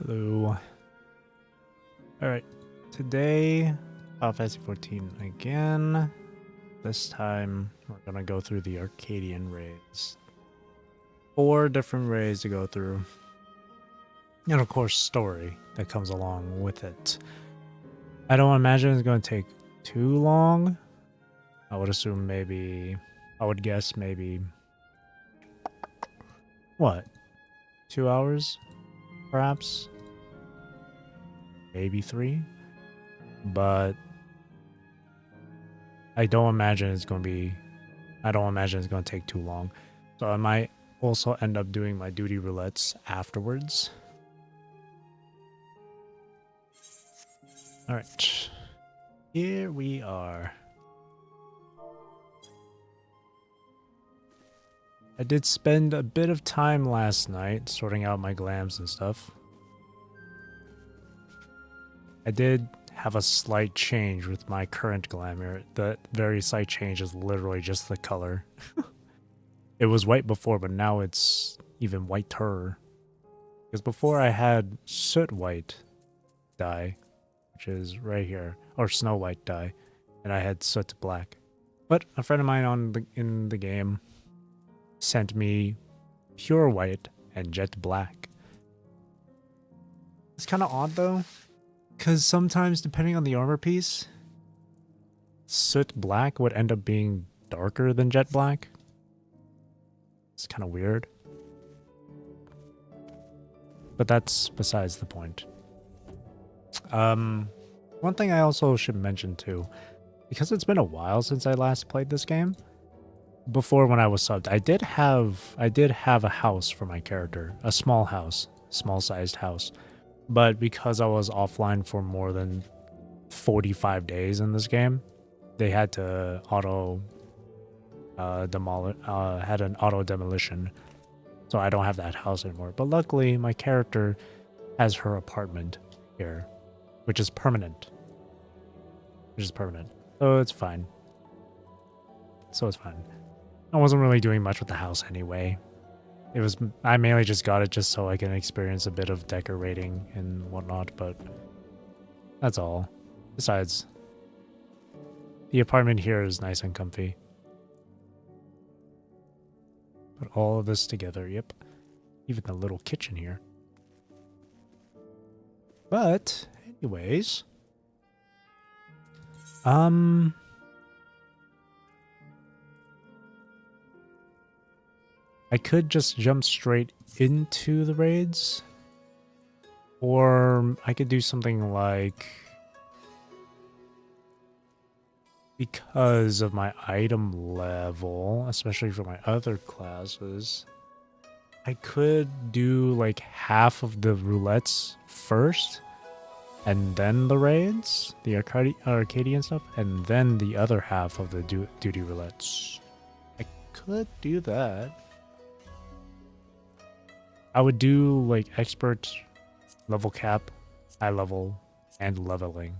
Hello. Alright, today, Final Fantasy 14 again. This time, we're gonna go through the Arcadion raids. 4 different raids to go through. And of course, story that comes along with it. I don't imagine it's gonna take too long. I would assume maybe, I would guess maybe, what? 2 hours, perhaps? Maybe 3, but I don't imagine it's going to take too long. So I might also end up doing my duty roulettes afterwards. All right, here we are. I did spend a bit of time last night sorting out my glams and stuff. I did have a slight change with my current glamour. The very slight change is literally just the color. It was white before, but now it's even whiter. Because before I had soot white dye, which is right here, or snow white dye, and I had soot black. But a friend of mine in the game sent me pure white and jet black. It's kind of odd though. Because sometimes, depending on the armor piece, soot black would end up being darker than jet black. It's kind of weird. But that's besides the point. One thing I also should mention too, because it's been a while since I last played this game. Before, when I was subbed, I did have a house for my character, a small house, small-sized house. But because I was offline for more than 45 days in this game, they had to had an auto demolition. So I don't have that house anymore. But luckily, my character has her apartment here, which is permanent. So it's fine. I wasn't really doing much with the house anyway. I mainly just got it just so I can experience a bit of decorating and whatnot, but that's all. Besides, the apartment here is nice and comfy. Put all of this together, yep. Even the little kitchen here. But, anyways. I could just jump straight into the raids, or I could do something like, because of my item level, especially for my other classes, I could do like half of the roulettes first, and then the raids, the Arcadian stuff, and then the other half of the duty roulettes. I could do that. I would do like expert, level cap, high level, and leveling.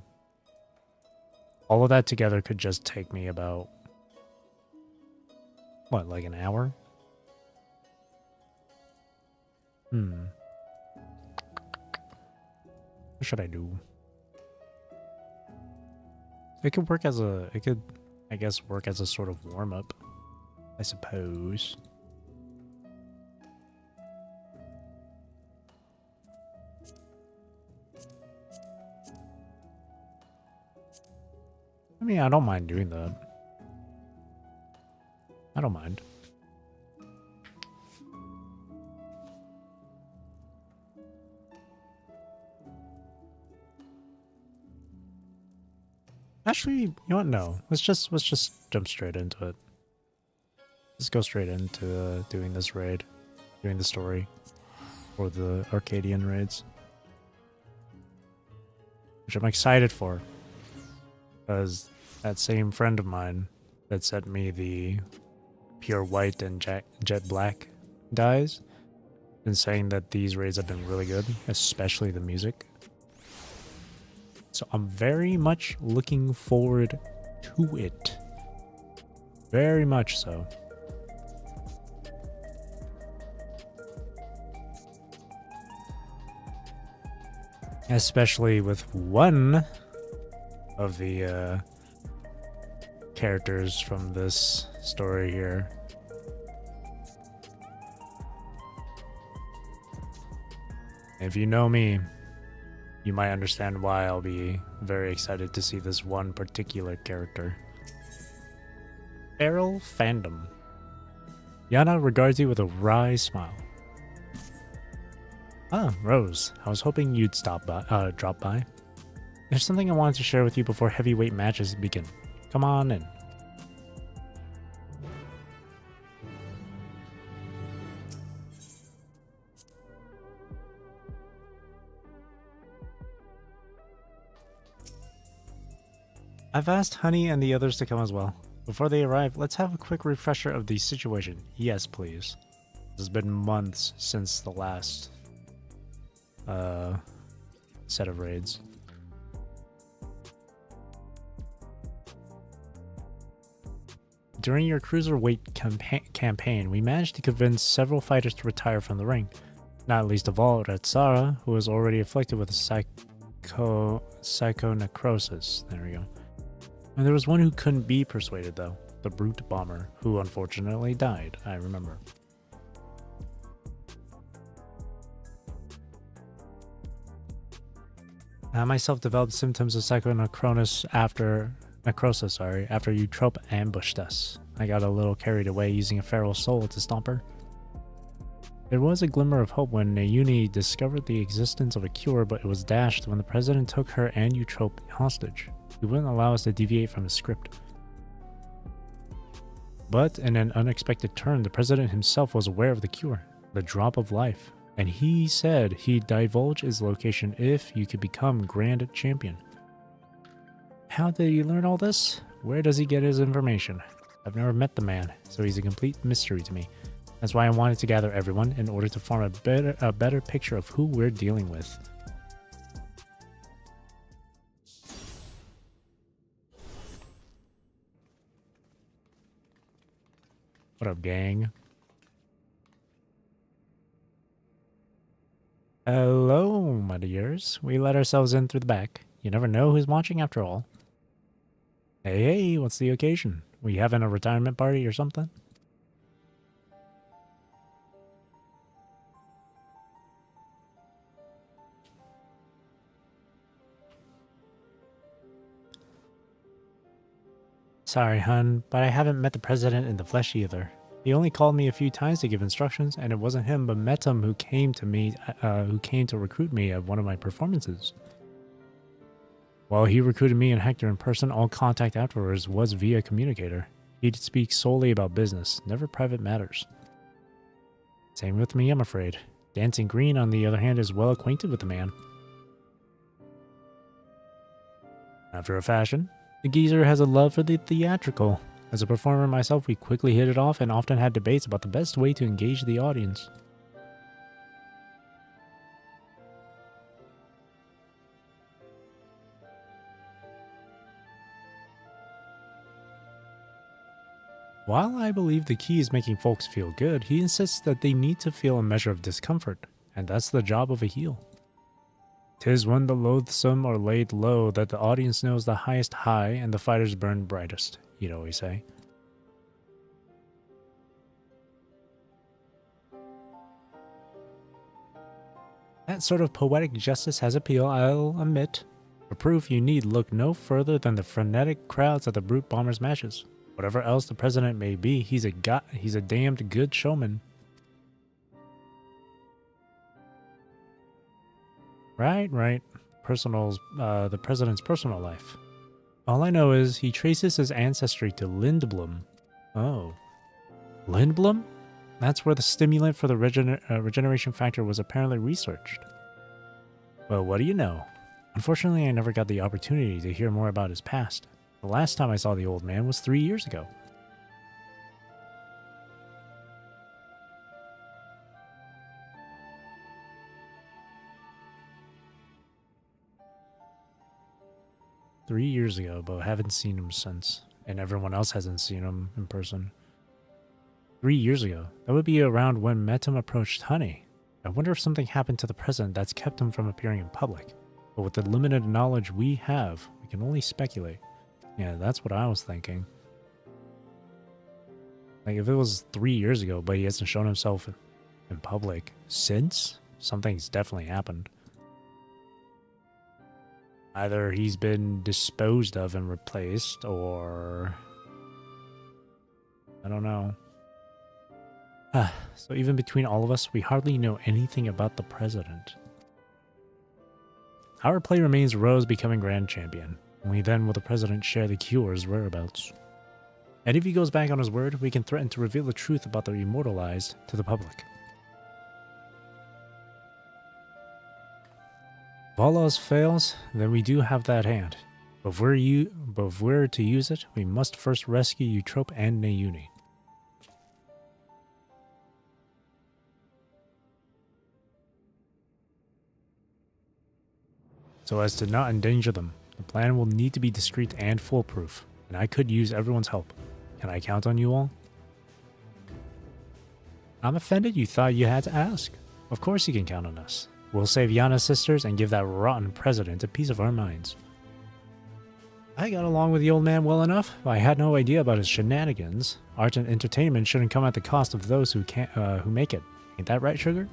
All of that together could just take me about, what, like an hour? What should I do? It could work as I guess, work as a sort of warm-up, I suppose. I mean, I don't mind doing that. I don't mind. Actually, you know what? No. Let's just jump straight into it. Let's go straight into doing this raid, doing the story for the Arcadian raids, which I'm excited for. Because that same friend of mine that sent me the pure white and jet black dyes been saying that these raids have been really good, especially the music. So I'm very much looking forward to it. Very much so. Especially with one of the characters from this story here. If you know me, you might understand why I'll be very excited to see this one particular character. Feral Fandom. Yana regards you with a wry smile. Ah, Rose. I was hoping you'd drop by. There's something I wanted to share with you before heavyweight matches begin. Come on in. I've asked Honey and the others to come as well. Before they arrive, let's have a quick refresher of the situation. Yes, please. It's been months since the last set of raids. During your cruiserweight campaign, we managed to convince several fighters to retire from the ring. Not least of all, Retsara, who was already afflicted with psychonecrosis. There we go. And there was one who couldn't be persuaded, though. The Brute Bomber, who unfortunately died, I remember. I myself developed symptoms of psychonecrosis after Eutrope ambushed us. I got a little carried away using a feral soul to stomp her. There was a glimmer of hope when Nayuni discovered the existence of a cure, but it was dashed when the president took her and Eutrope hostage. He wouldn't allow us to deviate from his script. But in an unexpected turn, the president himself was aware of the cure, the drop of life, and he said he'd divulge its location if you could become Grand Champion. How did he learn all this? Where does he get his information? I've never met the man, so he's a complete mystery to me. That's why I wanted to gather everyone in order to form a better picture of who we're dealing with. What up, gang? Hello, my dears. We let ourselves in through the back. You never know who's watching after all. Hey, what's the occasion? We having a retirement party or something? Sorry, hun, but I haven't met the president in the flesh either. He only called me a few times to give instructions, and it wasn't him but Metum who came to recruit me at one of my performances. While he recruited me and Hector in person, all contact afterwards was via communicator. He'd speak solely about business, never private matters. Same with me, I'm afraid. Dancing Green, on the other hand, is well acquainted with the man. After a fashion, the geezer has a love for the theatrical. As a performer myself, we quickly hit it off and often had debates about the best way to engage the audience. While I believe the key is making folks feel good, he insists that they need to feel a measure of discomfort, and that's the job of a heel. 'Tis when the loathsome are laid low that the audience knows the highest high and the fighters burn brightest, he'd always say. That sort of poetic justice has appeal, I'll admit. For proof, you need look no further than the frenetic crowds at the Brute Bombers matches. Whatever else the president may be, he's a damned good showman. Right. The president's personal life. All I know is he traces his ancestry to Lindblom. Oh. Lindblom? That's where the stimulant for the regeneration factor was apparently researched. Well, what do you know? Unfortunately, I never got the opportunity to hear more about his past. The last time I saw the old man was 3 years ago. But I haven't seen him since. And everyone else hasn't seen him in person. 3 years ago? That would be around when Metum approached Honey. I wonder if something happened to the president that's kept him from appearing in public. But with the limited knowledge we have, we can only speculate. Yeah, that's what I was thinking. Like, if it was 3 years ago, but he hasn't shown himself in public since, something's definitely happened. Either he's been disposed of and replaced, or... I don't know. So even between all of us, we hardly know anything about the president. Our play remains Rose becoming grand champion. Only then will the president share the cure's whereabouts. And if he goes back on his word, we can threaten to reveal the truth about the immortalized to the public. If all else fails, then we do have that hand. But if we're to use it, we must first rescue Eutrope and Nayuni. So as to not endanger them, the plan will need to be discreet and foolproof, and I could use everyone's help. Can I count on you all? I'm offended you thought you had to ask. Of course you can count on us. We'll save Yana's sisters and give that rotten president a piece of our minds. I got along with the old man well enough, but I had no idea about his shenanigans. Art and entertainment shouldn't come at the cost of those who make it. Ain't that right, Sugar?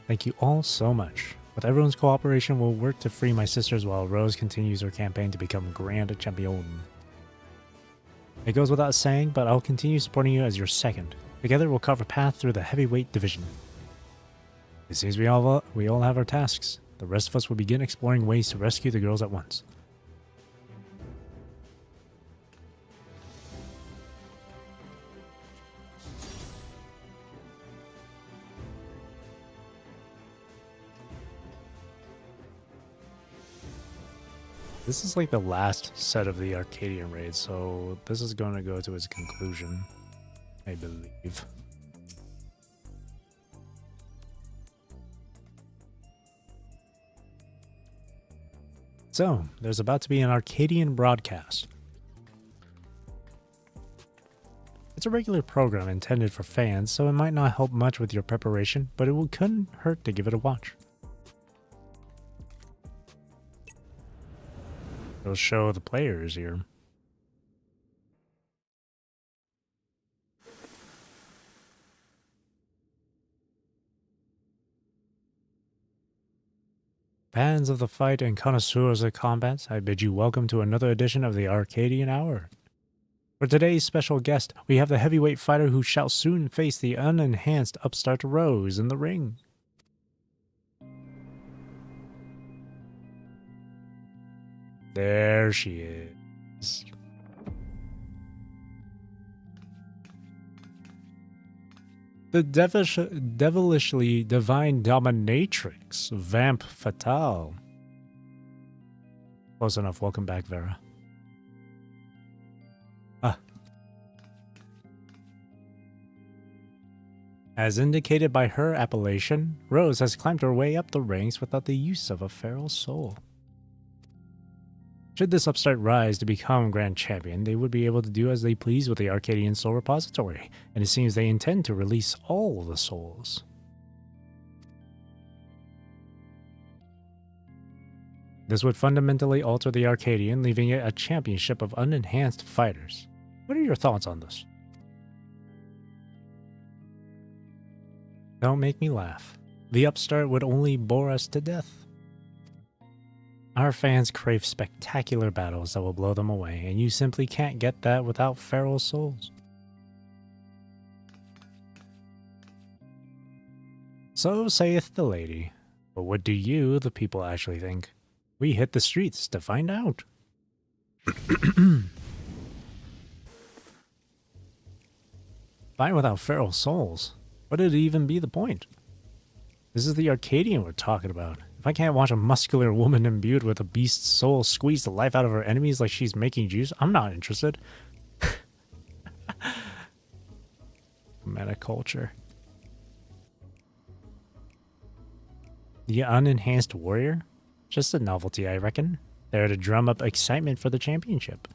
Thank you all so much. With everyone's cooperation, we'll work to free my sisters while Rose continues her campaign to become Grand Champion. It goes without saying, but I'll continue supporting you as your second. Together, we'll carve a path through the heavyweight division. It seems we all have our tasks. The rest of us will begin exploring ways to rescue the girls at once. This is like the last set of the Arcadion raid, so this is going to go to its conclusion, I believe. So, there's about to be an Arcadion broadcast. It's a regular program intended for fans, so it might not help much with your preparation, but it couldn't hurt to give it a watch. It'll show the players here. Fans of the fight and connoisseurs of combat, I bid you welcome to another edition of the Arcadion Hour. For today's special guest, we have the heavyweight fighter who shall soon face the unenhanced upstart Rose in the ring. There she is. The devilishly divine dominatrix, Vamp Fatale. Close enough. Welcome back, Vera. As indicated by her appellation, Rose has climbed her way up the ranks without the use of a feral soul. Should this upstart rise to become Grand Champion, they would be able to do as they please with the Arcadion Soul Repository, and it seems they intend to release all the souls. This would fundamentally alter the Arcadion, leaving it a championship of unenhanced fighters. What are your thoughts on this? Don't make me laugh. The upstart would only bore us to death. Our fans crave spectacular battles that will blow them away, and you simply can't get that without feral souls. So saith the lady. But what do you, the people, actually think? We hit the streets to find out. Fight without feral souls? What would even be the point? This is the Arcadian we're talking about. If I can't watch a muscular woman imbued with a beast's soul squeeze the life out of her enemies like she's making juice, I'm not interested. Meta culture. The unenhanced warrior? Just a novelty, I reckon. There to drum up excitement for the championship.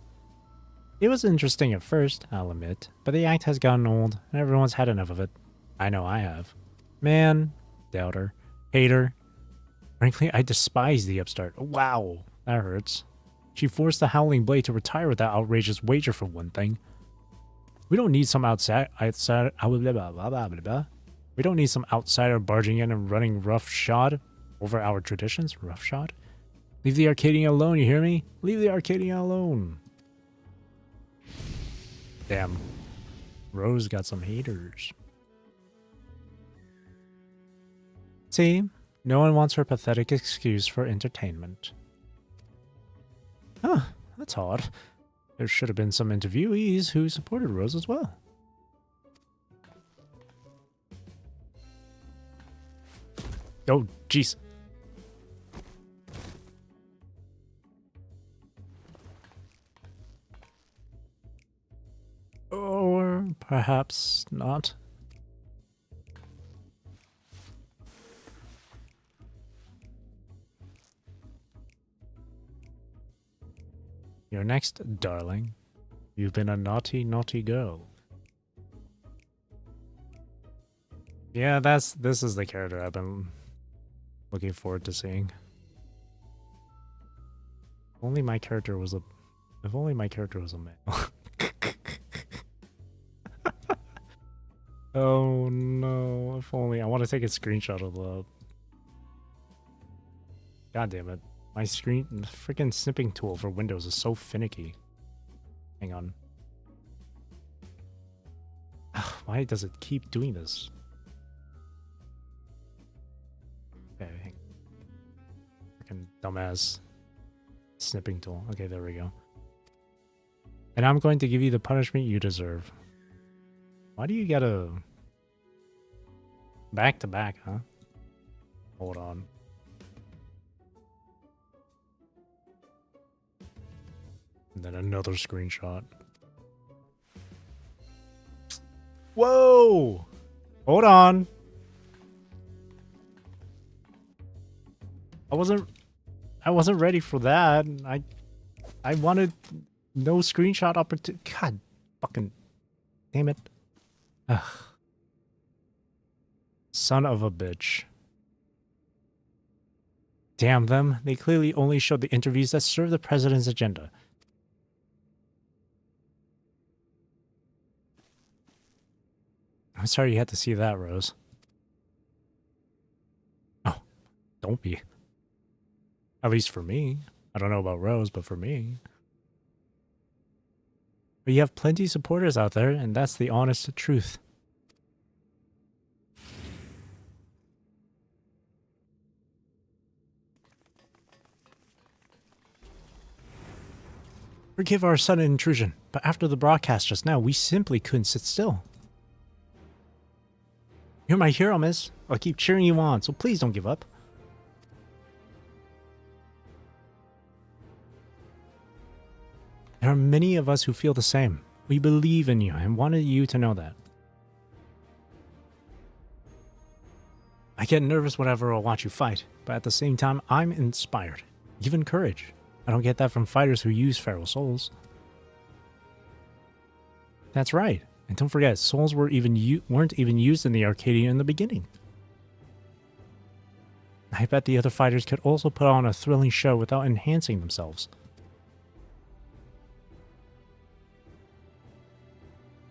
It was interesting at first, I'll admit, but the act has gotten old, and everyone's had enough of it. I know I have. Man, doubter, hater. Frankly, I despise the upstart. Wow, that hurts. She forced the Howling Blade to retire with that outrageous wager for one thing. We don't need some outsider. We don't need some outsider barging in and running roughshod over our traditions. Roughshod? Leave the Arcadion alone, you hear me? Leave the Arcadion alone. Damn. Rose got some haters. See? No one wants her pathetic excuse for entertainment. Huh, that's odd. There should have been some interviewees who supported Rose as well. Oh, jeez. Or perhaps not. You're next, darling. You've been a naughty, naughty girl. Yeah, this is the character I've been looking forward to seeing. If only my character was a male. Oh no, if only. I want to take a screenshot of the... God damn it. My freaking snipping tool for Windows is so finicky. Hang on. Why does it keep doing this? Okay, hang on. Freaking dumbass snipping tool. Okay, there we go. And I'm going to give you the punishment you deserve. Why do you gotta... Back to back, huh? Hold on. And then another screenshot. Whoa! Hold on. I wasn't ready for that. I wanted no screenshot opportunity. God fucking damn it. Ugh. Son of a bitch. Damn them. They clearly only showed the interviews that serve the president's agenda. I'm sorry you had to see that, Rose. Oh, don't be. At least for me. I don't know about Rose, but for me. But you have plenty of supporters out there, and that's the honest truth. Forgive our sudden intrusion, but after the broadcast just now, we simply couldn't sit still. You're my hero, miss. I'll keep cheering you on, so please don't give up. There are many of us who feel the same. We believe in you and wanted you to know that. I get nervous whenever I watch you fight, but at the same time, I'm inspired. Given courage. I don't get that from fighters who use feral souls. That's right. And don't forget, souls weren't even used in the Arcadion in the beginning. I bet the other fighters could also put on a thrilling show without enhancing themselves.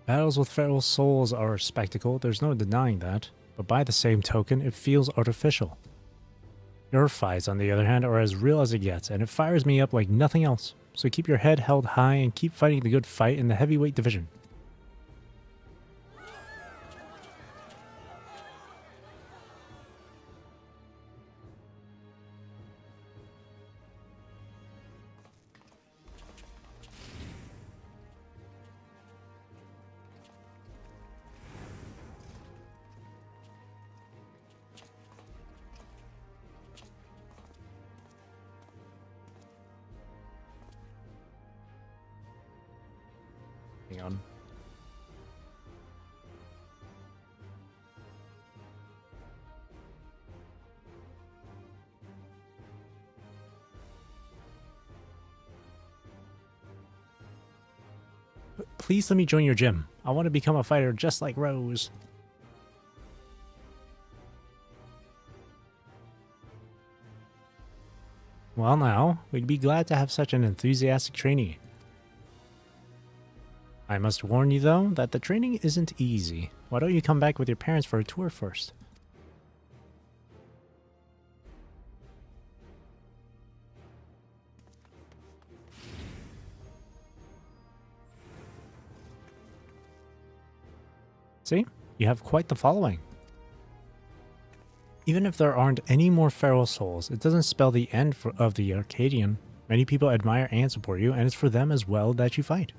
Battles with feral souls are a spectacle, there's no denying that. But by the same token, it feels artificial. Your fights, on the other hand, are as real as it gets, and it fires me up like nothing else. So keep your head held high and keep fighting the good fight in the heavyweight division. Hang on. please let me join your gym. I want to become a fighter just like Rose. Well now, we'd be glad to have such an enthusiastic trainee. I must warn you though, that the training isn't easy. Why don't you come back with your parents for a tour first? See? You have quite the following. Even if there aren't any more feral souls, it doesn't spell the end of the Arcadion. Many people admire and support you, and it's for them as well that you fight.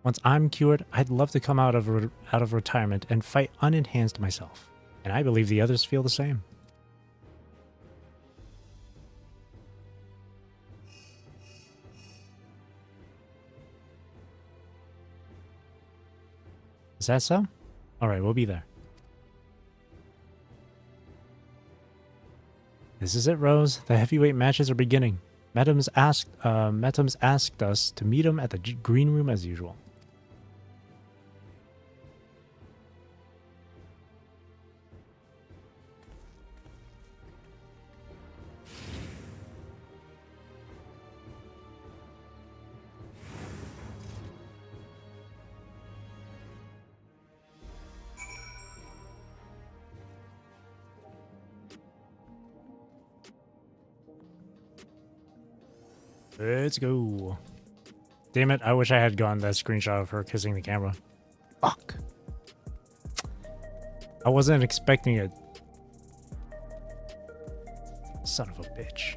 Once I'm cured, I'd love to come out of retirement and fight unenhanced myself. And I believe the others feel the same. Is that so? Alright, we'll be there. This is it, Rose. The heavyweight matches are beginning. Madam's asked us to meet him at the green room as usual. Let's go. Damn it, I wish I had gotten that screenshot of her kissing the camera. Fuck. I wasn't expecting it. Son of a bitch.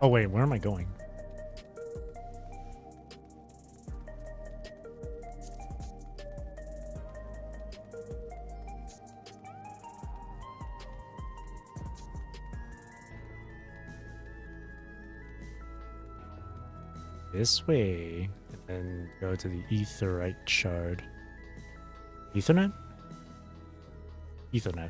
Oh wait, where am I going? This way, and then go to the Aetheryte shard. Ethernet? Ethernet.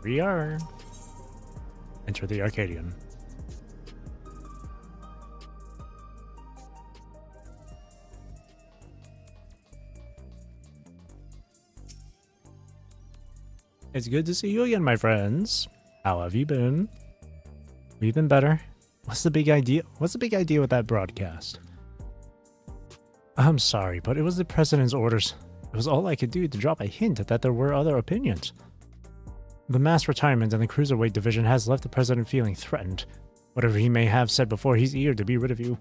We are. Enter the Arcadion. It's good to see you again, my friends. How have you been? We've been better. What's the big idea? What's the big idea with that broadcast? I'm sorry, but it was the president's orders. It was all I could do to drop a hint that there were other opinions. The mass retirement in the cruiserweight division has left the president feeling threatened. Whatever he may have said before, he's eager to be rid of you.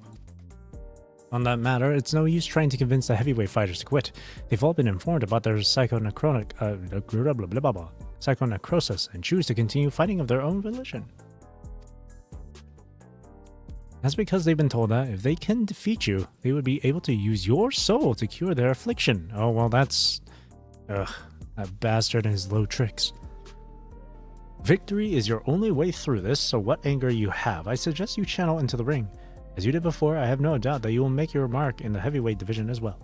On that matter, it's no use trying to convince the heavyweight fighters to quit. They've all been informed about their psychonecrosis and choose to continue fighting of their own volition. That's because they've been told that if they can defeat you, they would be able to use your soul to cure their affliction. Oh, well, that's... Ugh, that bastard and his low tricks. Victory is your only way through this, so what anger you have, I suggest you channel into the ring. As you did before, I have no doubt that you will make your mark in the heavyweight division as well.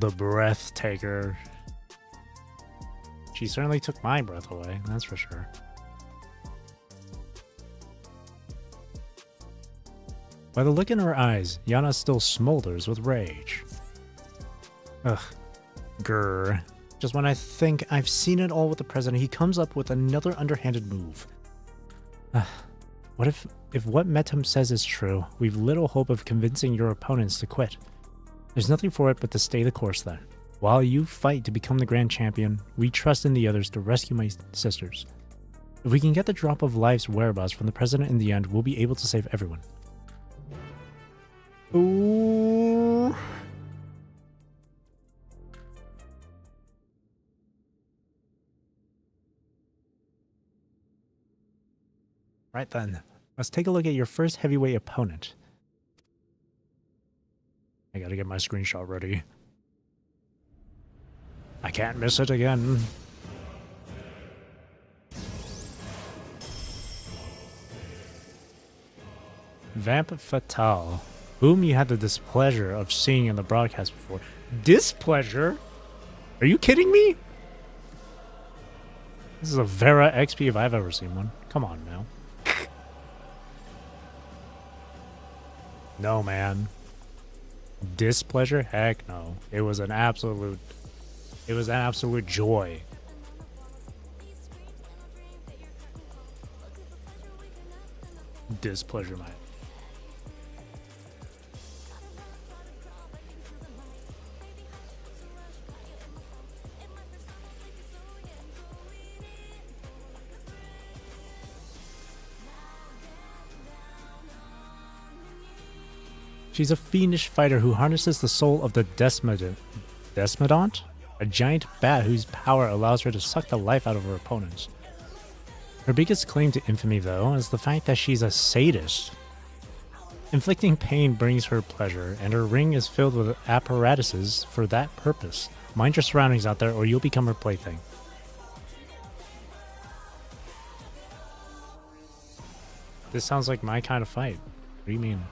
The breath taker. She certainly took my breath away, that's for sure. By the look in her eyes, Yana still smolders with rage. Ugh. Grr. Just when I think I've seen it all with the president, he comes up with another underhanded move. What if what Metum says is true? We've little hope of convincing your opponents to quit. There's nothing for it but to stay the course then. While you fight to become the grand champion, we trust in the others to rescue my sisters. If we can get the drop of life's whereabouts from the president in the end, we'll be able to save everyone. Ooh. Right then, let's take a look at your first heavyweight opponent. I gotta get my screenshot ready. I can't miss it again. Vamp Fatale, whom you had the displeasure of seeing in the broadcast before. Displeasure? Are you kidding me? This is a Vera XP if I've ever seen one. Come on now. No, man. Displeasure? Heck no. It was an absolute joy. Displeasure, man. She's a fiendish fighter who harnesses the soul of the Desmodont? A giant bat whose power allows her to suck the life out of her opponents. Her biggest claim to infamy, though, is the fact that she's a sadist. Inflicting pain brings her pleasure, and her ring is filled with apparatuses for that purpose. Mind your surroundings out there, or you'll become her plaything. This sounds like my kind of fight. What do you mean?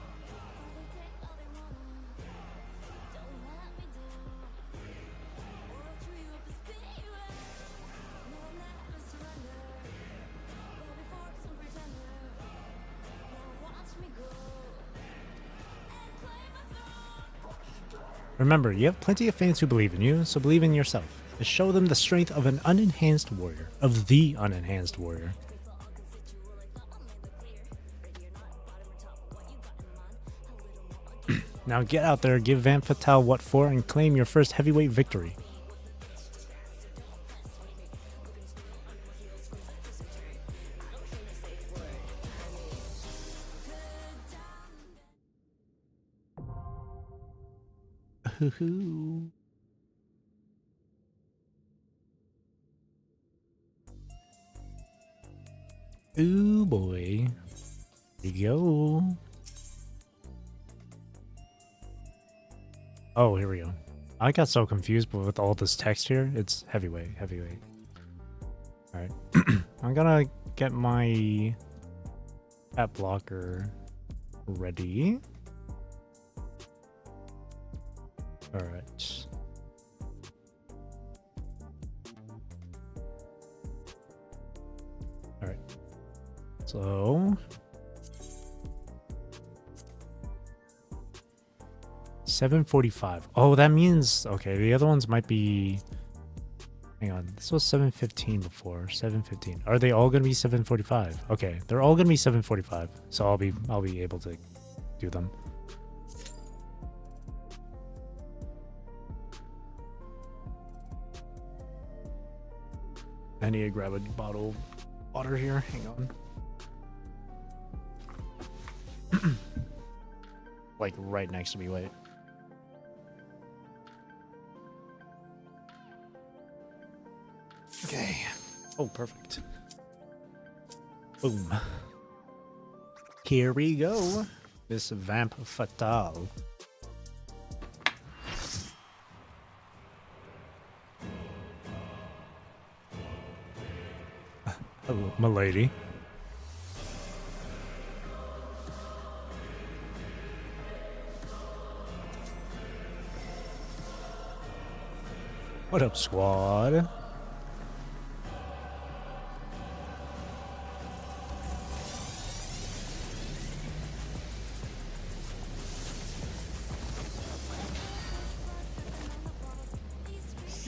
Remember, you have plenty of fans who believe in you, so believe in yourself. And show them the strength of an unenhanced warrior. Of the unenhanced warrior. Now get out there, give Vamp Fatale what for, and claim your first heavyweight victory. Ooh boy. Here you go. Oh, here we go. I got so confused with all this text here. It's heavyweight. Alright. I'm gonna get my app blocker ready. Alright. Alright. So 7:45. Oh, that means okay, the other ones might be hang on. This was 7:15 before. 7:15. Are they all gonna be 7:45? Okay, they're all gonna be 7:45. So I'll be able to do them. I need to grab a bottle of water here. Hang on. Like right next to me, wait. Okay. Oh, perfect. Boom. Here we go. This Vamp Fatale. Hello, milady. What up, squad?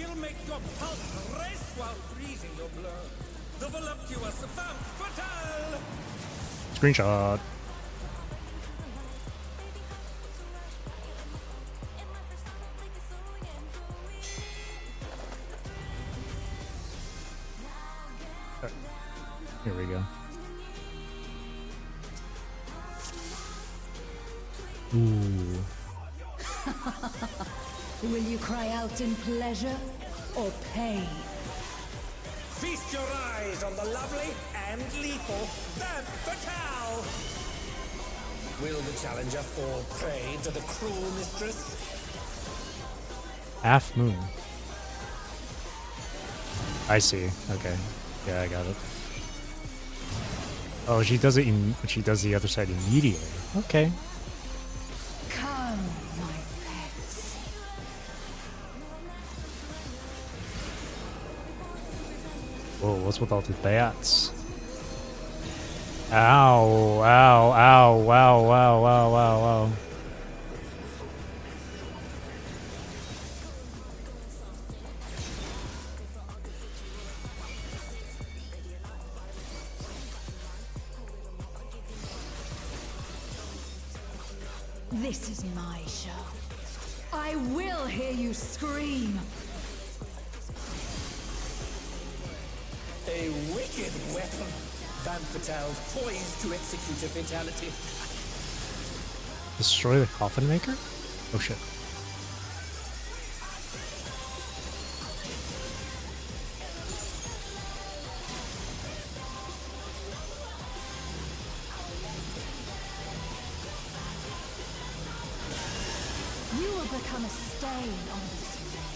It'll make your pulse race while freezing your blood. The voluptuous femme fatale! Screenshot. Here we go. Ooh. Will you cry out in pleasure or pain? Feast your eyes on the lovely and lethal femme fatale! Will the challenger fall prey to the cruel mistress? Half moon. I see. Okay. Yeah, I got it. Oh, she does it. She does the other side immediately. Okay. Come, my pets. Whoa, what's with all the bats? Ow! Ow! Ow! Wow! Wow! Wow! Wow! Wow! This is my show. I will hear you scream. A wicked weapon. Femme fatale poised to execute a fatality. Destroy the coffin maker? Oh shit. You will become a stain on this ring.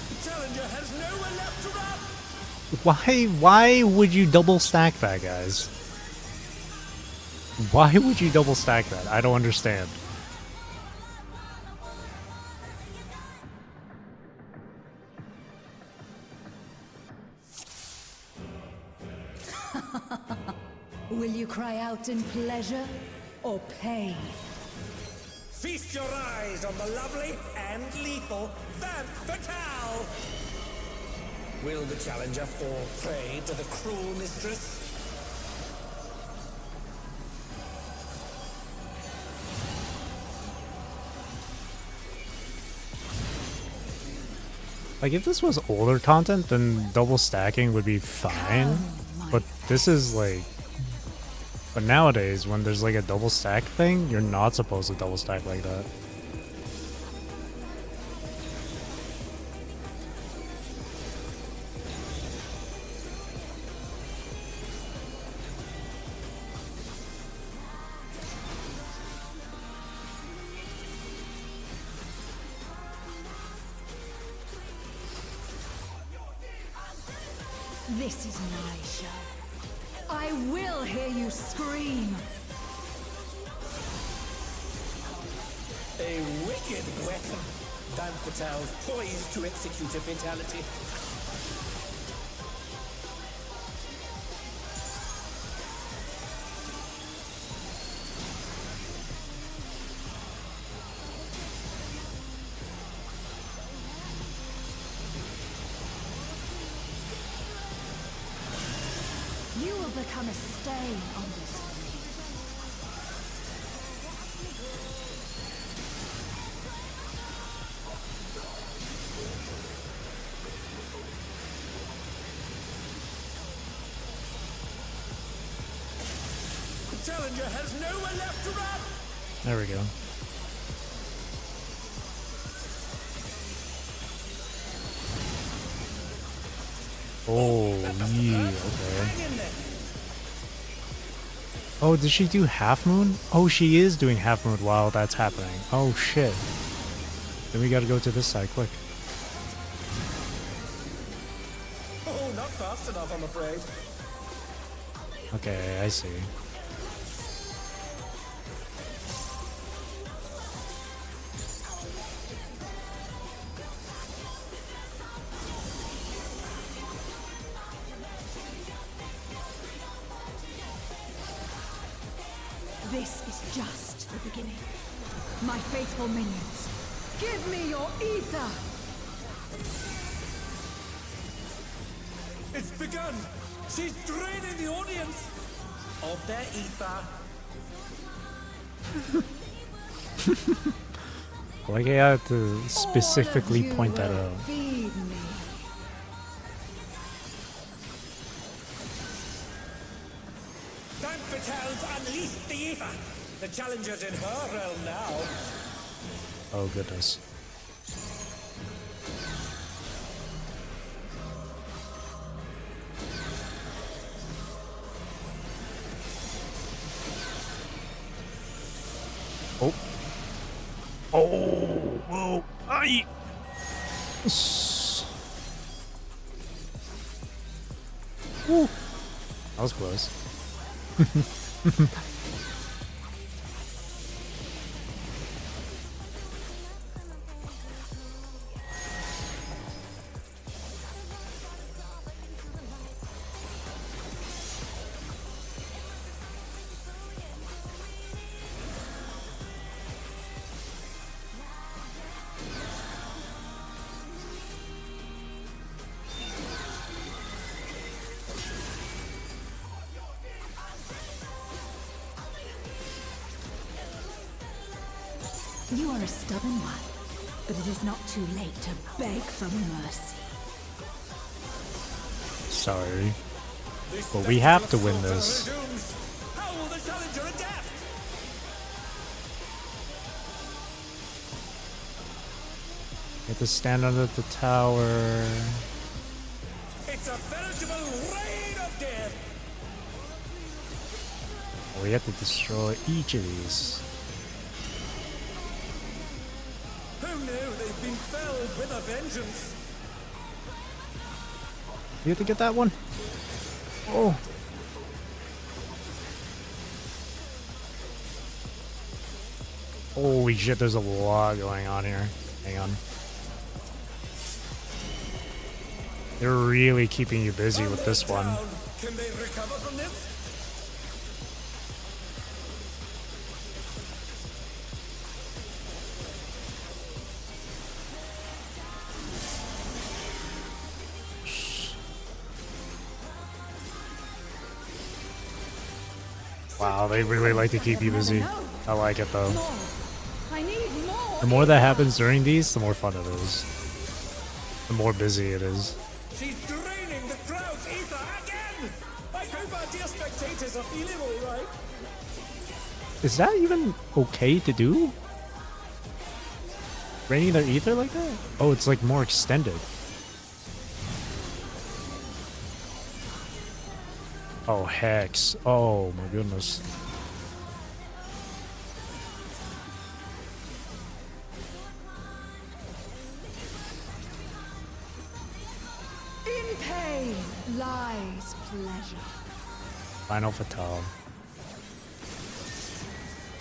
The challenger has nowhere left to run! Why would you double stack that, guys? Why would you double stack that? I don't understand. Will you cry out in pleasure or pain? Feast your eyes on the lovely and lethal femme fatale! Will the challenger fall prey to the cruel mistress? Like, if this was older content, then double stacking would be fine. But this is like... But nowadays, when there's like a double stack thing, you're not supposed to double stack like that. This is my show. I will hear you scream. A wicked weapon. Femme fatale poised to execute a fatality. You will become a stain on this ring. The challenger has nowhere left to run! There we go. Oh, yeah, okay. Hang in there. Oh, did she do half moon? Oh, she is doing half moon while that's happening. Oh, shit. Then we gotta go to this side, quick. Oh, not fast enough, I'm afraid. Okay, I see. This is just the beginning. My faithful minions, give me your ether! It's begun! She's draining the audience of their ether. Like I had to specifically All of you point that will out. feed me. Bank Vitel's unleashed the ether. The challenger's in her realm now. Oh goodness. Oh. Oh. Whoa. Aye. Woo. That was close. You are a stubborn one, but it is not too late to beg for mercy. Sorry. But we have to win this. How will the challenger adapt? We have to stand under the tower. It's a veritable reign of death. We have to destroy each of these. Who knew they've been felled with a vengeance? You have to get that one. Oh. Holy shit, there's a lot going on here. Hang on. They're really keeping you busy with this one. Can they recover from this? Wow, they really like to keep you busy. I like it though. More. I need more. The more that happens during these, the more fun it is. The more busy it is. She's draining the crowd's ether again! I hope our dear spectators are feeling alright. Is that even okay to do? Draining their ether like that? Oh, it's like more extended. Oh, Hex. Oh my goodness. In pain lies pleasure. Final Fatale.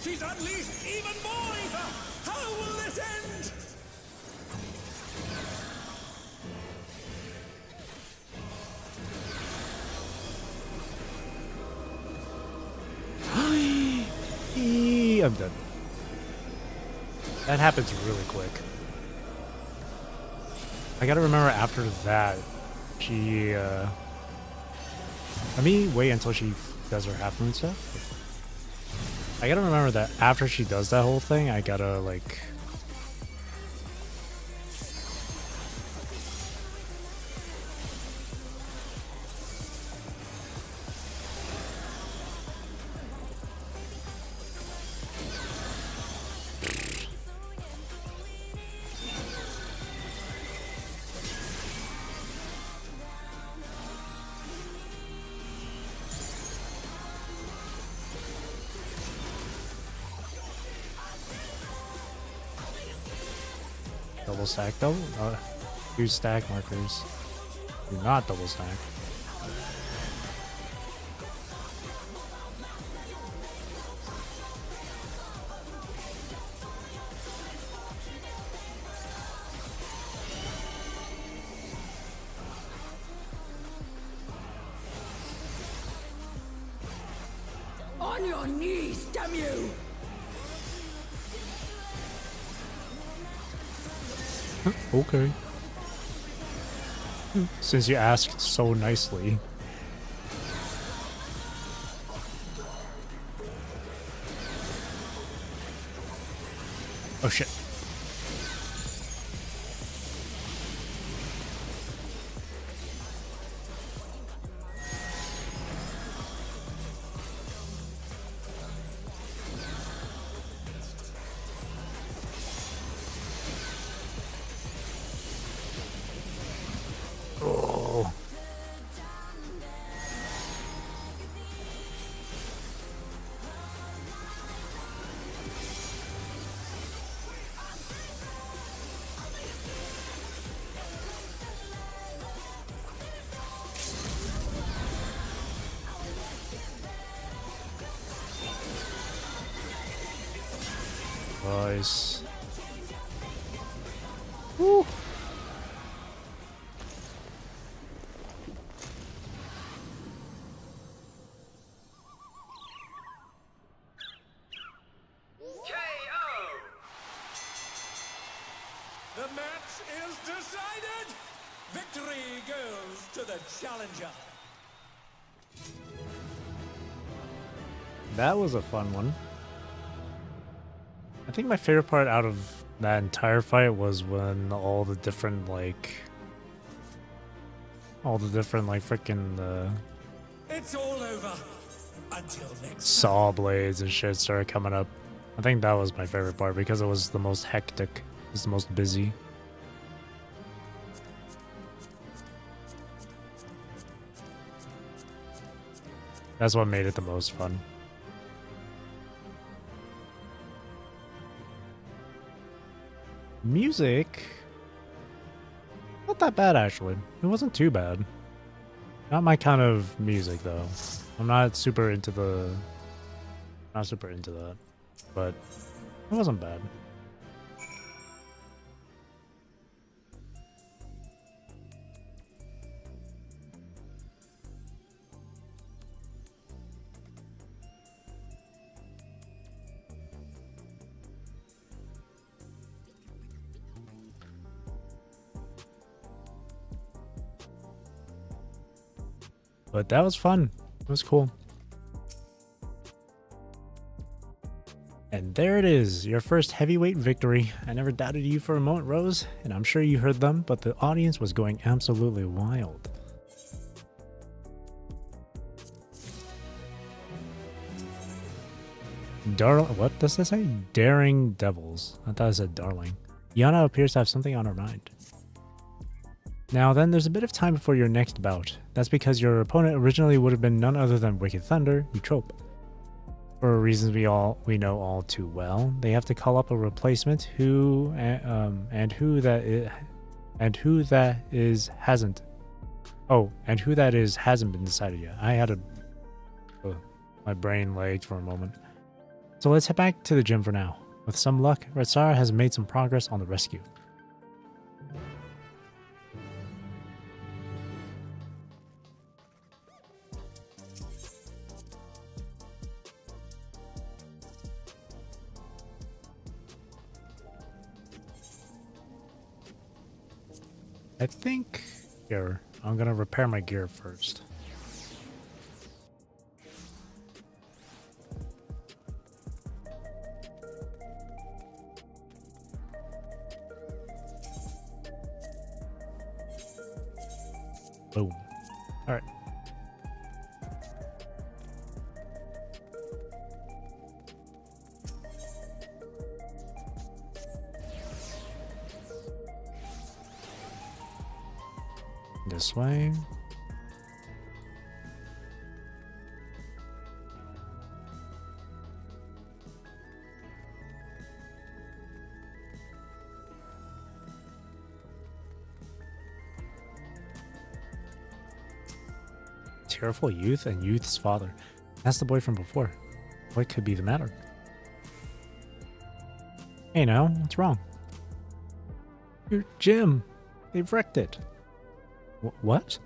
She's unleashed even more ether! How will this end? I'm dead. That happens really quick. I gotta remember after that, she, let me wait until she does her half moon stuff. I gotta remember that after she does that whole thing, I gotta, like... Double stack though? Use stack markers. Do not double stack. On your knees, damn you! Okay. Since you asked so nicely. Oh shit. Oh. Nice. Woo. The match is decided! Victory goes to the challenger. That was a fun one. I think my favorite part out of that entire fight was when all the different freaking It's all over. Until next saw blades and shit started coming up. I think that was my favorite part because it was the most hectic. It was the most busy. That's what made it the most fun. Music, not that bad actually. It wasn't too bad. Not my kind of music though. I'm not super into that, but it wasn't bad. But that was fun. It was cool. And there it is, your first heavyweight victory. I never doubted you for a moment, Rose, and I'm sure you heard them, but the audience was going absolutely wild. What does that say? Daring Devils. I thought it said darling. Yana appears to have something on her mind. Now then, there's a bit of time before your next bout. That's because your opponent originally would have been none other than Wicked Thunder, Eutrope. For reasons we know all too well, they have to call up a replacement who hasn't. Hasn't been decided yet. I had my brain lagged for a moment. So let's head back to the gym for now. With some luck, Retsara has made some progress on the rescue. I think here, I'm gonna repair my gear first. Boom. All right. This way. Tearful youth and youth's father. That's the boy from before. What could be the matter? Hey now, what's wrong? Your gym. They've wrecked it. What?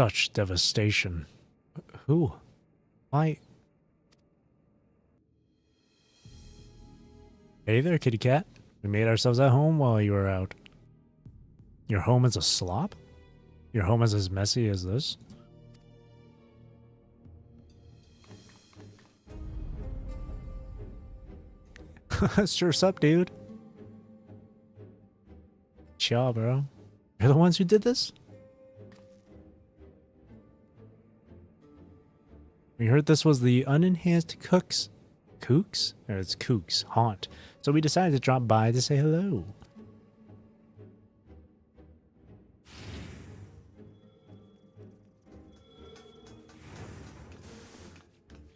Such devastation. Who? Why? Hey there, kitty cat. We made ourselves at home while you were out. Your home is a slop? Your home is as messy as this? Sure's up, dude. Chill, bro. You're the ones who did this? We heard this was the unenhanced Kooks? Or it's Kooks haunt. So we decided to drop by to say hello.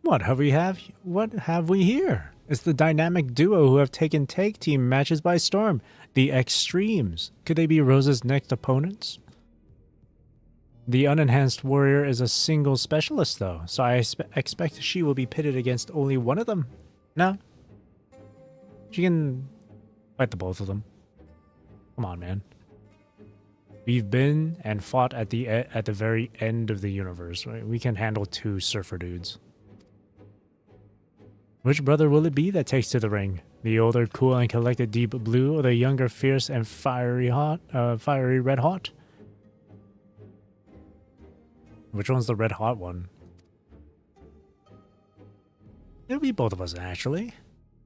What have we here? It's the dynamic duo who have taken tag team matches by storm. The Extremes. Could they be Rose's next opponents? The unenhanced warrior is a single specialist though, so I expect she will be pitted against only one of them. No. She can fight the both of them. Come on, man. We've been and fought at the very end of the universe, right? We can handle two surfer dudes. Which brother will it be that takes to the ring? The older, cool and collected deep blue, or the younger, fierce and fiery red hot? Which one's the red hot one? It'll be both of us, actually.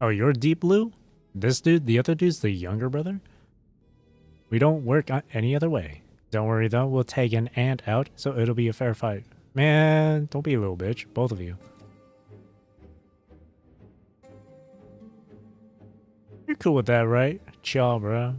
Oh, you're deep blue? This dude, the other dude's the younger brother? We don't work any other way. Don't worry though, we'll take an ant out, so it'll be a fair fight. Man, don't be a little bitch, both of you. You're cool with that, right? Chill, bro.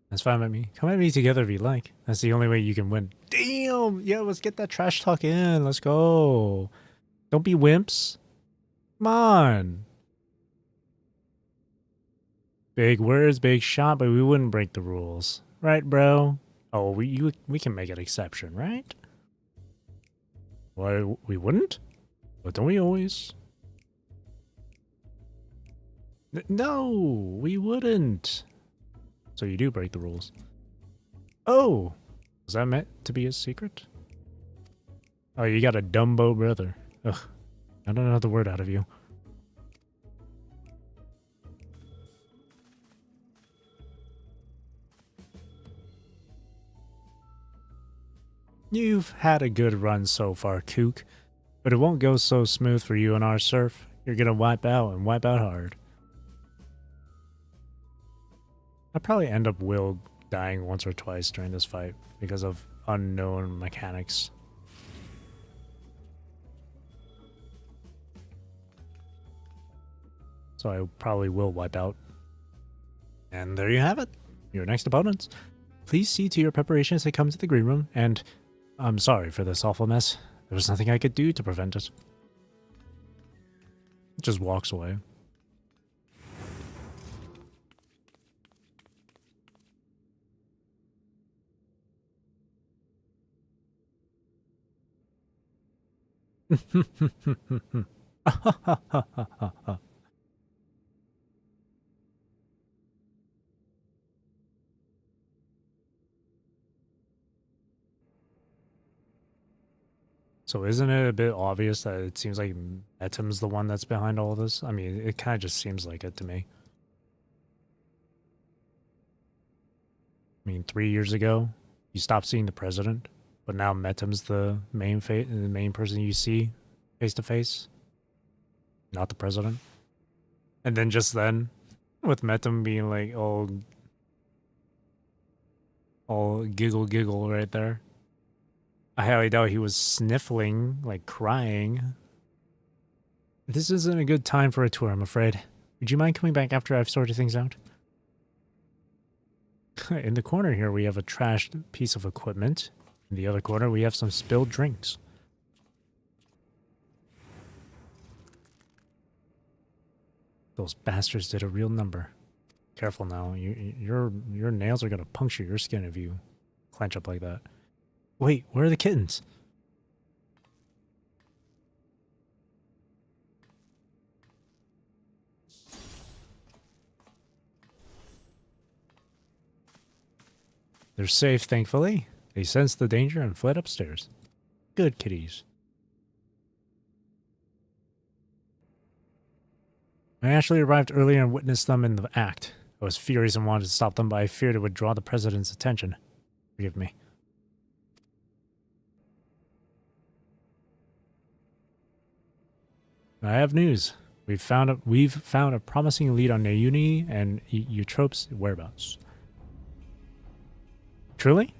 That's fine with me. Come at me together if you like. That's the only way you can win. Damn! Yeah, let's get that trash talk in. Let's go. Don't be wimps. Come on. Big words, big shot, but we wouldn't break the rules. Right, bro? Oh, we can make an exception, right? Why, we wouldn't? But don't we always? No, we wouldn't. So you do break the rules. Oh! Was that meant to be a secret? Oh, you got a Dumbo brother. Ugh. I don't know the word out of you. You've had a good run so far, Kook. But it won't go so smooth for you in our surf. You're gonna wipe out and wipe out hard. I'll probably end up Will dying once or twice during this fight because of unknown mechanics. So I probably will wipe out. And there you have it. Your next opponents. Please see to your preparations to come to the green room, and I'm sorry for this awful mess. There was nothing I could do to prevent it. It just walks away. So isn't it a bit obvious that it seems like Metum's the one that's behind all of this? I mean, it kind of just seems like it to me. I mean, 3 years ago, you stopped seeing the president, but now Metum's the main person you see face to face, not the president. And then just then, with Metum being like all giggle right there. I highly doubt he was sniffling, like crying. This isn't a good time for a tour, I'm afraid. Would you mind coming back after I've sorted things out? In the corner here, we have a trashed piece of equipment. In the other corner, we have some spilled drinks. Those bastards did a real number. Careful now. Your nails are gonna puncture your skin if you clench up like that. Wait, where are the kittens? They're safe, thankfully. They sensed the danger and fled upstairs. Good kitties. I actually arrived earlier and witnessed them in the act. I was furious and wanted to stop them, but I feared it would draw the president's attention. Forgive me. I have news. We've found a promising lead on Nauni and Eutrope's whereabouts. Truly?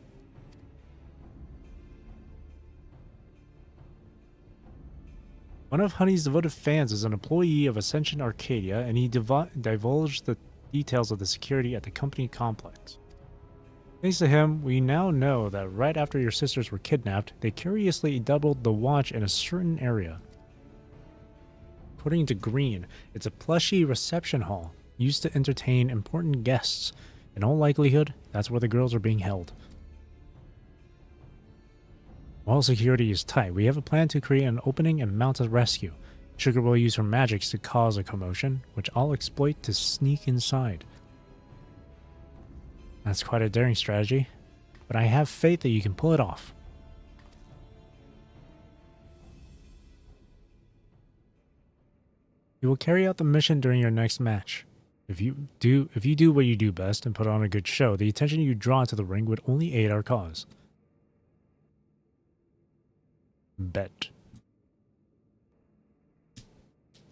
One of Honey's devoted fans is an employee of Ascension Arcadia, and he divulged the details of the security at the company complex. Thanks to him, we now know that right after your sisters were kidnapped, they curiously doubled the watch in a certain area. According to Green, it's a plushy reception hall used to entertain important guests. In all likelihood, that's where the girls are being held. While security is tight, we have a plan to create an opening and mount a rescue. Sugar will use her magics to cause a commotion, which I'll exploit to sneak inside. That's quite a daring strategy, but I have faith that you can pull it off. You will carry out the mission during your next match. If you do what you do best and put on a good show, the attention you draw to the ring would only aid our cause. Bet.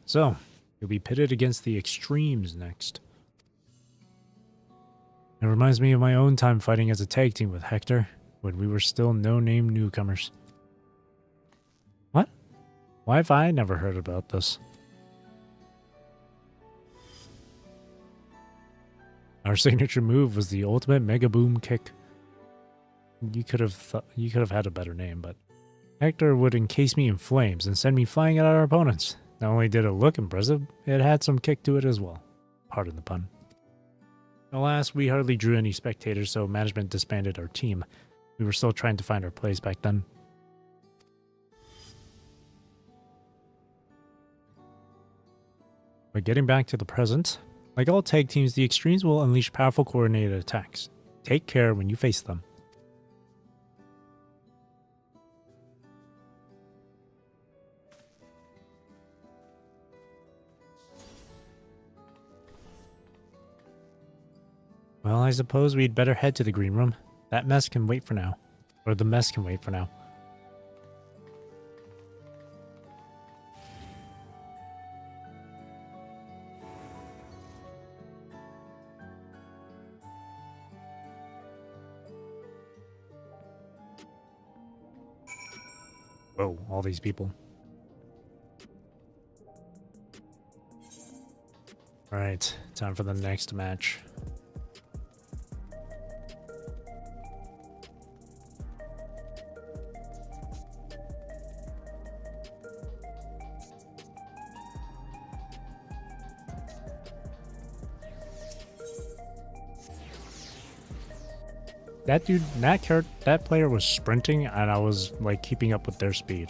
So, you'll be pitted against the extremes next. It reminds me of my own time fighting as a tag team with Hector, when we were still no-name newcomers. What? Why have I never heard about this? Our signature move was the ultimate mega boom kick. You could have had a better name, but Hector would encase me in flames and send me flying at our opponents. Not only did it look impressive, it had some kick to it as well. Pardon the pun. Alas, we hardly drew any spectators, so management disbanded our team. We were still trying to find our place back then. But getting back to the present, like all tag teams, the Extremes will unleash powerful coordinated attacks. Take care when you face them. Well, I suppose we'd better head to the green room. That mess can wait for now. Or the mess can wait for now. Whoa, all these people. Alright, time for the next match. That dude, that player was sprinting, and I was like keeping up with their speed.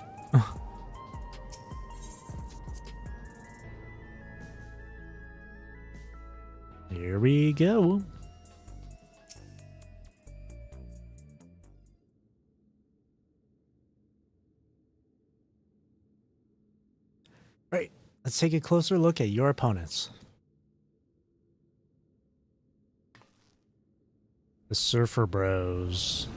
Here we go. Right, let's take a closer look at your opponents. The Surfer Bros.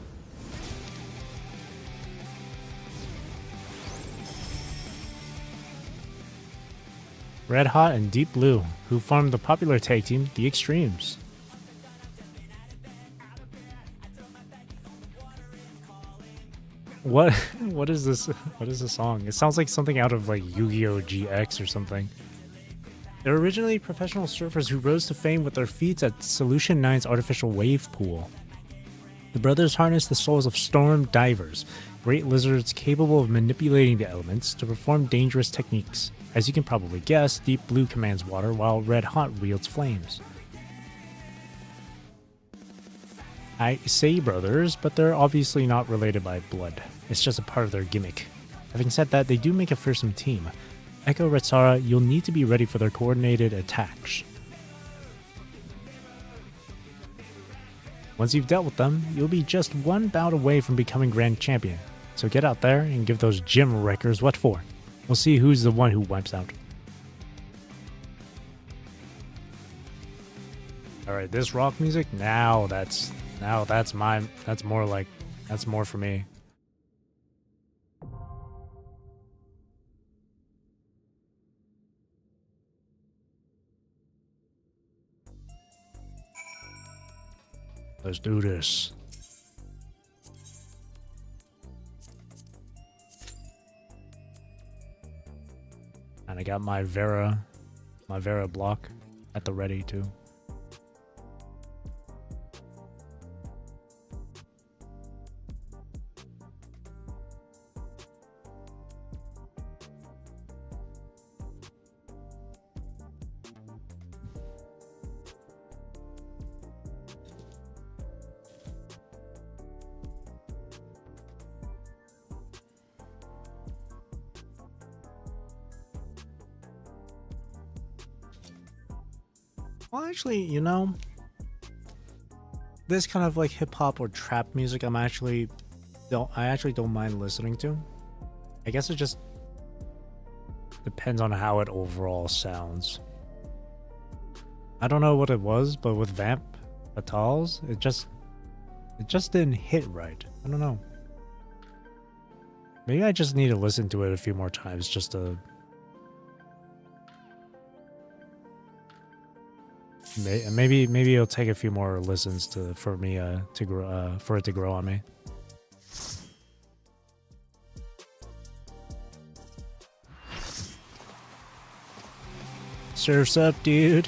Red Hot and Deep Blue, who formed the popular tag team, The Extremes. What is this? What is this song? It sounds like something out of like Yu-Gi-Oh! GX or something. They're originally professional surfers who rose to fame with their feats at Solution 9's artificial wave pool. The brothers harnessed the souls of storm divers, great lizards capable of manipulating the elements to perform dangerous techniques. As you can probably guess, Deep Blue commands water while Red Hot wields flames. I say brothers, but they're obviously not related by blood. It's just a part of their gimmick. Having said that, they do make a fearsome team. Echo Retsara, you'll need to be ready for their coordinated attacks. Once you've dealt with them, you'll be just one bout away from becoming Grand Champion. So get out there and give those gym wreckers what for. We'll see who's the one who wipes out. Alright, this rock music, that's more for me. Let's do this. And I got my Vera block at the ready too. Well, actually, you know, this kind of like hip hop or trap music, I actually don't mind listening to. I guess it just depends on how it overall sounds. I don't know what it was, but with Vamp Fatales, it just didn't hit right. I don't know. Maybe I just need to listen to it a few more times just to maybe it'll take a few more listens for it to grow on me. Surf's up, dude.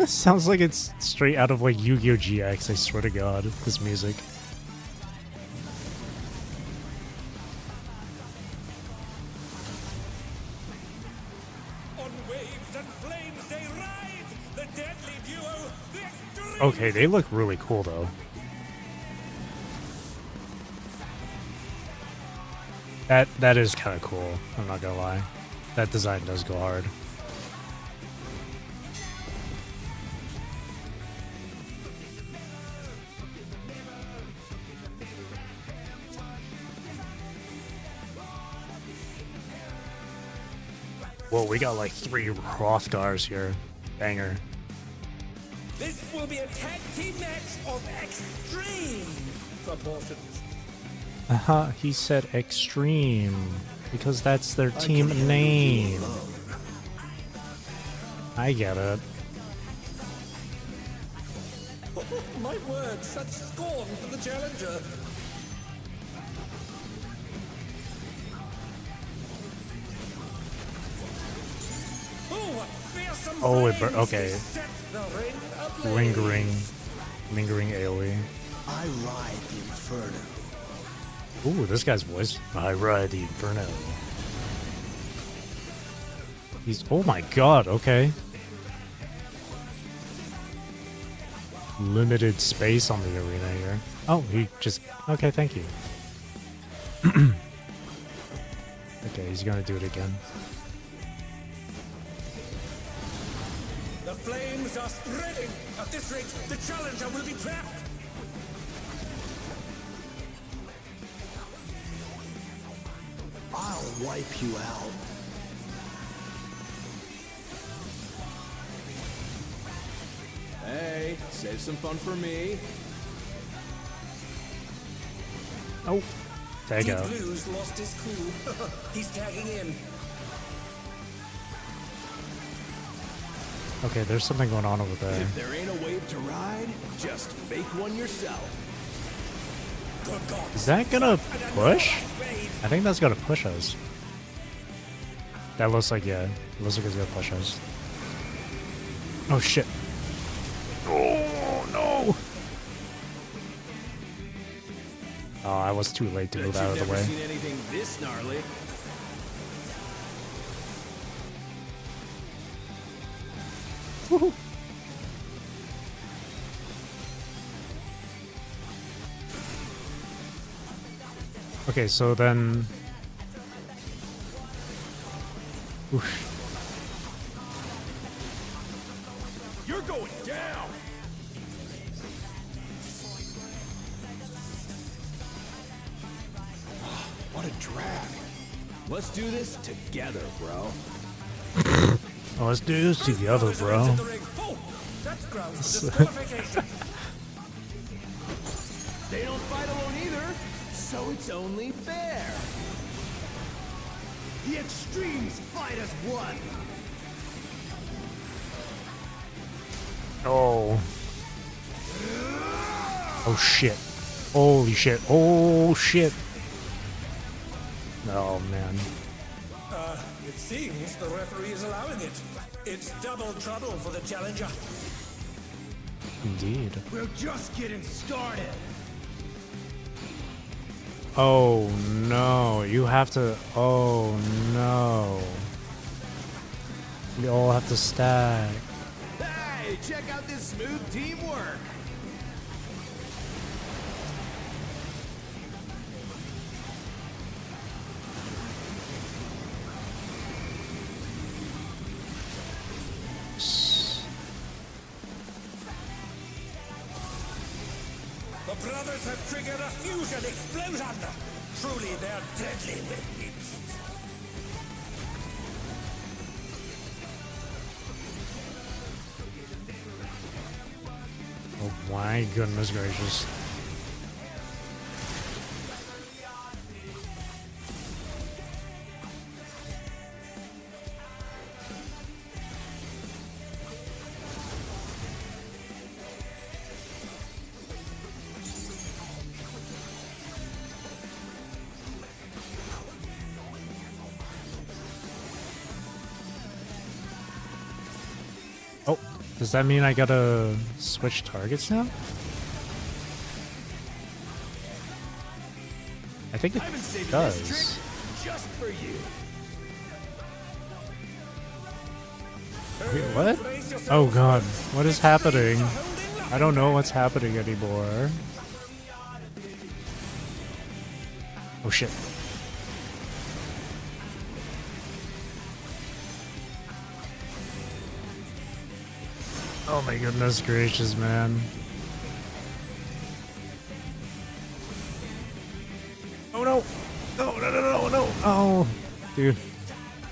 Sounds like it's straight out of like Yu-Gi-Oh! GX, I swear to God, this music. On waves and flames they ride, the deadly duo, the extreme. Okay, they look really cool though. That is kind of cool, I'm not gonna lie. That design does go hard. Whoa, we got like 3 Hrothgars here. Banger. This will be a tag team match of extreme proportions. He said extreme because that's their team name. I get it. My word, such scorn for the challenger. Oh, okay. Lingering AoE. I ride the inferno. Ooh, this guy's voice. I ride the inferno. He's, oh my God, okay. Limited space on the arena here. Oh, he just, okay, thank you. Okay, he's gonna do it again. The flames are spreading. At this rate, the challenger will be trapped. I'll wipe you out. Hey, save some fun for me. Oh, tag Deep out. Blues lost his cool. He's tagging in. Okay, there's something going on over there. If there ain't a wave to ride, just make one yourself. Good God. Is that gonna push? I think that's gonna push us. That looks like, yeah, it looks like it's gonna push us. Oh shit. Oh no! Oh, I was too late to move out of the way. Seen anything this gnarly? Okay, so then... Oof. You're going down! What a drag. Let's do this together, bro. Oh, let's do this together, bro. The ring. Oh, that's grounds for disqualification. They don't fight alone either, so it's only fair. The extremes fight as one. Oh. Oh shit. Holy shit. Oh shit. Oh man. It seems the referee is allowing it. It's double trouble for the challenger. Indeed. We're just getting started. Oh no. You have to. Oh no. We all have to stack. Hey, check out this smooth teamwork. The brothers have triggered a fusion explosion. Truly, they're deadly weapons. Oh my goodness gracious. Oh, does that mean I gotta switch targets now? I think I've been it saving this does. trick just for you. Wait, what? Oh god, what is happening? I don't know what's happening anymore. Oh shit. Oh my goodness gracious, man. Oh no! No, no, no, no, no! Oh, dude.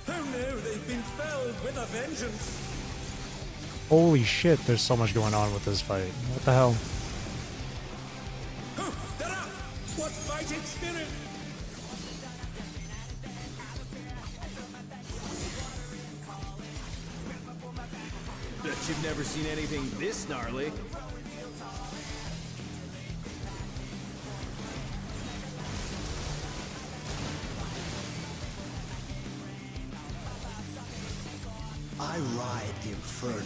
Oh no, they've been felled with a vengeance. Holy shit, there's so much going on with this fight. What the hell? Oh, they're up. What fighting spirit! Bet you've never seen anything this gnarly. I ride the inferno.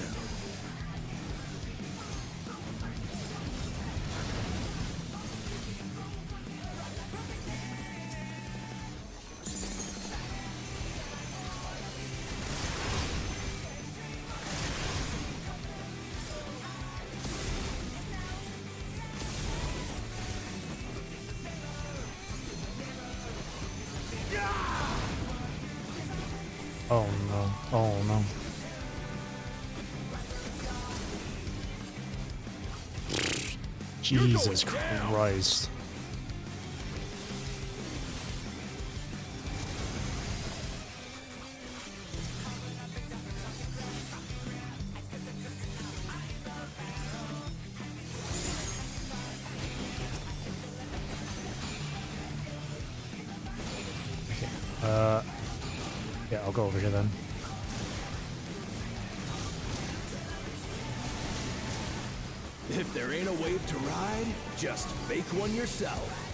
Oh no. Oh no. Jesus Christ. Yeah, I'll go over here then. If there ain't a wave to ride, just make one yourself.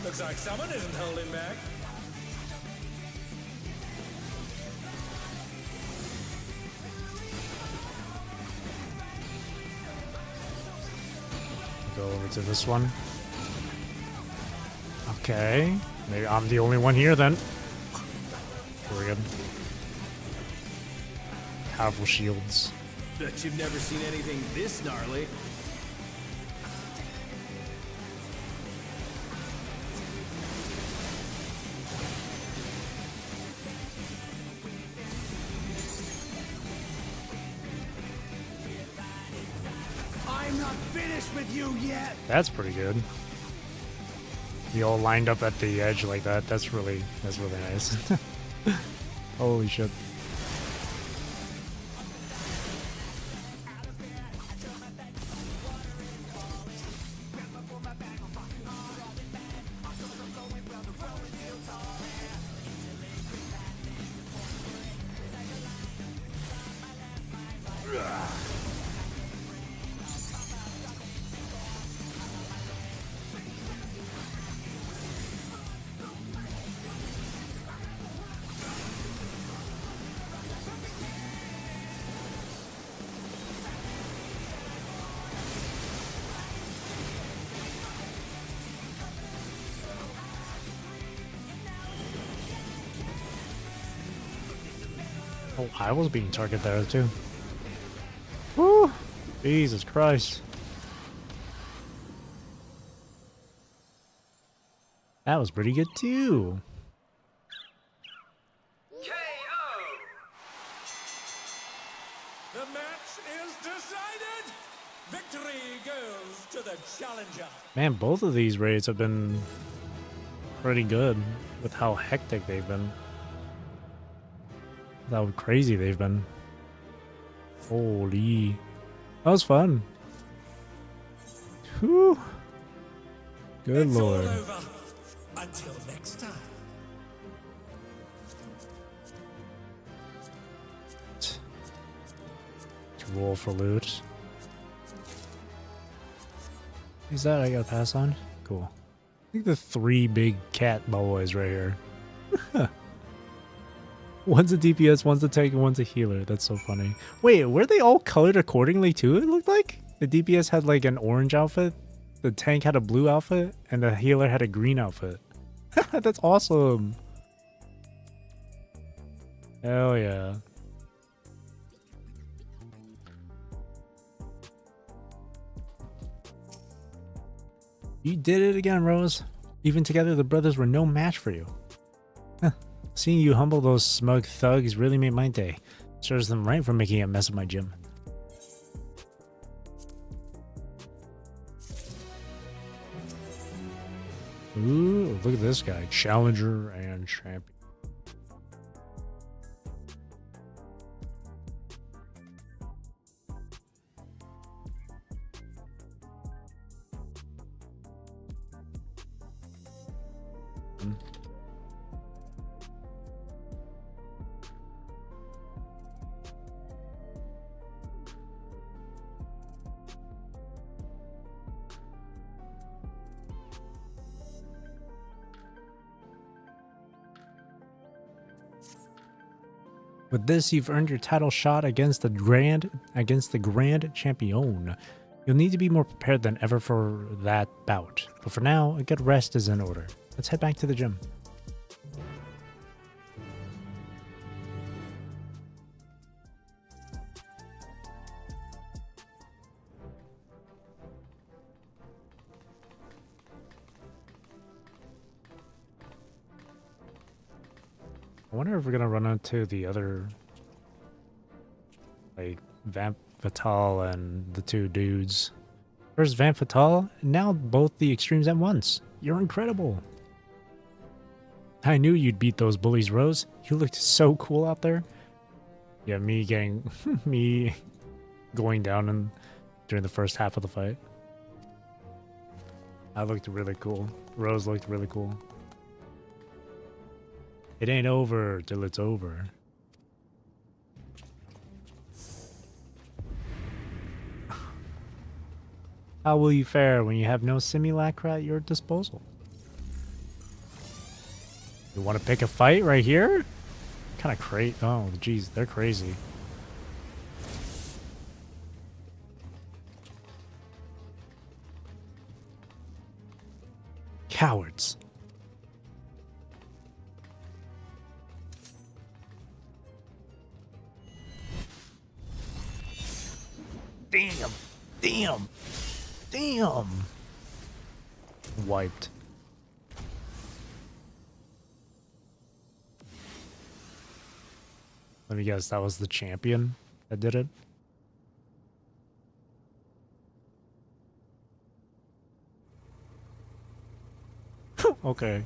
Looks like someone isn't holding back. Go over to this one. Okay. Maybe I'm the only one here then. Very good. Powerful shields. Bet you've never seen anything this gnarly. I'm not finished with you yet! That's pretty good. You all lined up at the edge like that. That's really nice. Holy shit. Oh, I was being targeted there too. Woo! Jesus Christ. That was pretty good too. The match is decided. Victory goes to the challenger. Man, both of these raids have been pretty good with how hectic they've been. How crazy they've been. Holy. That was fun. Whew. Good It's lord. all over. Until next time. Roll for loot. Is that I gotta pass on? Cool. I think the 3 big cat boys right here. One's a DPS, one's a tank, and one's a healer. That's so funny. Wait, were they all colored accordingly too, it looked like? The DPS had like an orange outfit, the tank had a blue outfit, and the healer had a green outfit. That's awesome. Hell yeah. You did it again, Rose. Even together, the brothers were no match for you. Seeing you humble those smug thugs really made my day. Serves them right for making a mess of my gym. Ooh, look at this guy. Challenger and champion. With this, you've earned your title shot against the Grand Champion. You'll need to be more prepared than ever for that bout. But for now, a good rest is in order. Let's head back to the gym. I wonder if we're gonna run into the other, like, Vamp Fatale and the 2 dudes. First Vamp Fatale, and now both the extremes at once. You're incredible. I knew you'd beat those bullies, Rose. You looked so cool out there. Yeah, me going down during the first half of the fight. I looked really cool. Rose looked really cool. It ain't over till it's over. How will you fare when you have no simulacra at your disposal? You want to pick a fight right here? Kind of crazy. Oh, geez, they're crazy. Cowards. Damn. Damn. Damn. Wiped. Let me guess, that was the champion that did it? Okay.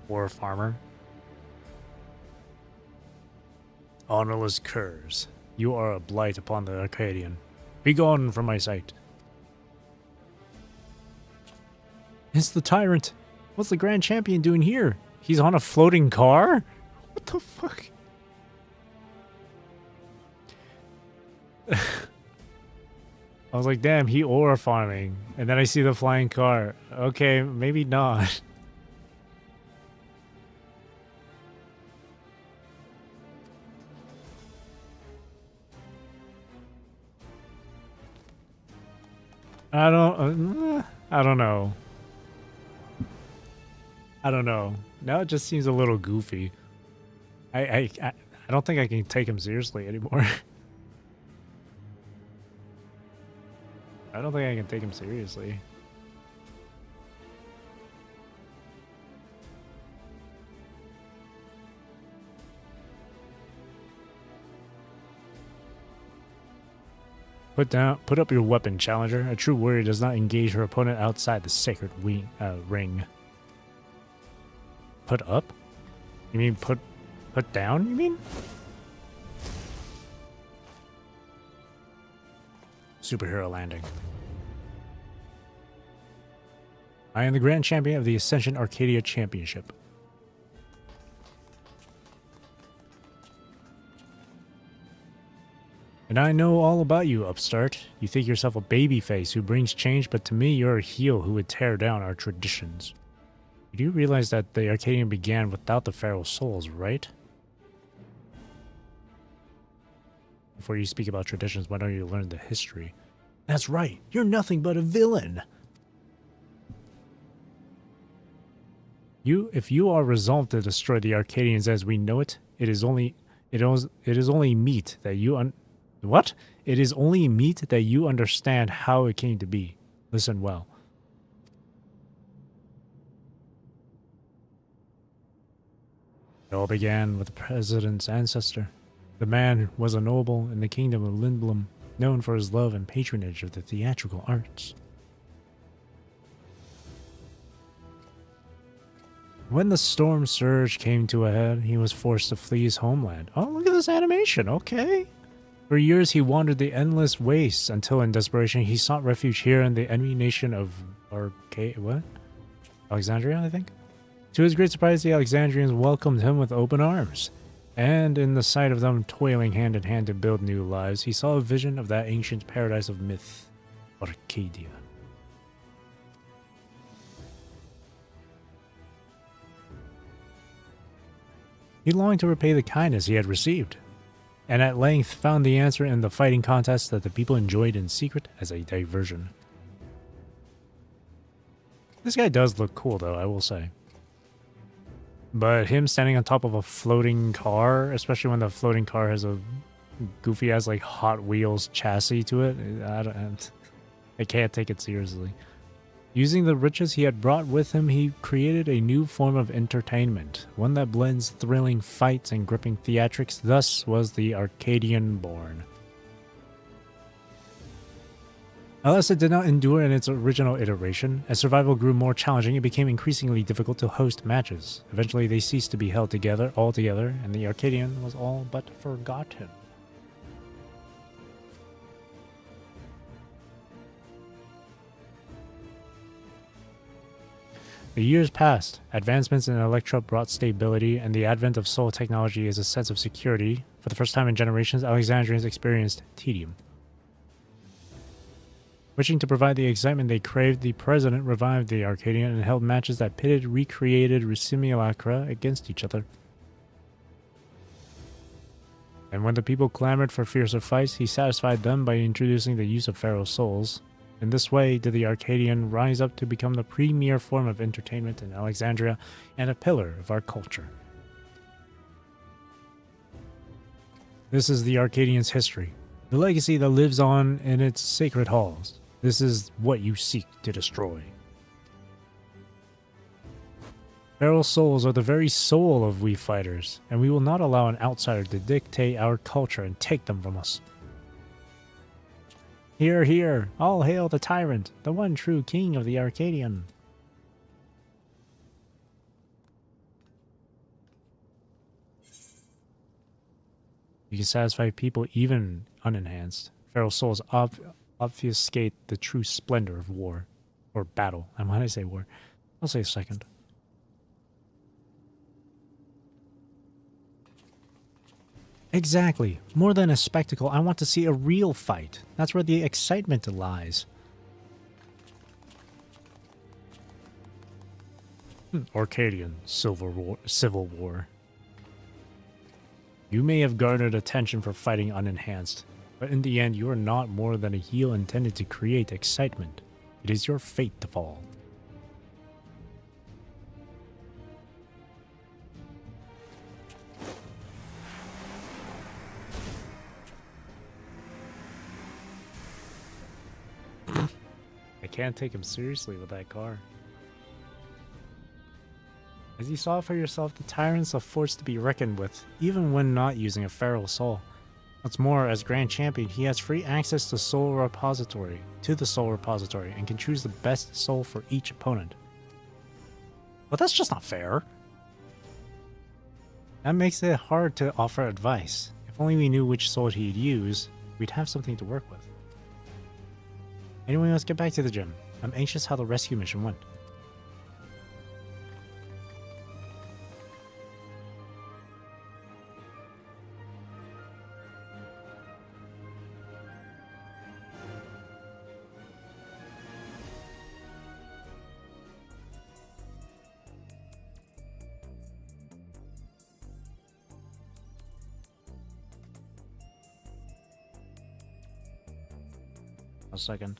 Or a farmer. Honorless curs, you are a blight upon the Arcadion. Be gone from my sight. It's the tyrant. What's the Grand Champion doing here? He's on a floating car? What the fuck? I was like, damn, he ore farming. And then I see the flying car. Okay, maybe not. I don't know. I don't know. Now it just seems a little goofy. I don't think I can take him seriously anymore. I don't think I can take him seriously. Put up your weapon, challenger. A true warrior does not engage her opponent outside the sacred ring. Put up? You mean put down, you mean? Superhero landing. I am the Grand Champion of the Ascension Arcadia Championship. And I know all about you, upstart. You think yourself a babyface who brings change, but to me you're a heel who would tear down our traditions. You do realize that the Arcadian began without the Pharaoh souls, right? Before you speak about traditions, why don't you learn the history? That's right, you're nothing but a villain! If you are resolved to destroy the Arcadians as we know it, it is only meet that you What? It is only meet that you understand how it came to be. Listen well. It all began with the president's ancestor. The man was a noble in the kingdom of Lindblom, known for his love and patronage of the theatrical arts. When the storm surge came to a head, he was forced to flee his homeland. Oh, look at this animation, okay. For years he wandered the endless wastes until in desperation he sought refuge here in the enemy nation of Alexandria, I think? To his great surprise, the Alexandrians welcomed him with open arms. And in the sight of them toiling hand in hand to build new lives, he saw a vision of that ancient paradise of myth, Arcadia. He longed to repay the kindness he had received, and at length found the answer in the fighting contest that the people enjoyed in secret as a diversion. This guy does look cool, though, I will say. But him standing on top of a floating car, especially when the floating car has a goofy-ass, like, Hot Wheels chassis to it, I can't take it seriously. Using the riches he had brought with him, he created a new form of entertainment, one that blends thrilling fights and gripping theatrics. Thus was the Arcadion born. Alas, it did not endure in its original iteration. As survival grew more challenging, it became increasingly difficult to host matches. Eventually, they ceased to be held together, all together, and the Arcadion was all but forgotten. The years passed. Advancements in Electra brought stability, and the advent of soul technology is a sense of security. For the first time in generations, Alexandrians experienced tedium. Wishing to provide the excitement they craved, the president revived the Arcadion and held matches that pitted recreated simulacra against each other. And when the people clamored for fiercer fights, he satisfied them by introducing the use of pharaoh souls. In this way did the Arcadion rise up to become the premier form of entertainment in Alexandria and a pillar of our culture. This is the Arcadian's history, the legacy that lives on in its sacred halls. This is what you seek to destroy. Pharaoh souls are the very soul of we fighters, and we will not allow an outsider to dictate our culture and take them from us. Hear, hear! All hail the tyrant, the one true king of the Arcadion! You can satisfy people even unenhanced. Pharaoh souls obfuscate the true splendor of war. Or battle. And when I say war, I'll say second. Exactly. More than a spectacle, I want to see a real fight. That's where the excitement lies. Arcadian Civil War. You may have garnered attention for fighting unenhanced, but in the end you are not more than a heel intended to create excitement. It is your fate to fall. I can't take him seriously with that car. As you saw for yourself, the tyrant's a force to be reckoned with, even when not using a pharaoh soul. What's more, as Grand Champion, he has free access to the soul repository, and can choose the best soul for each opponent. But that's just not fair. That makes it hard to offer advice. If only we knew which soul he'd use, we'd have something to work with. Anyway, let's get back to the gym. I'm anxious how the rescue mission went. A second.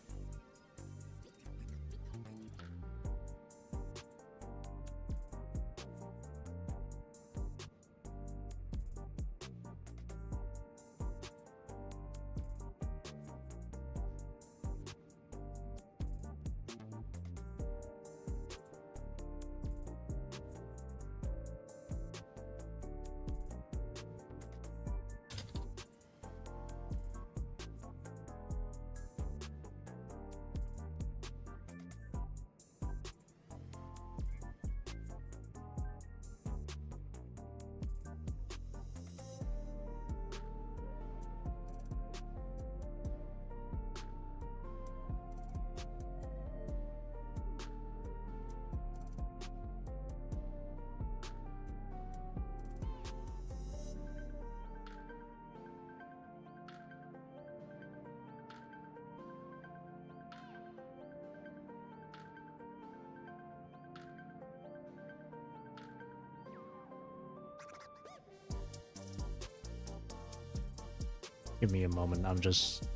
Give me a moment, I'm just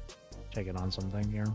checking on something here.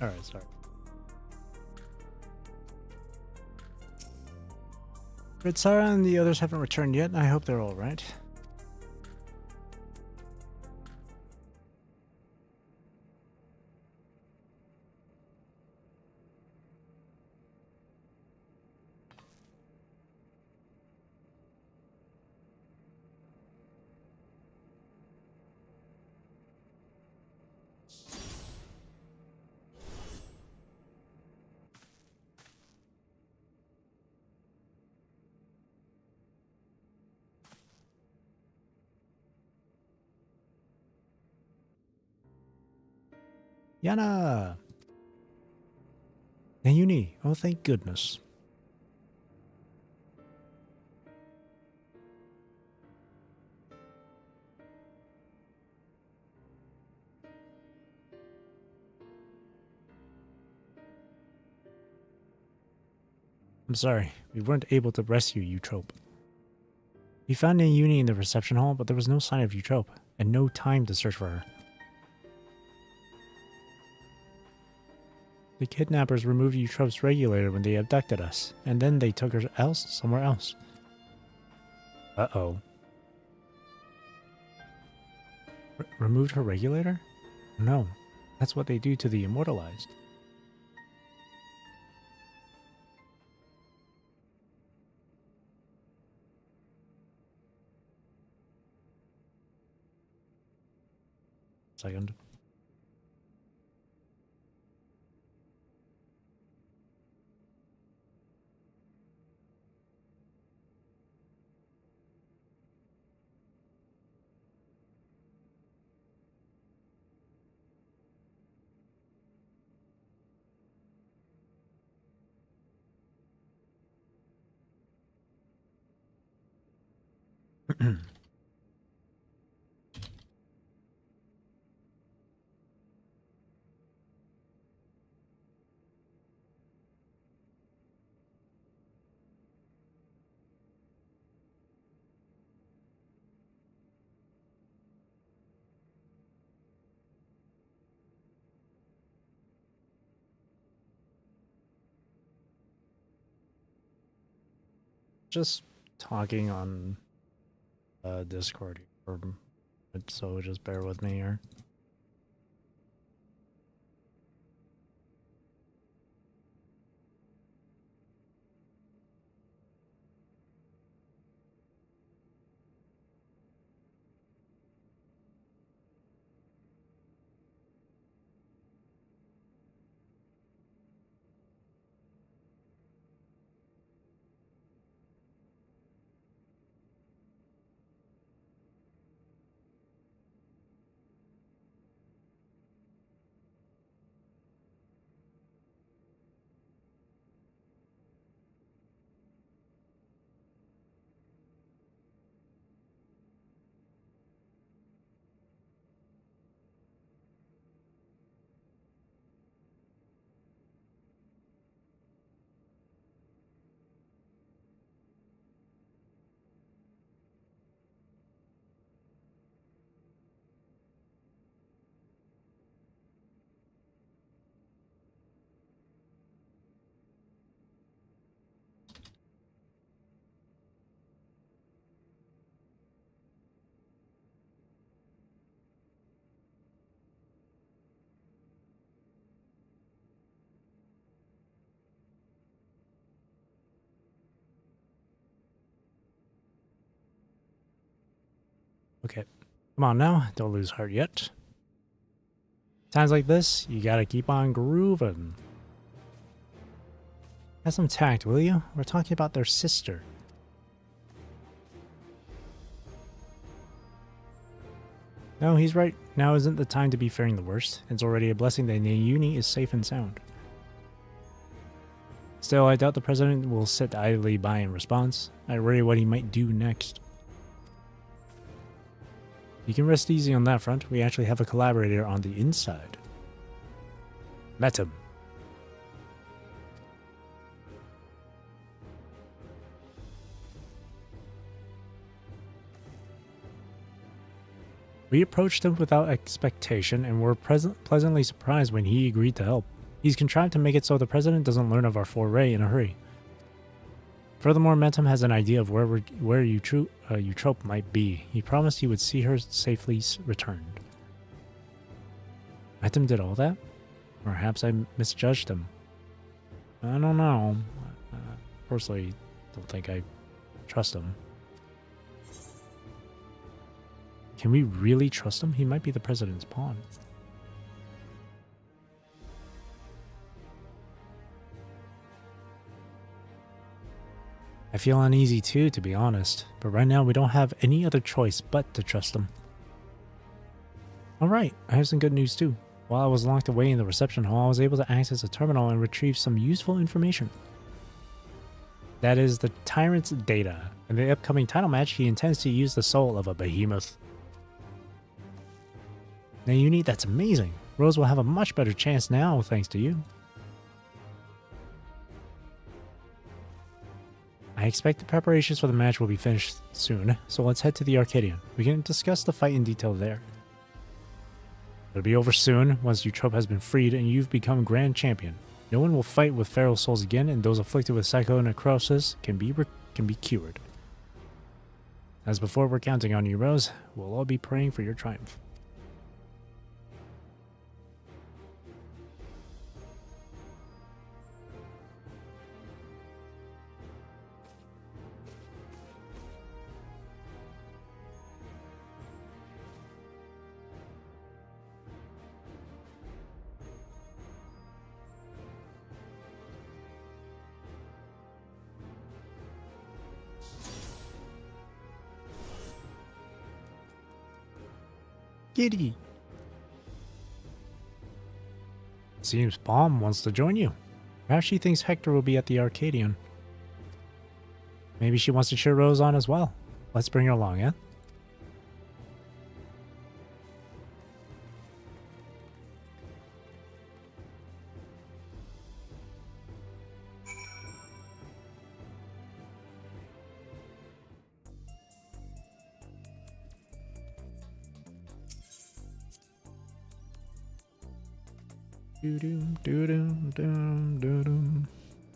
Alright, sorry. But Sarah and the others haven't returned yet. I hope they're alright. Yana! Nayuni! Oh, thank goodness. I'm sorry, we weren't able to rescue Eutrope. We found Nayuni in the reception hall, but there was no sign of Eutrope, and no time to search for her. The kidnappers removed Eutrope's regulator when they abducted us, and then they took her somewhere else. Uh-oh. Removed her regulator? No, that's what they do to the immortalized. Second. Just talking on Discord here, so just bear with me here. Okay, come on now, don't lose heart yet. Times like this, you gotta keep on grooving. Have some tact, will you? We're talking about their sister. No, he's right. Now isn't the time to be fearing the worst. It's already a blessing that Nayuni is safe and sound. Still, I doubt the president will sit idly by in response. I worry what he might do next. You can rest easy on that front. We actually have a collaborator on the inside. Met him. We approached him without expectation and were pleasantly surprised when he agreed to help. He's contrived to make it so the president doesn't learn of our foray in a hurry. Furthermore, Mentum has an idea of where Eutrope might be. He promised he would see her safely returned. Mentum did all that? Perhaps I misjudged him. I don't know. Personally, don't think I trust him. Can we really trust him? He might be the president's pawn. I feel uneasy too, to be honest. But right now, we don't have any other choice but to trust him. Alright, I have some good news too. While I was locked away in the reception hall, I was able to access a terminal and retrieve some useful information. That is the Tyrant's data. In the upcoming title match, he intends to use the soul of a behemoth. Now, Uni, that's amazing. Rose will have a much better chance now, thanks to you. I expect the preparations for the match will be finished soon, so let's head to the Arcadion. We can discuss the fight in detail there. It'll be over soon, once Eutrope has been freed and you've become Grand Champion. No one will fight with feral souls again, and those afflicted with psychonecrosis can be cured. As before, we're counting on you, Rose. We'll all be praying for your triumph. Giddy. Seems Palm wants to join you. Perhaps she thinks Hector will be at the Arcadion. Maybe she wants to cheer Rose on as well. Let's bring her along, eh?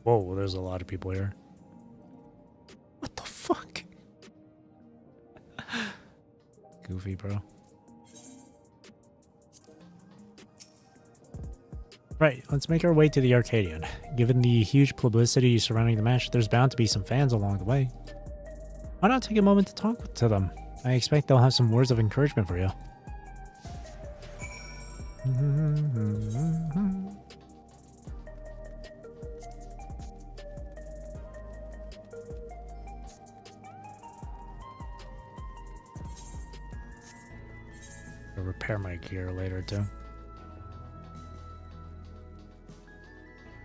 Whoa, there's a lot of people here. What the fuck? Goofy, bro. Right, let's make our way to the Arcadion. Given the huge publicity surrounding the match, there's bound to be some fans along the way. Why not take a moment to talk to them? I expect they'll have some words of encouragement for you. I'll repair my gear later too.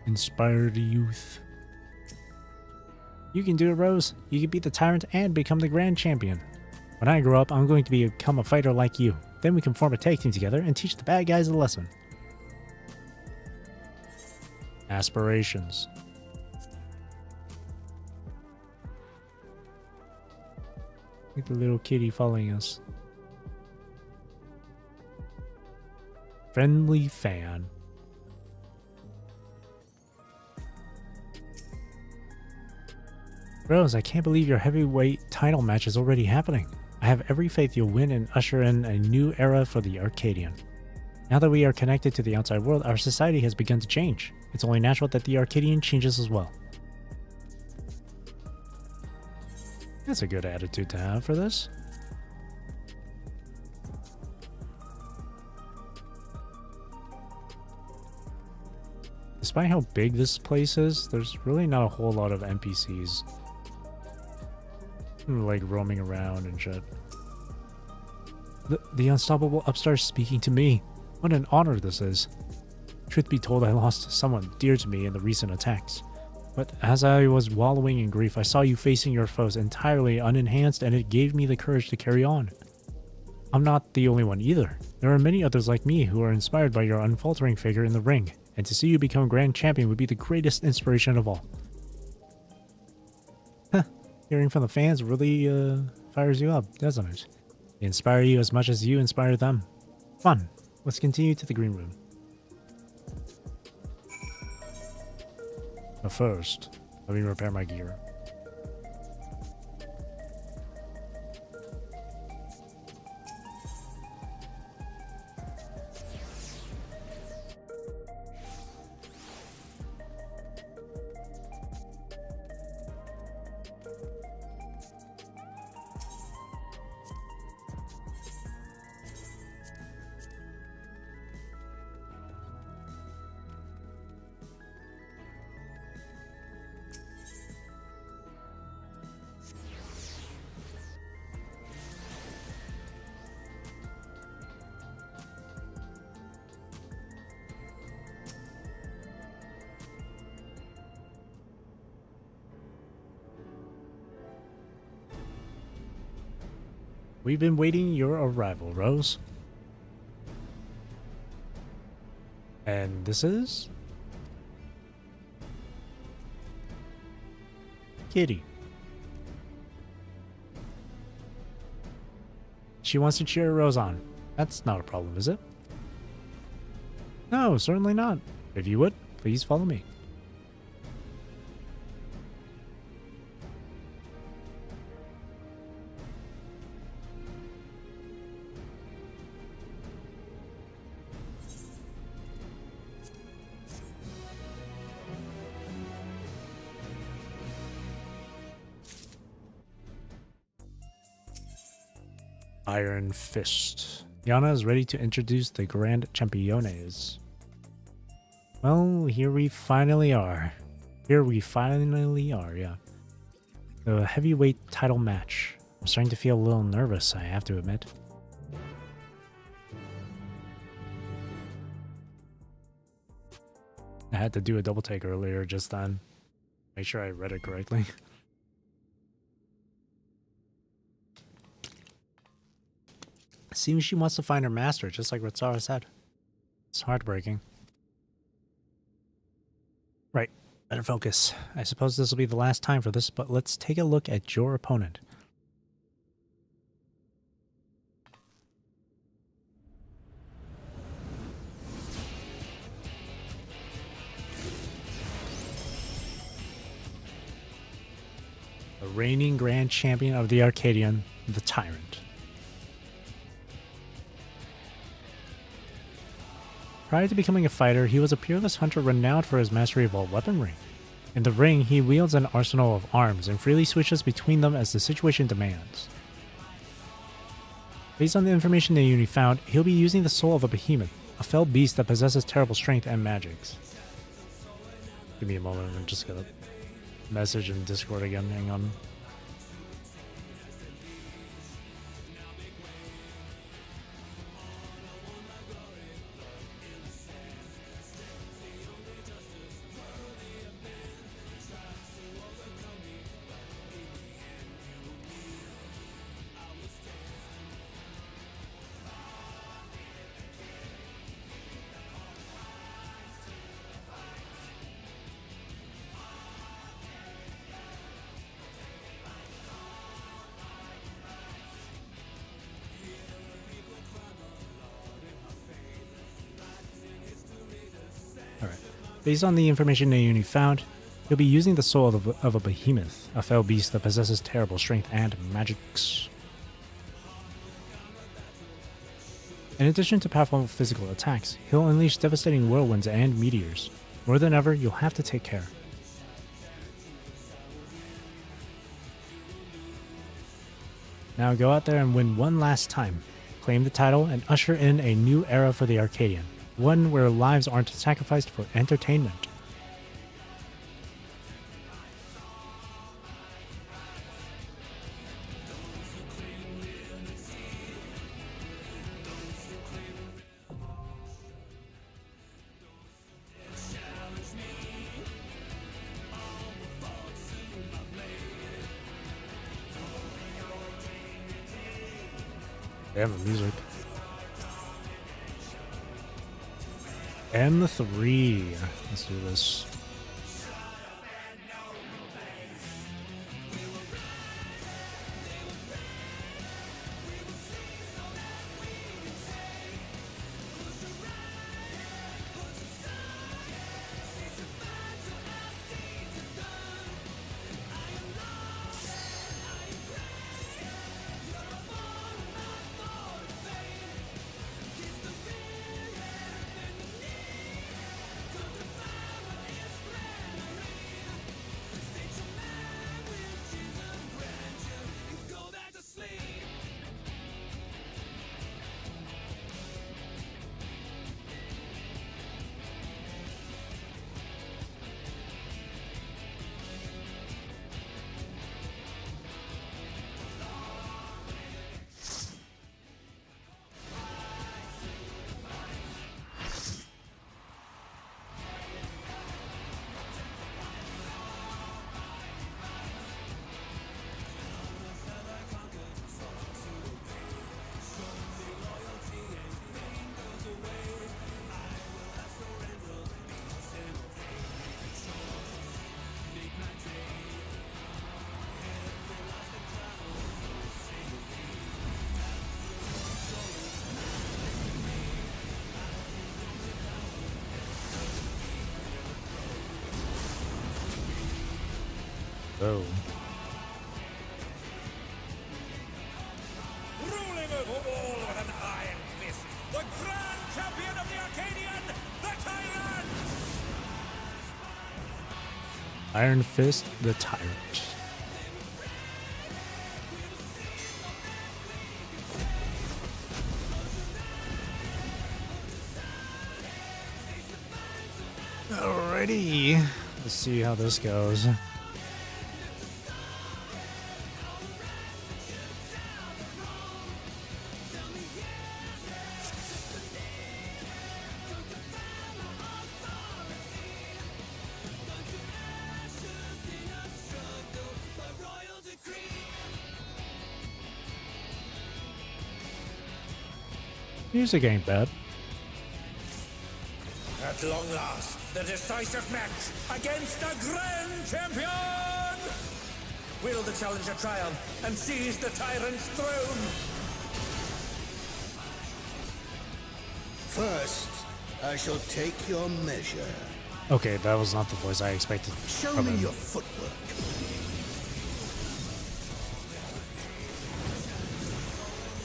Inspire the youth. You can do it, Rose. You can beat the tyrant and become the grand champion. When I grow up, I'm going to become a fighter like you. Then we can form a tag team together and teach the bad guys a lesson. Aspirations. Look at the little kitty following us. Friendly fan. Rose, I can't believe your heavyweight title match is already happening. I have every faith you'll win and usher in a new era for the Arcadion. Now that we are connected to the outside world, our society has begun to change. It's only natural that the Arcadion changes as well. That's a good attitude to have for this. Despite how big this place is, there's really not a whole lot of NPCs like roaming around and shit. The unstoppable upstart speaking to me. What an honor this is. Truth be told, I lost someone dear to me in the recent attacks. But as I was wallowing in grief, I saw you facing your foes entirely unenhanced, and it gave me the courage to carry on. I'm not the only one either. There are many others like me who are inspired by your unfaltering figure in the ring, and to see you become grand champion would be the greatest inspiration of all. Hearing from the fans really fires you up, doesn't it? They inspire you as much as you inspire them. Fun. Let's continue to the green room. But first, let me repair my gear. We've been waiting your arrival, Rose. And this is... Kitty. She wants to cheer Rose on. That's not a problem, is it? No, certainly not. If you would, please follow me. Iron Fist. Yana is ready to introduce the Grand Championes. Well, here we finally are. Yeah. The heavyweight title match. I'm starting to feel a little nervous, I have to admit. I had to do a double take earlier just then. Make sure I read it correctly. Seems she wants to find her master, just like Ratsara said. It's heartbreaking. Right, better focus. I suppose this will be the last time for this, but let's take a look at your opponent. The reigning grand champion of the Arcadion, the Tyrant. Prior to becoming a fighter, he was a peerless hunter renowned for his mastery of all weaponry. In the ring, he wields an arsenal of arms and freely switches between them as the situation demands. Based on the information the Uni found, he'll be using the soul of a behemoth, a fell beast that possesses terrible strength and magics. Give me a moment, I'm just gonna message in Discord again, hang on. Based on the information the Uni found, he'll be using the soul of a behemoth, a fell beast that possesses terrible strength and magics. In addition to powerful physical attacks, he'll unleash devastating whirlwinds and meteors. More than ever, you'll have to take care. Now go out there and win one last time. Claim the title and usher in a new era for the Arcadion. One where lives aren't sacrificed for entertainment. Damn the music. M3. Let's do this. Oh. Ruling over all with an iron fist, the grand champion of the Arcadion, the Tyrant! Iron Fist, the Tyrant. Alrighty. Let's see how this goes. Music ain't bad. At long last, the decisive match against the Grand Champion! Will the challenger triumph and seize the Tyrant's throne? First, I shall take your measure. Okay, that was not the voice I expected. Show from me him. your footwork.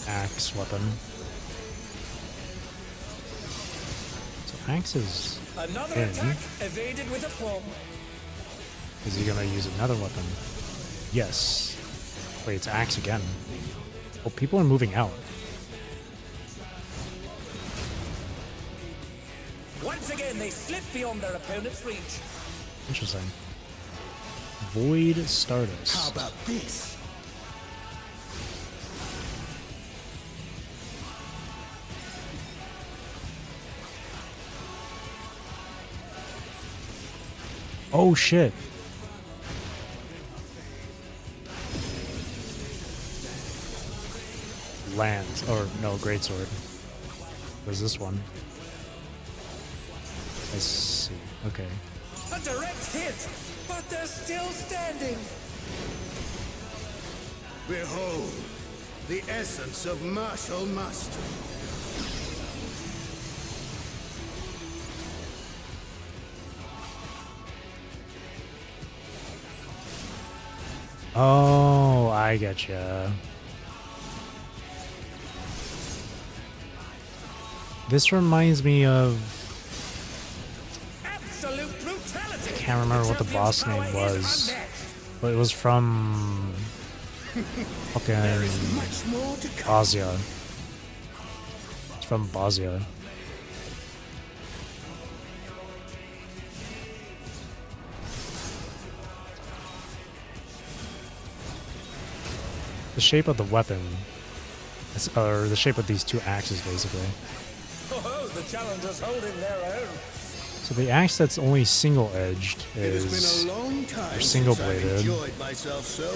Axe weapon. So axe is Another in. attack evaded with aplomb. Is he gonna use another weapon? Yes. Wait, it's axe again. Oh, people are moving out. Once again, they slip beyond their opponent's reach. Interesting. Void Stardust. How about this? Oh shit. Lands. Or no, greatsword. Where's this one? Let's see. Okay. A direct hit, but they're still standing. Behold, the essence of martial mastery. Oh, I getcha. This reminds me of... Absolute brutality. I can't remember what the boss name was. But it was from... There is fucking... much more to come. Bosnia. It's from Bosnia. The shape of the weapon, or the shape of these two axes, basically. Oh, the challenger's holding their own. So the axe that's only single-edged It has is been a long time or since I've single-bladed. enjoyed myself so.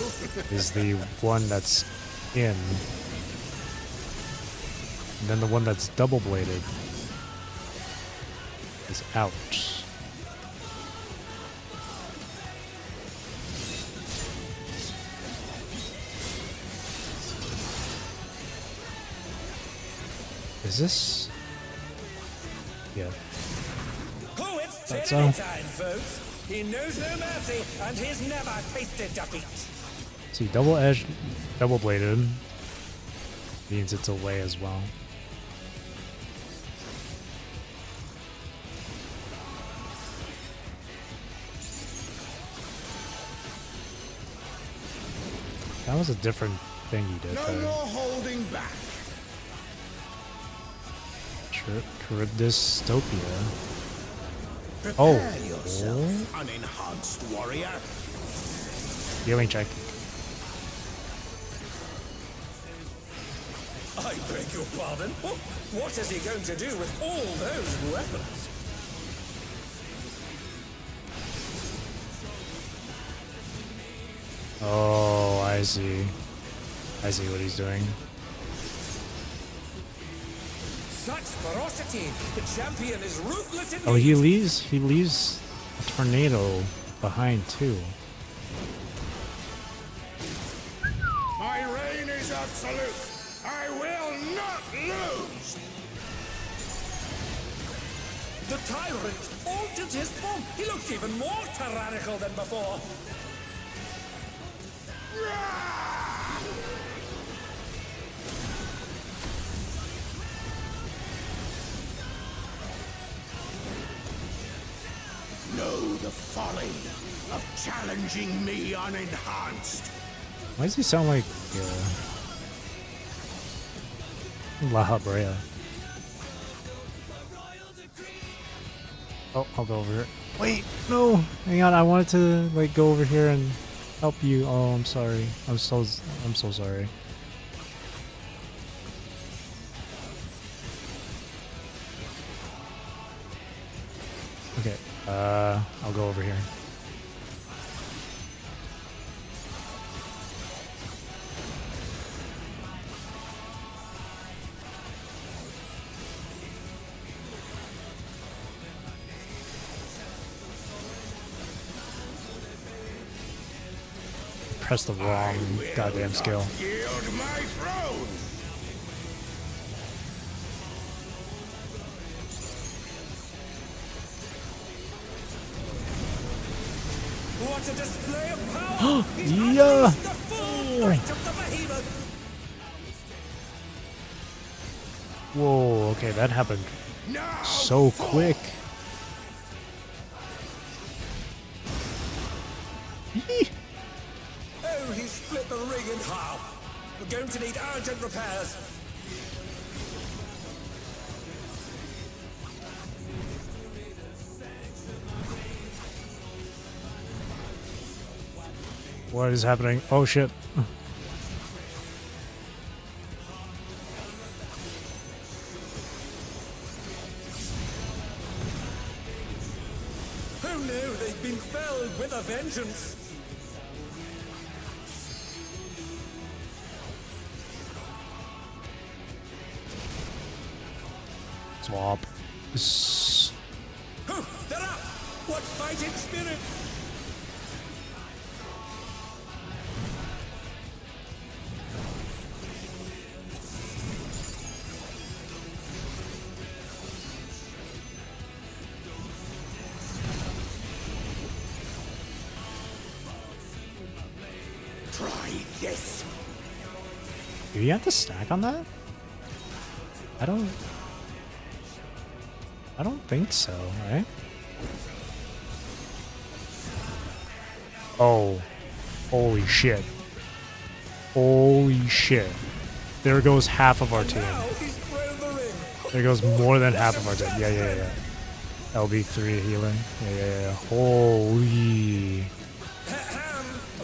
Is the one that's in, and then the one that's double-bladed is out. Is this? Yeah. Oh, it's That's Teddy so. time, folks. He knows no mercy, and he's never tasted defeat. See, double-edged, double-bladed means it's away as well. That was a different thing you did No there. more holding back. Charybdistopia. Prepare Oh. yourself, unenhanced warrior. Healing check. I beg your pardon? What is he going to do with all those weapons? Oh, I see. I see what he's doing. Such ferocity! The champion is ruthless indeed! Oh, he leaves a tornado behind too. My reign is absolute. I will not lose. The tyrant altered his form! He looks even more tyrannical than before! Know the folly of challenging me unenhanced. Why does he sound like La Habrea? Oh, I'll go over here. Wait, no! Hang on, I wanted to like go over here and help you. Oh, I'm sorry. I'm so sorry. Okay, I'll go over here. Press the wrong goddamn skill. Yield my throne. What a display of power! He's Yeah. unleashed the full might of the behemoth! Whoa, okay, that happened Now so quick. Yee. Oh, he split the ring in half. We're going to need urgent repairs. What is happening? Oh shit. Oh no, they've been felled with a vengeance. Swap. Oh, they're up! What fighting spirit! try this. Do you have to stack on that? I don't think so, right? Oh. Holy shit. Holy shit. There goes half of our team. Now he's thrown the ring. There goes more than half of our team. Yeah. LB3 healing. Yeah. Holy.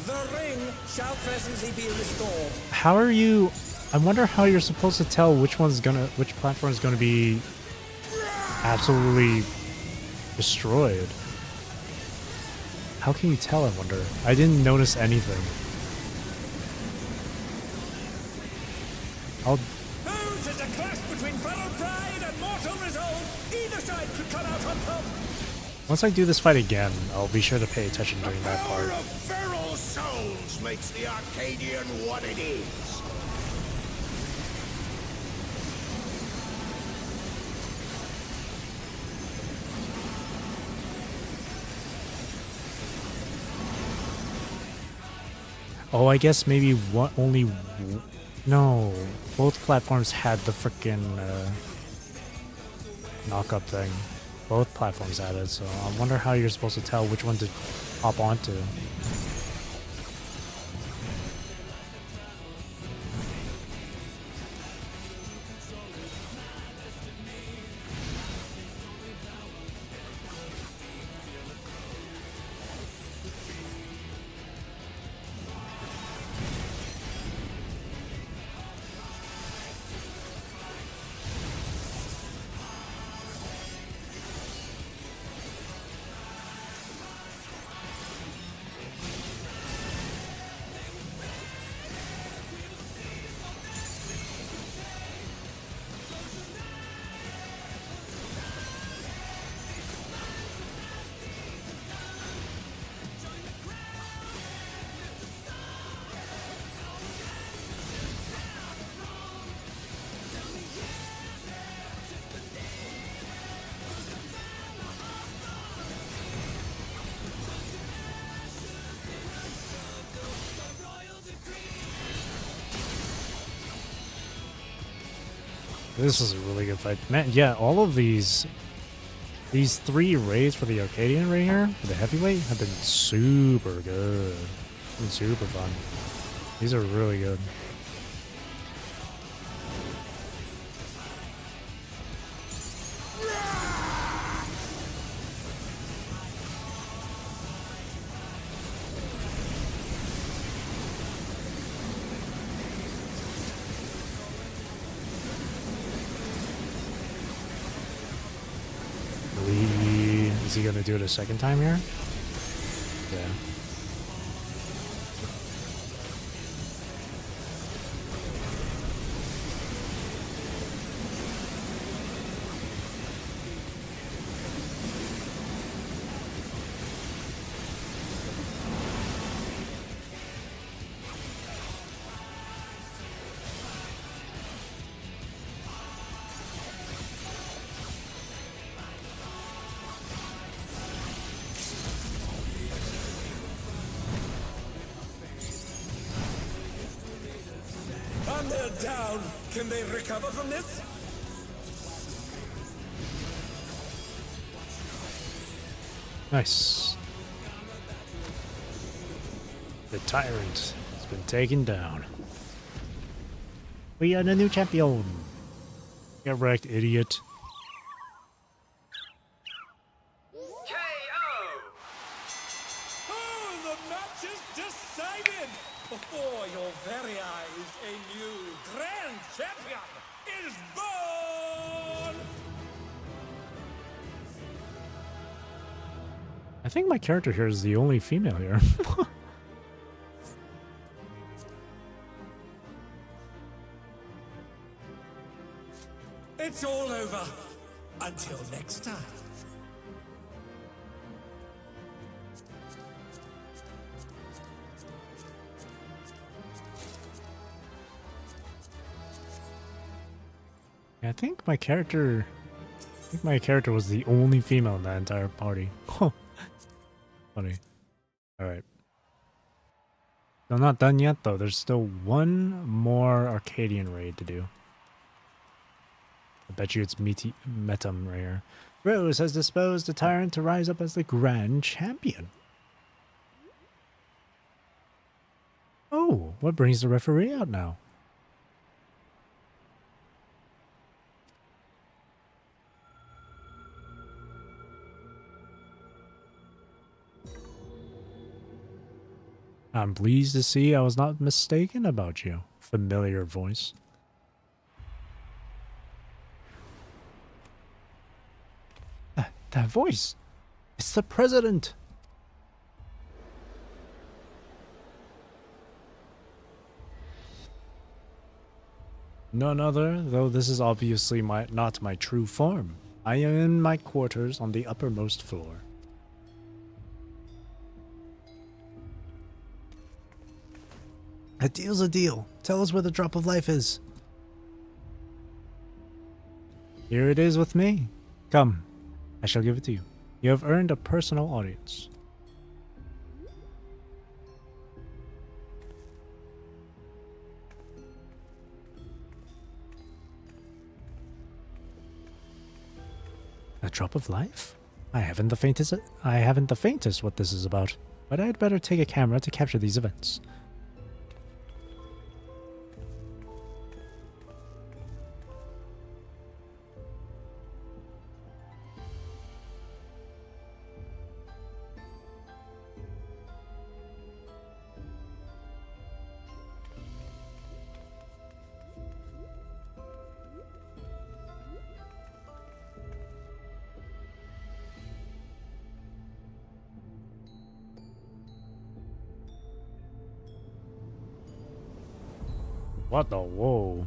The ring shall presently be restored. How are you? I wonder how you're supposed to tell which platform is gonna be absolutely destroyed. How can you tell, I wonder? I didn't notice anything. Oh, 'tis a clash between feral pride and mortal resolve. Either side could come out on top. Once I do this fight again, I'll be sure to pay attention during that Power part. of feral souls makes the Arcadion what it is. Oh, I guess maybe no, both platforms had the frickin' knock-up thing. Both platforms had it, so I wonder how you're supposed to tell which one to hop onto. This is a really good fight. Man, yeah, all of these 3 raids for the Arcadion Ringer, for the heavyweight, have been super good. Been super fun. These are really good. Is he gonna do it a second time here? Yeah. And they're down. Can they recover from this? Nice. The tyrant has been taken down. We are the new champion. Get wrecked, idiot. Oh, the match is decided! Before your very eyes, a new grand champion is born! I think my character here is the only female here. It's all over. Until next time. I think my character was the only female in that entire party. Funny. Alright. So I'm not done yet though. There's still one more Arcadian raid to do. I bet you it's Metum right here. Rose has disposed the tyrant to rise up as the grand champion. Oh, what brings the referee out now? I'm pleased to see I was not mistaken about you. Familiar voice. That voice. It's the president. None other, though this is obviously not my true form. I am in my quarters on the uppermost floor. A deal's a deal. Tell us where the drop of life is. Here it is with me. Come, I shall give it to you. You have earned a personal audience. A drop of life? I haven't the faintest what this is about, but I'd better take a camera to capture these events. What the whoa?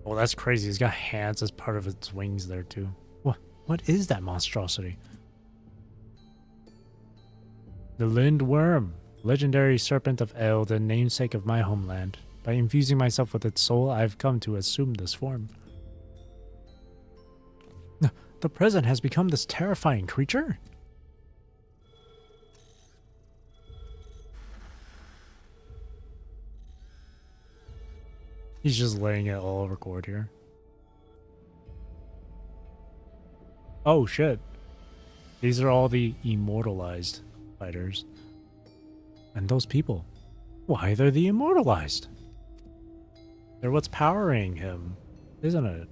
Oh, that's crazy. He's got hands as part of its wings there too. What is that monstrosity? The Lindworm, legendary serpent of Eld and namesake of my homeland. By infusing myself with its soul, I've come to assume this form. The present has become this terrifying creature? He's just laying it all record here. Oh shit. These are all the immortalized fighters. And those people. Why, they're the immortalized. They're what's powering him, isn't it?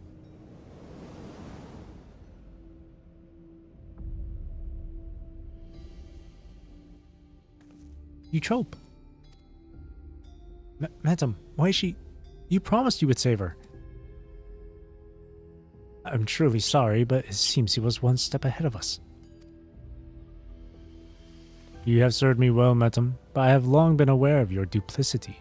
You trope. Madam, why is she... You promised you would save her. I'm truly sorry, but it seems he was one step ahead of us. You have served me well, madam, but I have long been aware of your duplicity.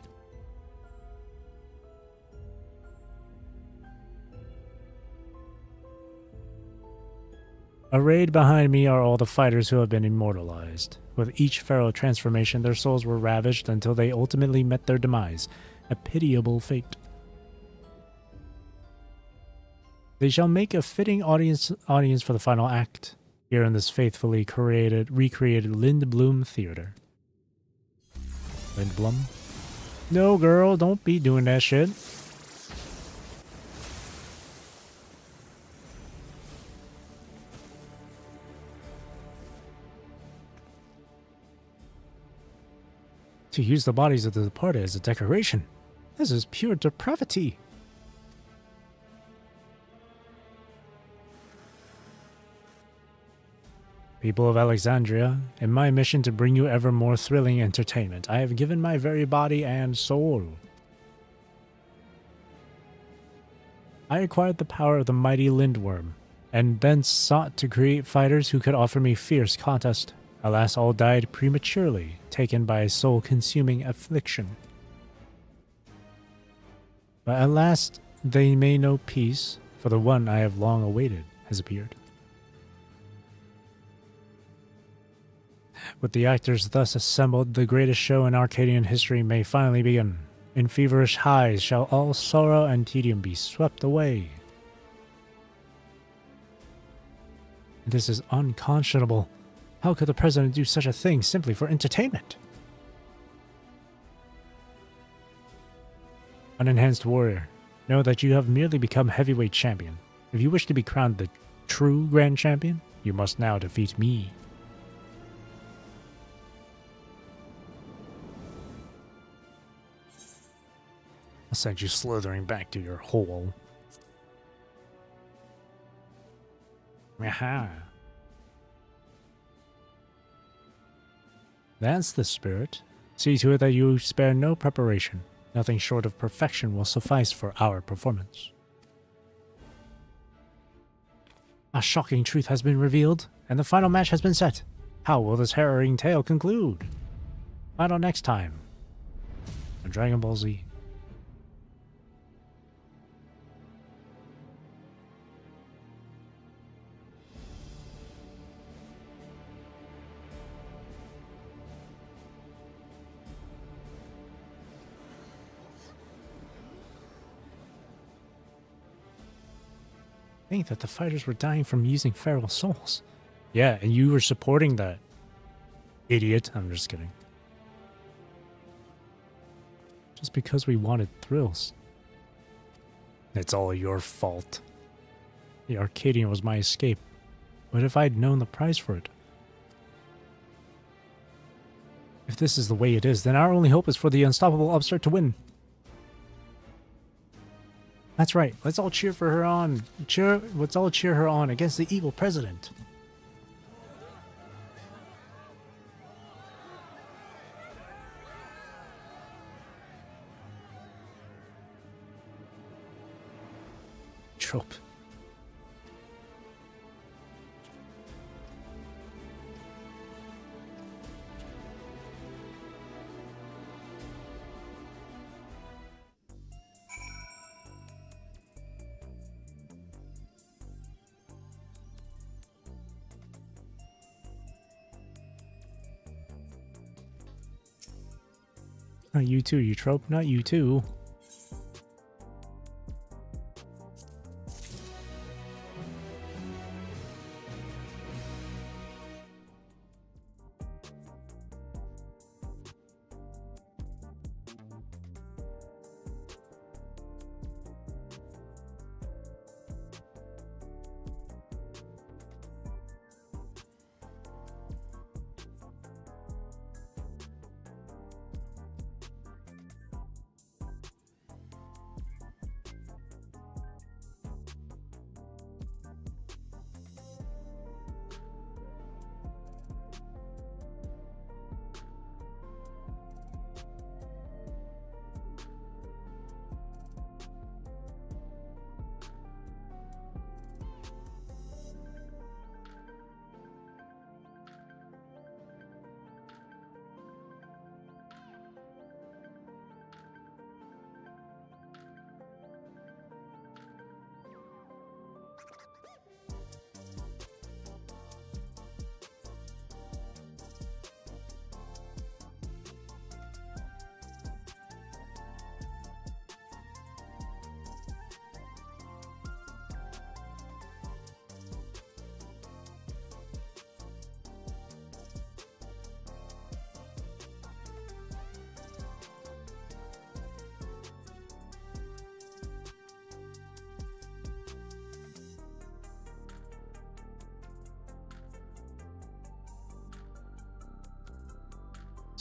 Arrayed behind me are all the fighters who have been immortalized. With each pharaoh transformation, their souls were ravaged until they ultimately met their demise, a pitiable fate. They shall make a fitting audience for the final act, here in this faithfully recreated Lindblom Theater. Lindblom? No, girl, don't be doing that shit. To use the bodies of the departed as a decoration. This is pure depravity. People of Alexandria, in my mission to bring you ever more thrilling entertainment, I have given my very body and soul. I acquired the power of the mighty Lindworm, and then sought to create fighters who could offer me fierce contest. Alas, all died prematurely, taken by a soul-consuming affliction. But at last they may know peace, for the one I have long awaited has appeared. With the actors thus assembled, the greatest show in Arcadian history may finally begin. In feverish highs shall all sorrow and tedium be swept away. This is unconscionable. How could the president do such a thing simply for entertainment? Unenhanced warrior, know that you have merely become heavyweight champion. If you wish to be crowned the true grand champion, you must now defeat me. I'll send you slithering back to your hole. Aha. That's the spirit. See to it that you spare no preparation. Nothing short of perfection will suffice for our performance. A shocking truth has been revealed, and the final match has been set. How will this harrowing tale conclude? Find out next time on Dragon Ball Z. Think that the fighters were dying from using feral souls. Yeah, and you were supporting that. Idiot. I'm just kidding. Just because we wanted thrills. It's all your fault. The Arcadion was my escape. What if I'd known the price for it? If this is the way it is, then our only hope is for the unstoppable upstart to win. That's right. Let's all cheer for her on. Let's all cheer her on against the evil president. Trope. Not you too, you trope. Not you too.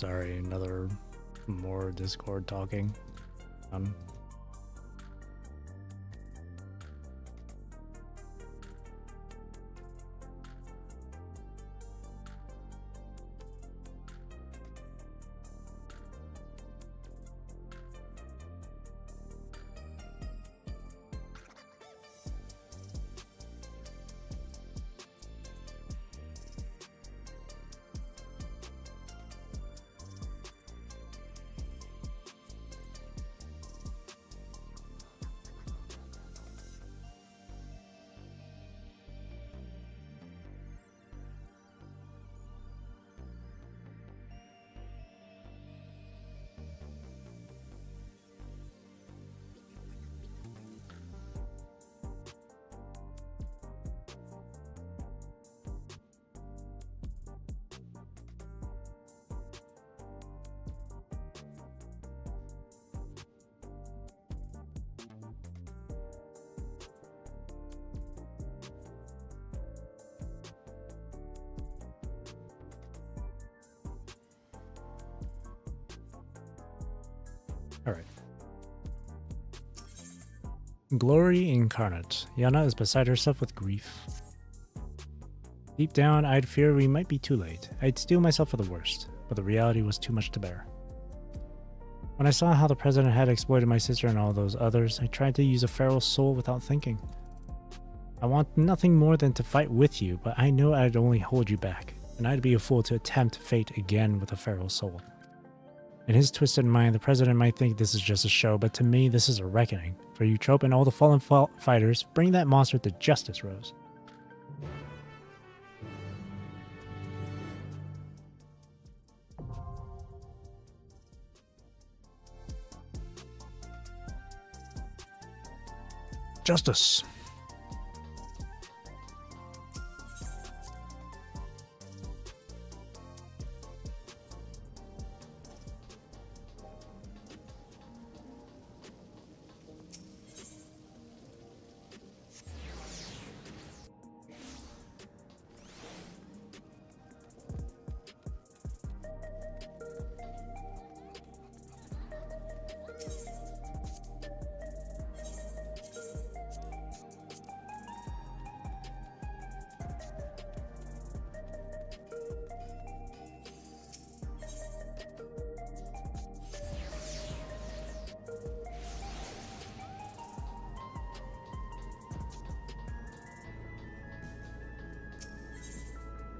Sorry, another more Discord talking. Alright. Glory incarnate. Yana is beside herself with grief. Deep down, I'd fear we might be too late. I'd steel myself for the worst, but the reality was too much to bear. When I saw how the president had exploited my sister and all those others, I tried to use a feral soul without thinking. I want nothing more than to fight with you, but I know I'd only hold you back, and I'd be a fool to attempt fate again with a feral soul. In his twisted mind, the president might think this is just a show, but to me, this is a reckoning. For you, Trope, and all the fallen fighters, bring that monster to justice, Rose. Justice.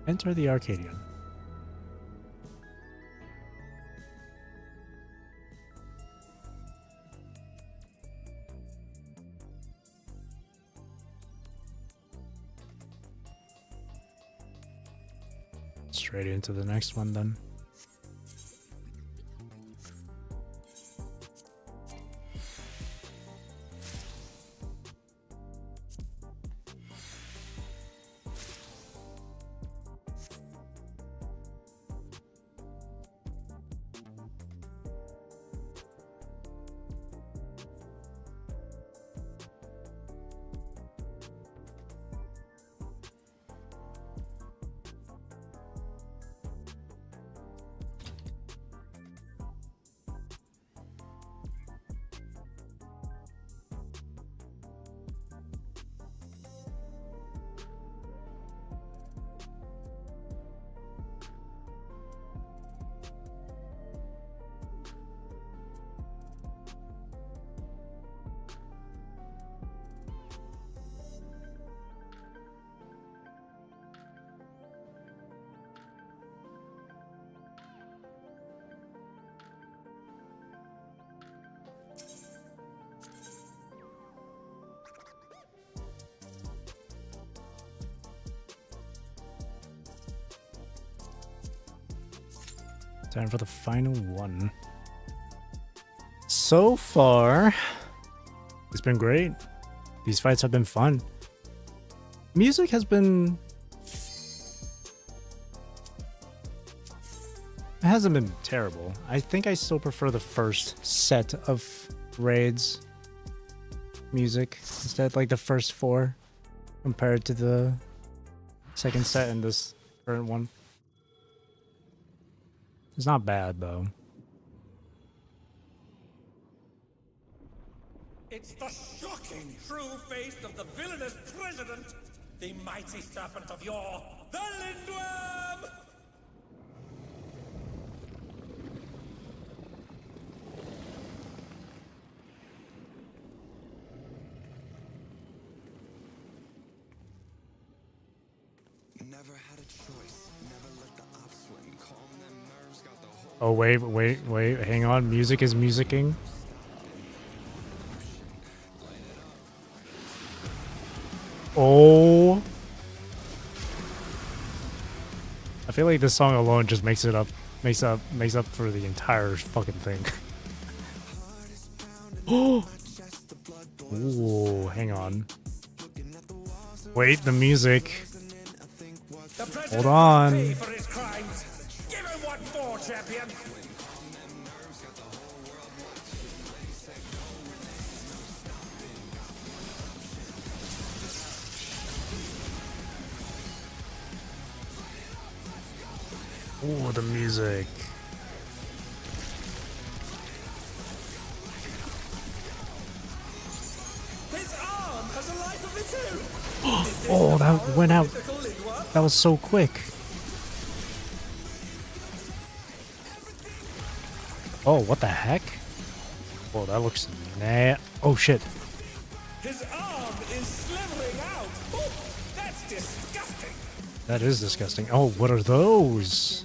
Enter the Arcadion. Straight into the next one then. Time for the final one. So far, it's been great. These fights have been fun. Music has been... It hasn't been terrible. I think I still prefer the first set of raids music instead, like the first 4 compared to the second set in this current one. It's not bad though. It's the shocking true face of the villainous president, the mighty serpent of yore, the Lindworm! Never had a choice. Never let the upswing calm them nerves. Got the whole Oh wait, hang on. Music is musicking. Oh. I feel like this song alone just makes up for the entire fucking thing. Oh. Ooh, hang on. Wait, the music. The president Hold on. must pay for his crimes. Give him what for, champion! Ooh, the music. His arm has a life of its own! Is this Oh, the that power of went the out. mythical Lindworm? That was so quick. Oh, what the heck? Whoa, that looks oh shit. His arm is slithering out! Oh, that's disgusting! That is disgusting. Oh, what are those?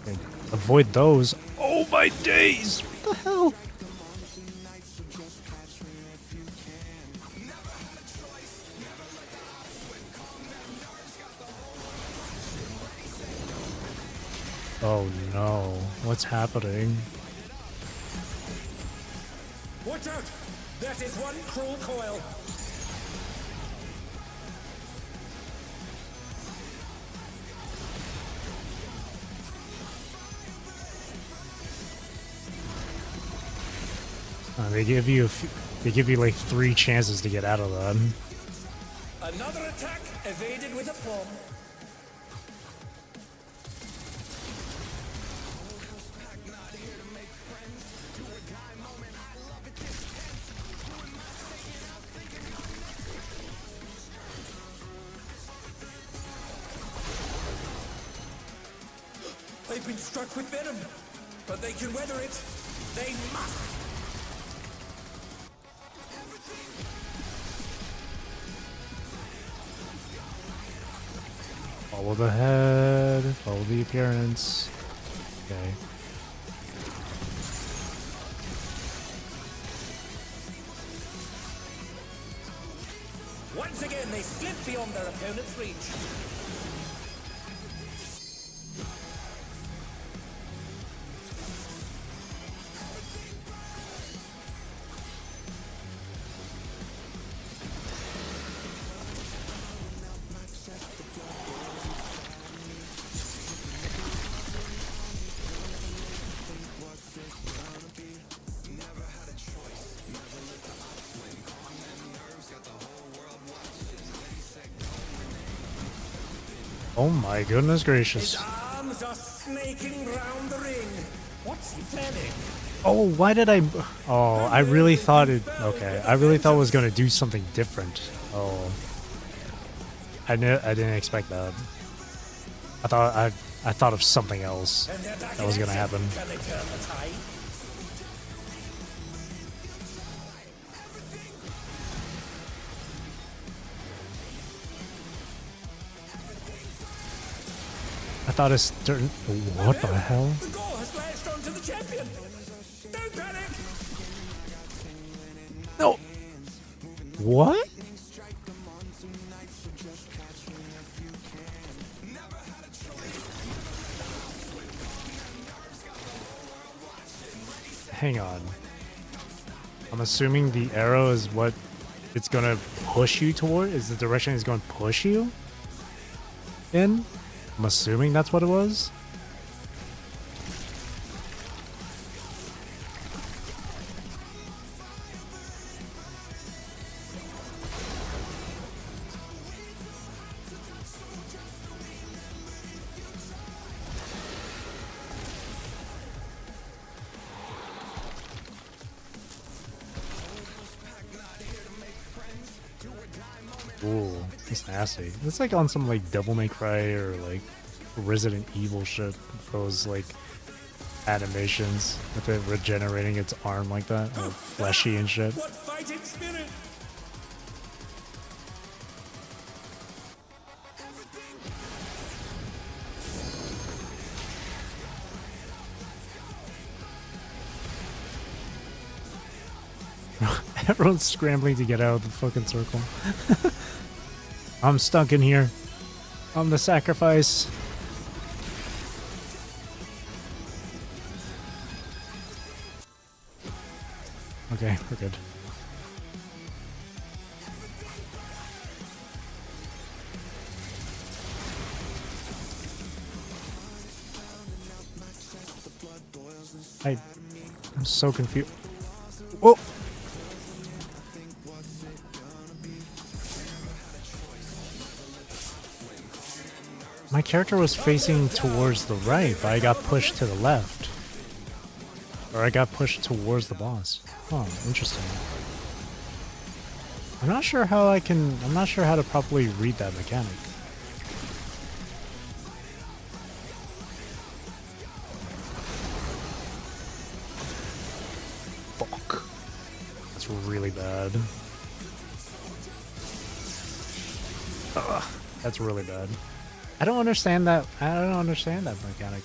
Okay, avoid those. Oh my days! What the hell? Oh no, what's happening? Watch out! That is one cruel coil! They give you like 3 chances to get out of that. Another attack evaded with aplomb. They've been struck with venom, but they can weather it. They must. Follow the head, follow the appearance. Okay. Once again, they slip beyond their opponent's reach. Oh my goodness gracious. His arms are snaking round the ring. What's he planning? Oh, why did I... Oh, I really thought it... Okay, I really thought it was going to do something different. Oh. I didn't expect that. I thought of something else And they're back that in was going to action. happen. Can they turn the tide? I thought it's... What the hell? The gore has lashed onto the champion. Don't panic. No! What? Hang on. I'm assuming the arrow is what it's gonna push you toward? Is the direction it's gonna push you in? I'm assuming that's what it was. Ooh, that's nasty. It's like on some like Devil May Cry or like Resident Evil shit. Those like animations with it regenerating its arm like that, all fleshy and shit. What fighting spirit! Everyone's scrambling to get out of the fucking circle. I'm stuck in here. I'm the sacrifice. Okay, we're good. I'm so confused. Whoa! My character was facing towards the right, but I got pushed to the left. Or I got pushed towards the boss. Huh, interesting. I'm not sure how to properly read that mechanic. Fuck. That's really bad. Ugh, that's really bad. I don't understand that mechanic.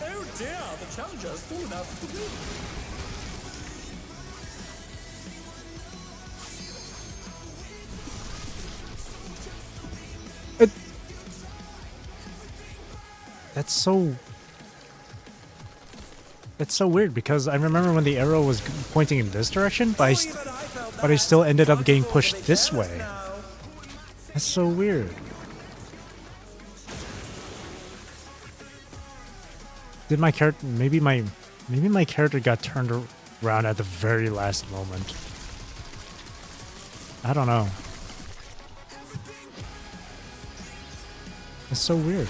Oh dear, the challenger's fallen out of the room. That's so weird because I remember when the arrow was pointing in this direction, but I still ended up getting pushed this way. That's so weird. Did my character maybe my character got turned around at the very last moment? I don't know. It's so weird.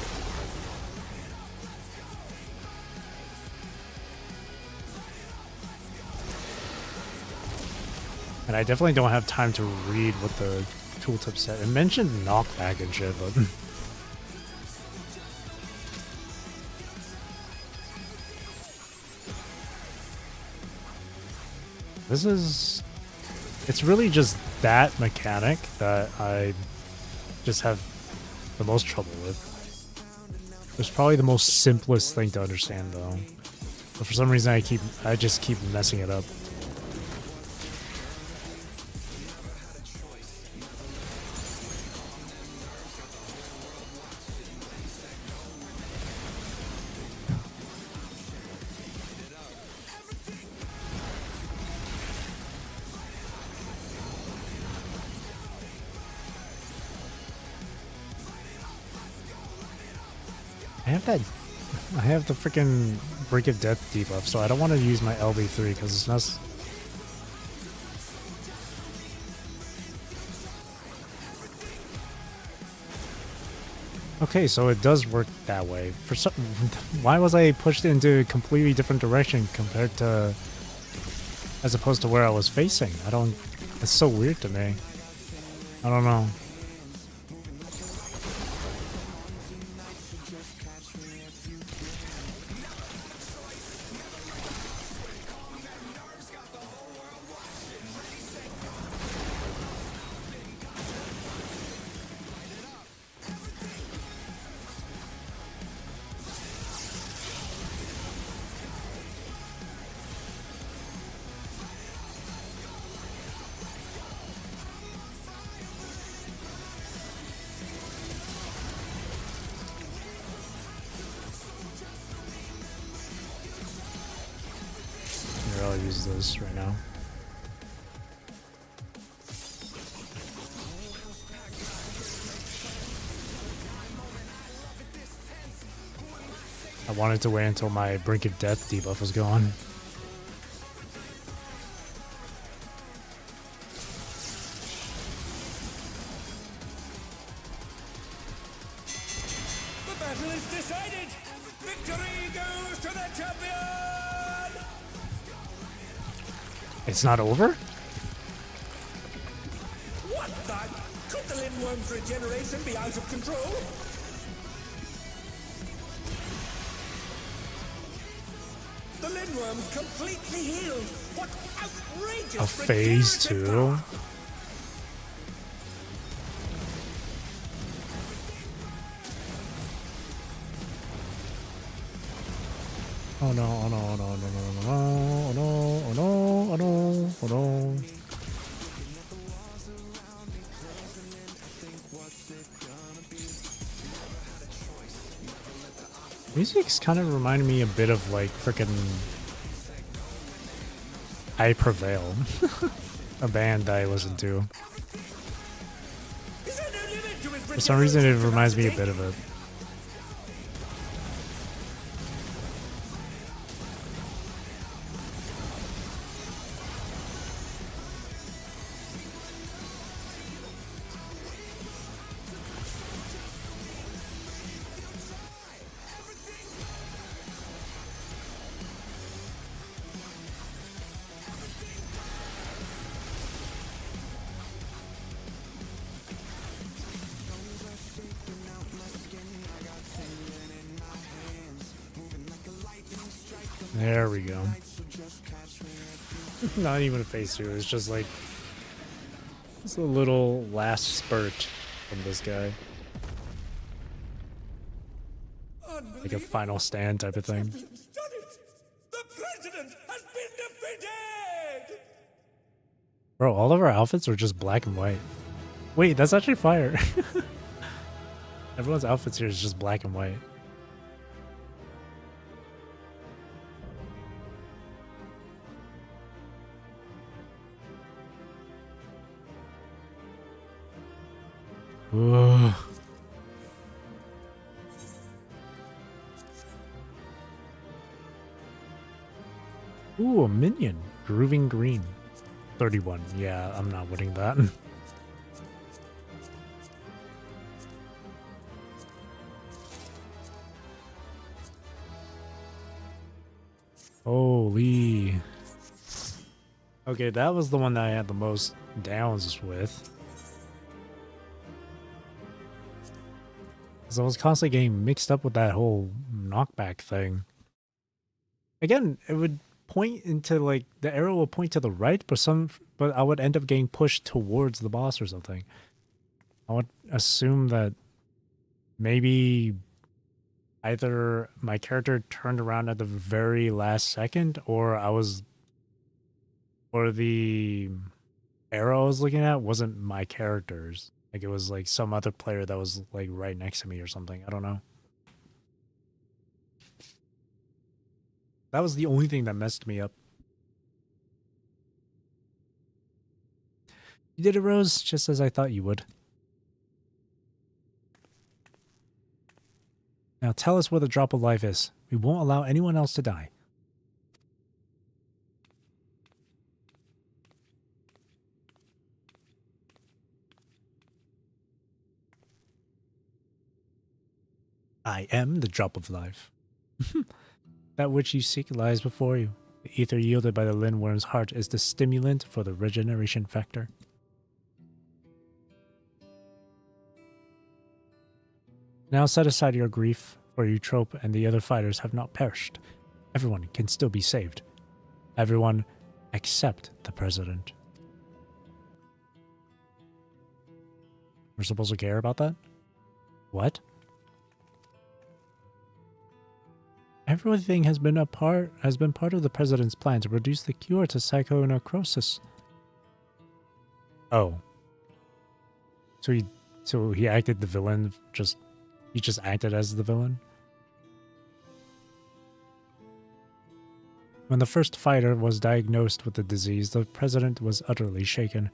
And I definitely don't have time to read what the tooltip said. It mentioned knockback and shit, but it's really just that mechanic that I just have the most trouble with. It's probably the most simplest thing to understand though. But for some reason I just keep messing it up. I have the freaking Break of Death debuff, so I don't want to use my LB3 because it's not. Okay, so it does work that way. For some, why was I pushed into a completely different direction compared to, as opposed to where I was facing? It's so weird to me. I don't know. I'll use this right now. I wanted to wait until my Brink of Death debuff was gone. The battle is decided! Victory goes to the champion! It's not over? What the? Could the Lindworm's regeneration be out of control? The Lindworm's completely healed! What outrageous A phase regenerative 2? power! Oh no, oh no, oh no, oh no, oh no, oh no, oh no, oh no, oh no. Music's kind of reminding me a bit of like frickin' I Prevail, a band that I listen to. Is there no limit to his For some reason, it regeneration reminds me a capacity? bit of it. There we go. Not even a phase 2, it's just like it's a little last spurt from this guy. Like a final stand type of thing. Champion's done it! The president has been defeated! Bro, all of our outfits are just black and white. Wait, that's actually fire. Everyone's outfits here is just black and white. Ugh. Ooh, a minion. Grooving Green. 31. Yeah, I'm not winning that. Holy. Okay, that was the one that I had the most downs with. Because I was constantly getting mixed up with that whole knockback thing. Again, it would point into like the arrow would point to the right, but I would end up getting pushed towards the boss or something. I would assume that maybe either my character turned around at the very last second, or the arrow I was looking at wasn't my character's. Like it was like some other player that was like right next to me or something. I don't know. That was the only thing that messed me up. You did it, Rose, just as I thought you would. Now tell us where the drop of life is. We won't allow anyone else to die. I am the drop of life. That which you seek lies before you. The ether yielded by the Lindworm's heart is the stimulant for the regeneration factor. Now set aside your grief, for Eutrope and the other fighters have not perished. Everyone can still be saved. Everyone except the president. We're supposed to care about that? What? Everything has been part of the president's plan to produce the cure to psychonecrosis. Oh. So he acted the villain, he just acted as the villain? When the first fighter was diagnosed with the disease, the president was utterly shaken.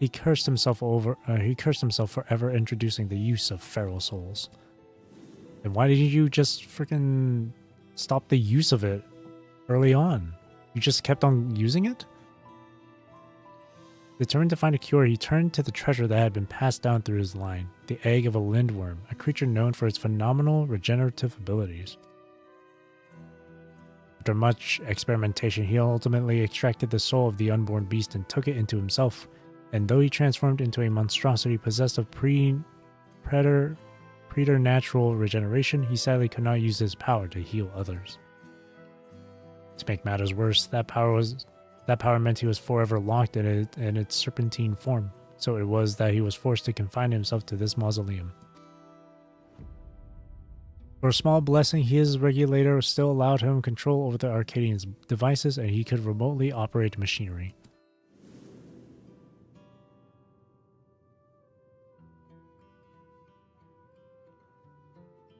He cursed himself for ever introducing the use of feral souls. And why didn't you just freaking stop the use of it early on? You just kept on using it? Determined to find a cure, he turned to the treasure that had been passed down through his line, the egg of a lindworm, a creature known for its phenomenal regenerative abilities. After much experimentation, he ultimately extracted the soul of the unborn beast and took it into himself, and though he transformed into a monstrosity possessed of preternatural regeneration, he sadly could not use his power to heal others. To make matters worse, that power meant he was forever locked in its serpentine form, so it was that he was forced to confine himself to this mausoleum. For a small blessing, his regulator still allowed him control over the Arcadian's devices, and he could remotely operate machinery.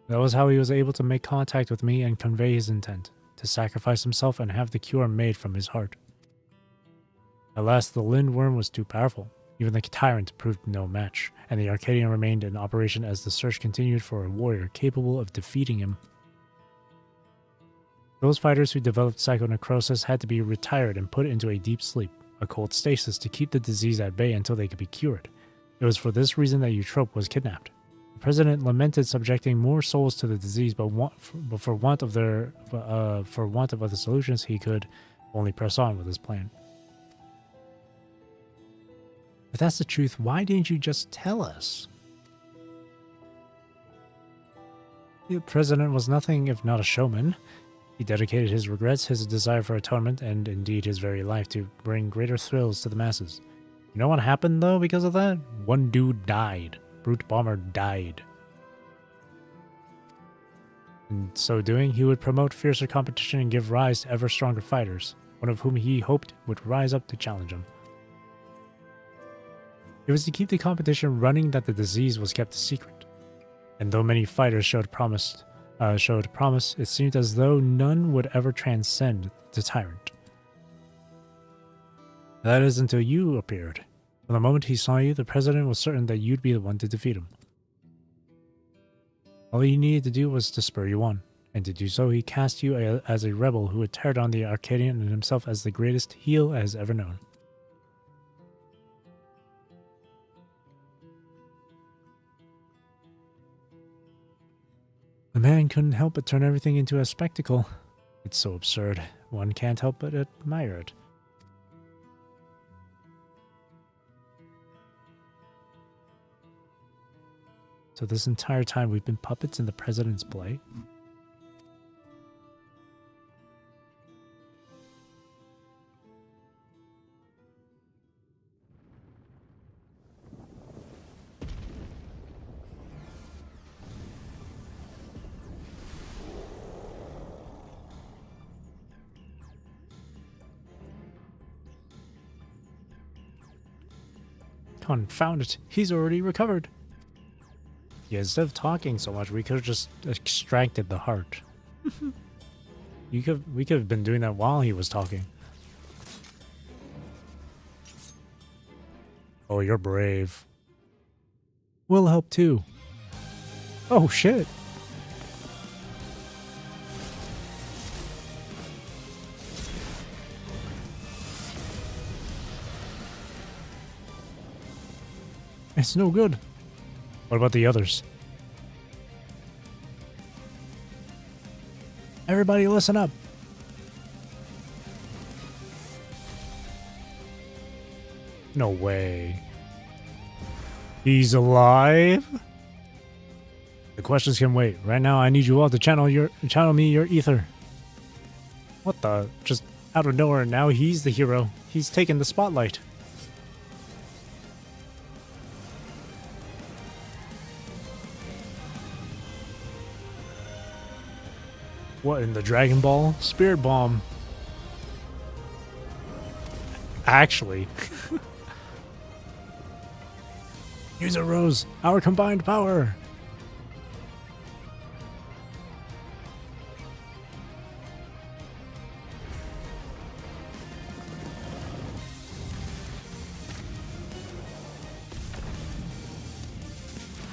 That was how he was able to make contact with me and convey his intent, to sacrifice himself and have the cure made from his heart. At last, the lindworm was too powerful. Even the tyrant proved no match, and the Arcadian remained in operation as the search continued for a warrior capable of defeating him. Those fighters who developed psychonecrosis had to be retired and put into a deep sleep, a cold stasis, to keep the disease at bay until they could be cured. It was for this reason that Eutrope was kidnapped. The president lamented subjecting more souls to the disease, but for want of other solutions, he could only press on with his plan. If that's the truth, why didn't you just tell us? The president was nothing if not a showman. He dedicated his regrets, his desire for atonement, and indeed his very life to bring greater thrills to the masses. You know what happened, though, because of that? One dude died. Brute Bomber died. In so doing, he would promote fiercer competition and give rise to ever stronger fighters, one of whom he hoped would rise up to challenge him. It was to keep the competition running that the disease was kept a secret. And though many fighters showed promise, it seemed as though none would ever transcend the tyrant. That is until you appeared. From the moment he saw you, the president was certain that you'd be the one to defeat him. All he needed to do was to spur you on, and to do so he cast you as a rebel who would tear down the Arcadian and himself as the greatest heel has ever known. The man couldn't help but turn everything into a spectacle. It's so absurd, one can't help but admire it. So this entire time we've been puppets in the president's play? Confound it, he's already recovered. Yeah, instead of talking so much, we could have just extracted the heart. We could have been doing that while he was talking. Oh, you're brave. We'll help too. Oh, shit. It's no good. What about the others? Everybody listen up. No way. He's alive? The questions can wait. Right now I need you all to channel me your ether. What the? Just out of nowhere now he's the hero. He's taken the spotlight. What in the Dragon Ball? Spirit Bomb. Actually. Use a rose. Our combined power.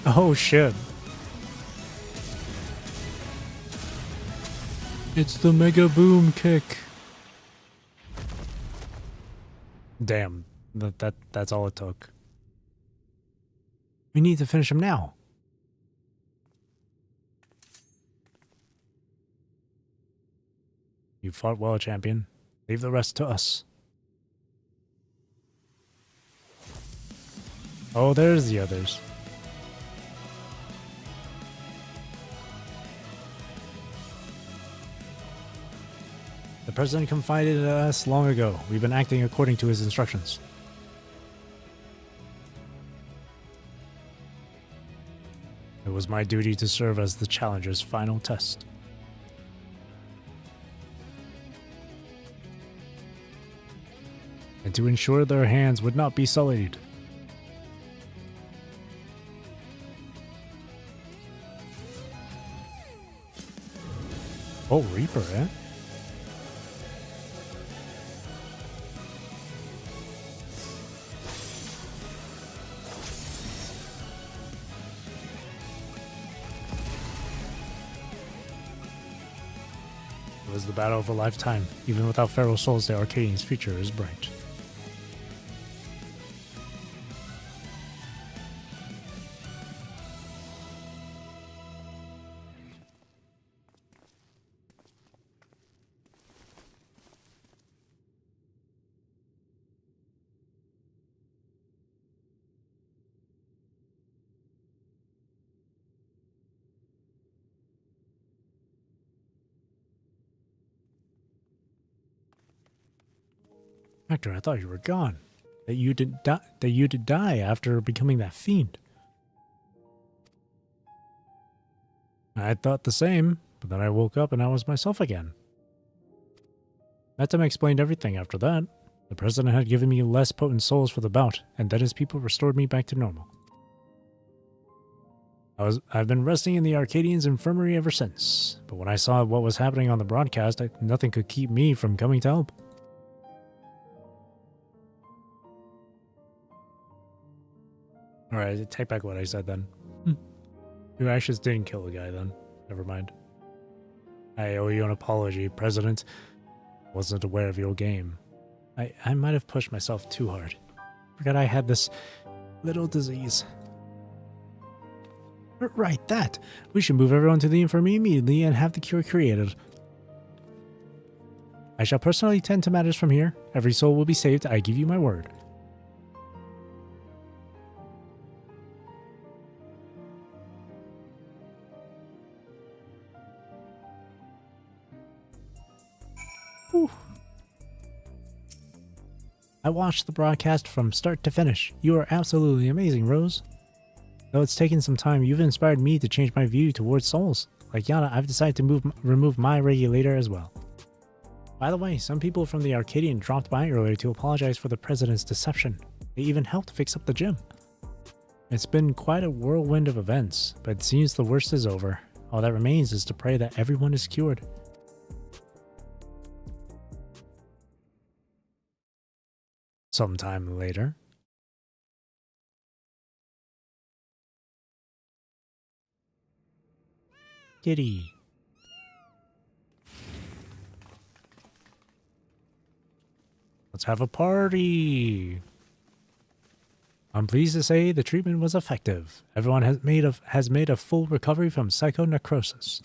Oh shit. It's the mega boom kick. Damn, that's all it took. We need to finish him now. You fought well, champion. Leave the rest to us. Oh, there's the others. The president confided in us long ago. We've been acting according to his instructions. It was my duty to serve as the challenger's final test. And to ensure their hands would not be sullied. Oh, Reaper, eh? It was the battle of a lifetime. Even without feral souls, the Arcadian's future is bright. Hector, I thought you were gone. That you did die after becoming that fiend. I thought the same, but then I woke up and I was myself again. Metem explained everything after that. The president had given me less potent souls for the bout, and then his people restored me back to normal. I've been resting in the Arcadian's infirmary ever since, but when I saw what was happening on the broadcast, nothing could keep me from coming to help. Alright, take back what I said then. Your actions didn't kill the guy then. Never mind. I owe you an apology, President. Wasn't aware of your game. I might have pushed myself too hard. Forgot I had this little disease. Right, that. We should move everyone to the infirmary immediately and have the cure created. I shall personally tend to matters from here. Every soul will be saved, I give you my word. Whew. I watched the broadcast from start to finish. You are absolutely amazing, Rose. Though it's taken some time, you've inspired me to change my view towards souls. Like Yana, I've decided to remove my regulator as well. By the way, some people from the Arcadion dropped by earlier to apologize for the president's deception. They even helped fix up the gym. It's been quite a whirlwind of events, but it seems the worst is over. All that remains is to pray that everyone is cured. Sometime later. Kitty. Let's have a party. I'm pleased to say the treatment was effective. Everyone has made a full recovery from psychonecrosis.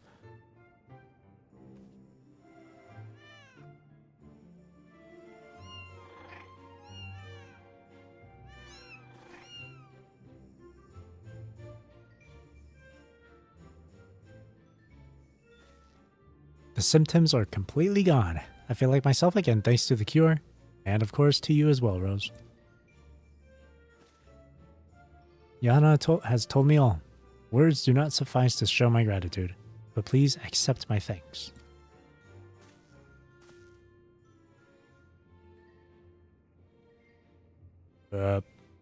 The symptoms are completely gone. I feel like myself again thanks to the cure. And of course to you as well, Rose. Yana has told me all. Words do not suffice to show my gratitude, but please accept my thanks.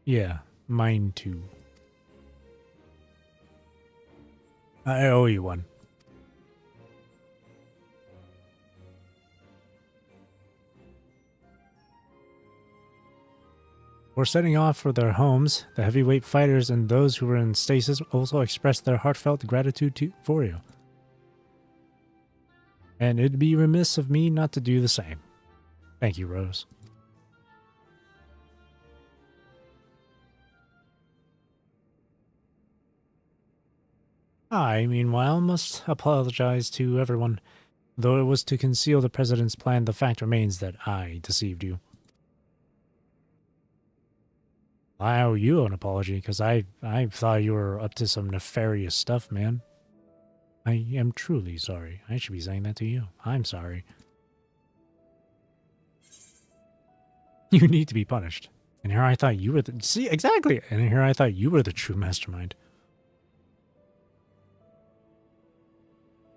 Yeah, mine too. I owe you one. Before setting off for their homes, the heavyweight fighters and those who were in stasis also expressed their heartfelt gratitude for you. And it'd be remiss of me not to do the same. Thank you, Rose. I, meanwhile, must apologize to everyone. Though it was to conceal the President's plan, the fact remains that I deceived you. I owe you an apology, because I thought you were up to some nefarious stuff, man. I am truly sorry. I should be saying that to you. I'm sorry. You need to be punished. And here I thought you were the... See, exactly! And here I thought you were the true mastermind.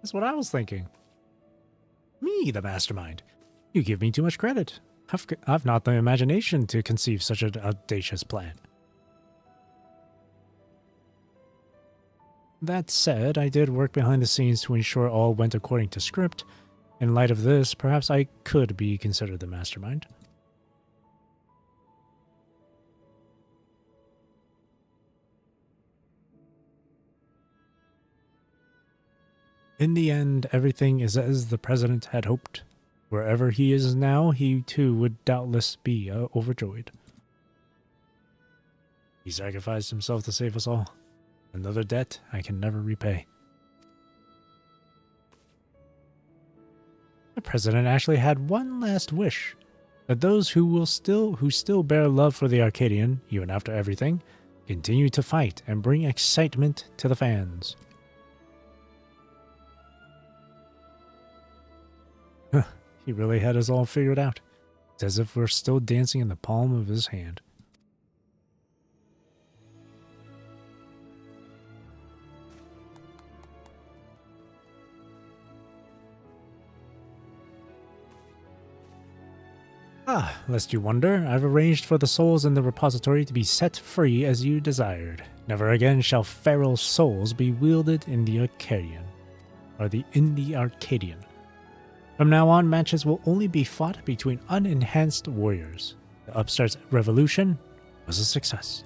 That's what I was thinking. Me, the mastermind. You give me too much credit. I've not the imagination to conceive such an audacious plan. That said, I did work behind the scenes to ensure all went according to script. In light of this, perhaps I could be considered the mastermind. In the end, everything is as the President had hoped. Wherever he is now, he too would doubtless be overjoyed. He sacrificed himself to save us all. Another debt I can never repay. The President actually had one last wish. That those who still bear love for the Arcadion, even after everything, continue to fight and bring excitement to the fans. He really had us all figured out. It's as if we're still dancing in the palm of his hand. Lest you wonder, I've arranged for the souls in the repository to be set free as you desired. Never again shall feral souls be wielded in the Arcadion. In the Arcadion. From now on, matches will only be fought between unenhanced warriors. The upstart's revolution was a success.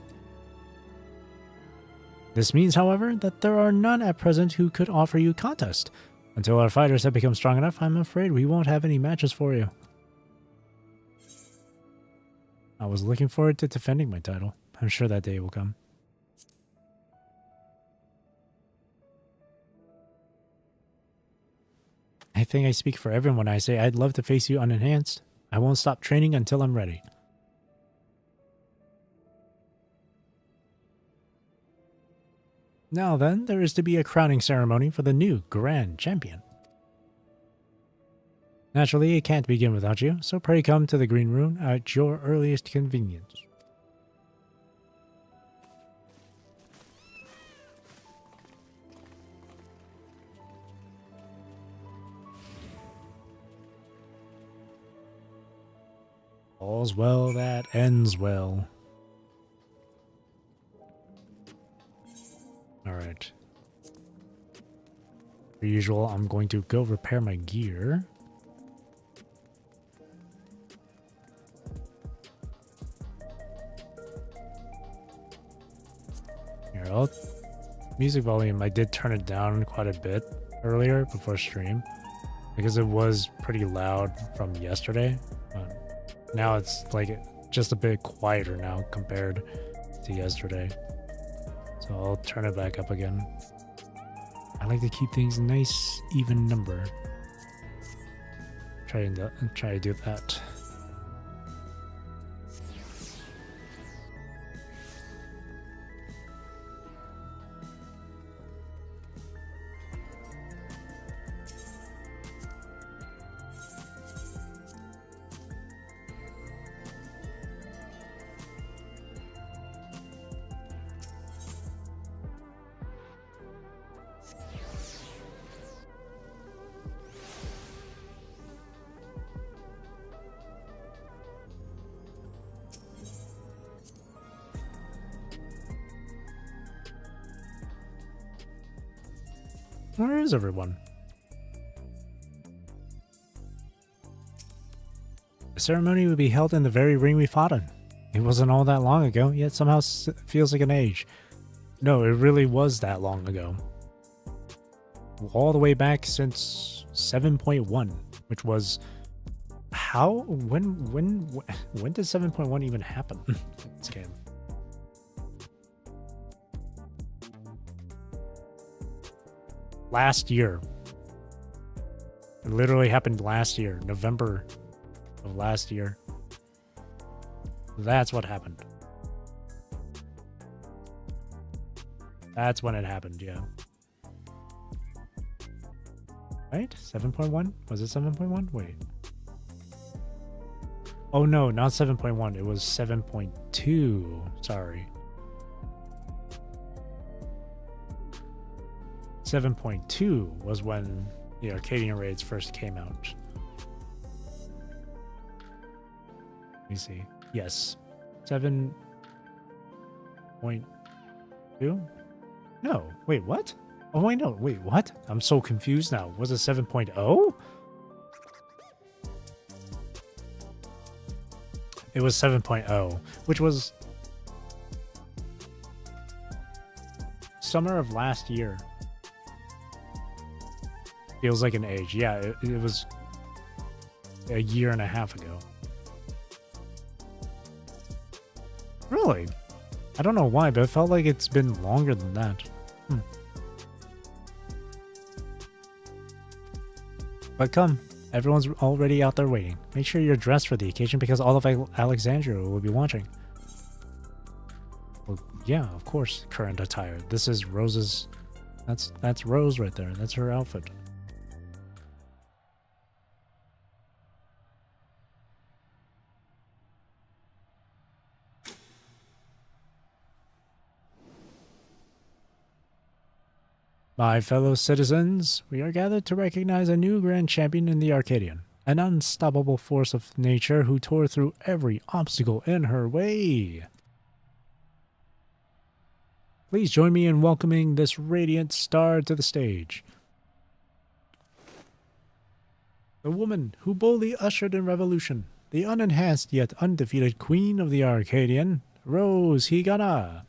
This means, however, that there are none at present who could offer you contest. Until our fighters have become strong enough, I'm afraid we won't have any matches for you. I was looking forward to defending my title. I'm sure that day will come. I think I speak for everyone when I say I'd love to face you unenhanced. I won't stop training until I'm ready. Now then, there is to be a crowning ceremony for the new Grand Champion. Naturally, it can't begin without you, so pray come to the Green Room at your earliest convenience. All's well that ends well. Alright. Per usual, I'm going to go repair my gear. Here, music volume, I did turn it down quite a bit earlier before stream because it was pretty loud from yesterday. Now it's like just a bit quieter now compared to yesterday. So I'll turn it back up again. I like to keep things nice, even number. Try to do that. Where is everyone? The ceremony will be held in the very ring we fought in. It wasn't all that long ago, yet somehow feels like an age. No, it really was that long ago. All the way back since 7.1, which was... How? When did 7.1 even happen? This game. Last year. It literally happened last year. November of last year. That's what happened. That's when it happened, yeah. Right? 7.1? Was it 7.1? Wait. Oh no, not 7.1. It was 7.2. Sorry. 7.2 was when the Arcadion raids first came out. Let me see. Yes. 7.2? No. Wait, what? Oh, wait, no. Wait, what? I'm so confused now. Was it 7.0? It was 7.0, which was summer of last year. Feels like an age. Yeah, it was a year and a half ago. Really? I don't know why, but it felt like it's been longer than that. But come, everyone's already out there waiting. Make sure you're dressed for the occasion because all of Alexandria will be watching. Well, yeah, of course, current attire. This is Rose's... That's Rose right there. That's her outfit. My fellow citizens, we are gathered to recognize a new grand champion in the Arcadion, an unstoppable force of nature who tore through every obstacle in her way. Please join me in welcoming this radiant star to the stage. The woman who boldly ushered in revolution, the unenhanced yet undefeated queen of the Arcadion, Rose Higana.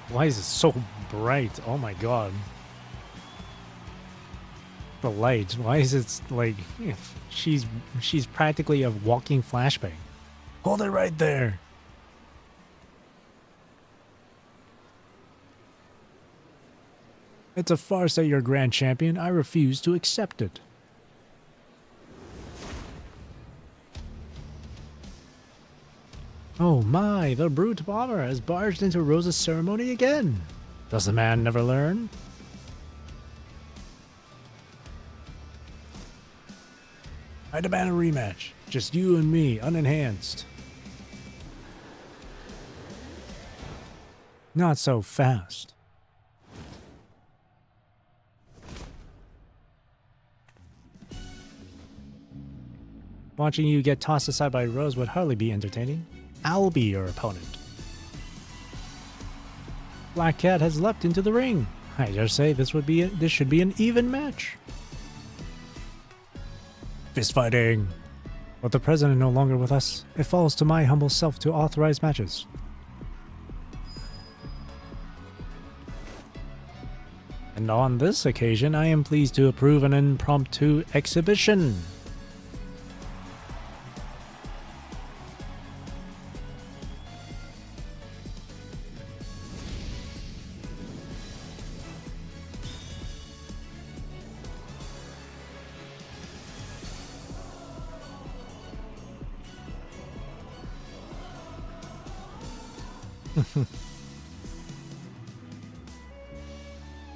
Why is it so bright? Oh my god. The light. Why is it like she's practically a walking flashbang? Hold it right there. It's a farce that you're grand champion. I refuse to accept it. Oh my, the brute bomber has barged into Rose's ceremony again. Does the man never learn? I demand a rematch. Just you and me, unenhanced. Not so fast. Watching you get tossed aside by Rose would hardly be entertaining. I'll be your opponent. Black Cat has leapt into the ring. I dare say this should be an even match. Fist fighting. With the president no longer with us, it falls to my humble self to authorize matches. And on this occasion, I am pleased to approve an impromptu exhibition.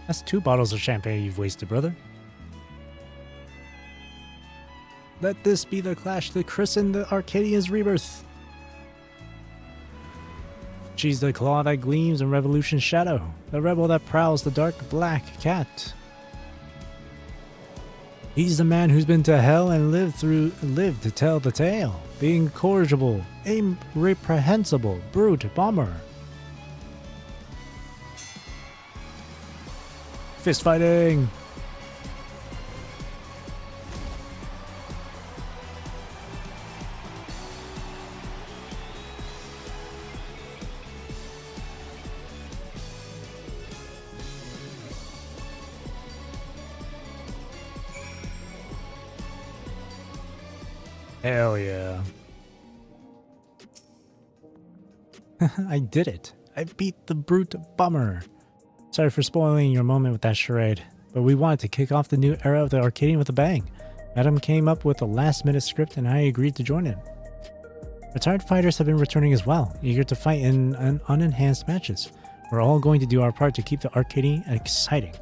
That's 2 bottles of champagne you've wasted, brother. Let this be the clash that christen the Arcadian's rebirth. She's the claw that gleams in Revolution's shadow, the rebel that prowls the dark black cat. He's the man who's been to hell and lived to tell the tale. The incorrigible, irreprehensible, brute bomber. Fist fighting. Hell yeah. I did it. I beat the brute bummer. Sorry for spoiling your moment with that charade, but we wanted to kick off the new era of the Arcadion with a bang. Adam came up with a last-minute script and I agreed to join in. Retired fighters have been returning as well, eager to fight in unenhanced matches. We're all going to do our part to keep the Arcadion exciting.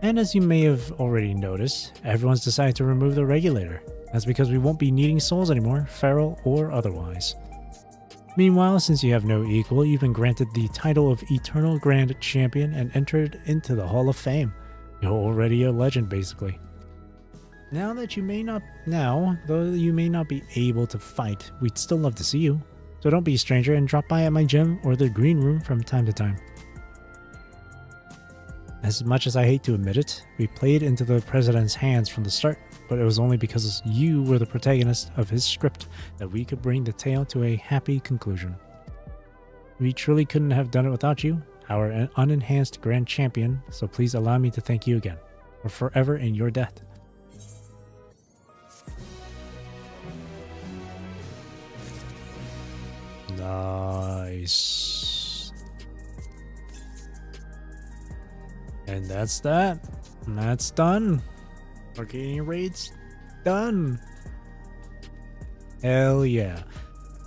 And as you may have already noticed, everyone's decided to remove the regulator. That's because we won't be needing souls anymore, feral or otherwise. Meanwhile, since you have no equal, you've been granted the title of Eternal Grand Champion and entered into the Hall of Fame. You're already a legend, basically. Though you may not be able to fight, we'd still love to see you. So don't be a stranger and drop by at my gym or the green room from time to time. As much as I hate to admit it, we played into the president's hands from the start, but it was only because you were the protagonist of his script that we could bring the tale to a happy conclusion. We truly couldn't have done it without you, our unenhanced grand champion, so please allow me to thank you again. We're forever in your debt. Nice. And that's that. And that's done. Arcadion raids done. Hell yeah.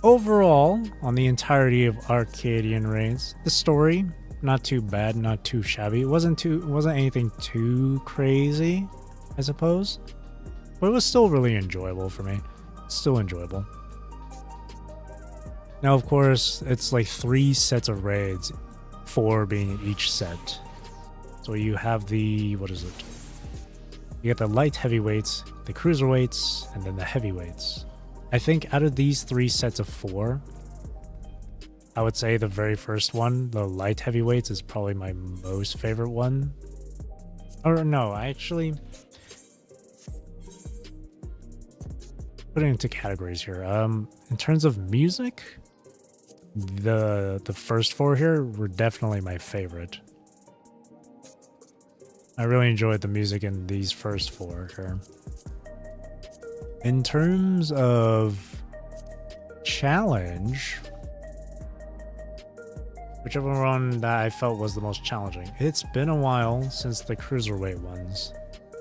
Overall, on the entirety of Arcadion raids, the story not too bad, not too shabby. It wasn't anything too crazy, I suppose. But it was still really enjoyable for me. Still enjoyable. Now, of course, it's like 3 sets of raids, 4 being in each set. So you have the, what is it? You get the light heavyweights, the cruiserweights, and then the heavyweights. I think out of these 3 sets of 4, I would say the very first one, the light heavyweights, is probably my most favorite one. Or no, I actually put it into categories here. In terms of music, the first 4 here were definitely my favorite. I really enjoyed the music in these first 4 here. In terms of challenge, whichever one that I felt was the most challenging. It's been a while since the cruiserweight ones.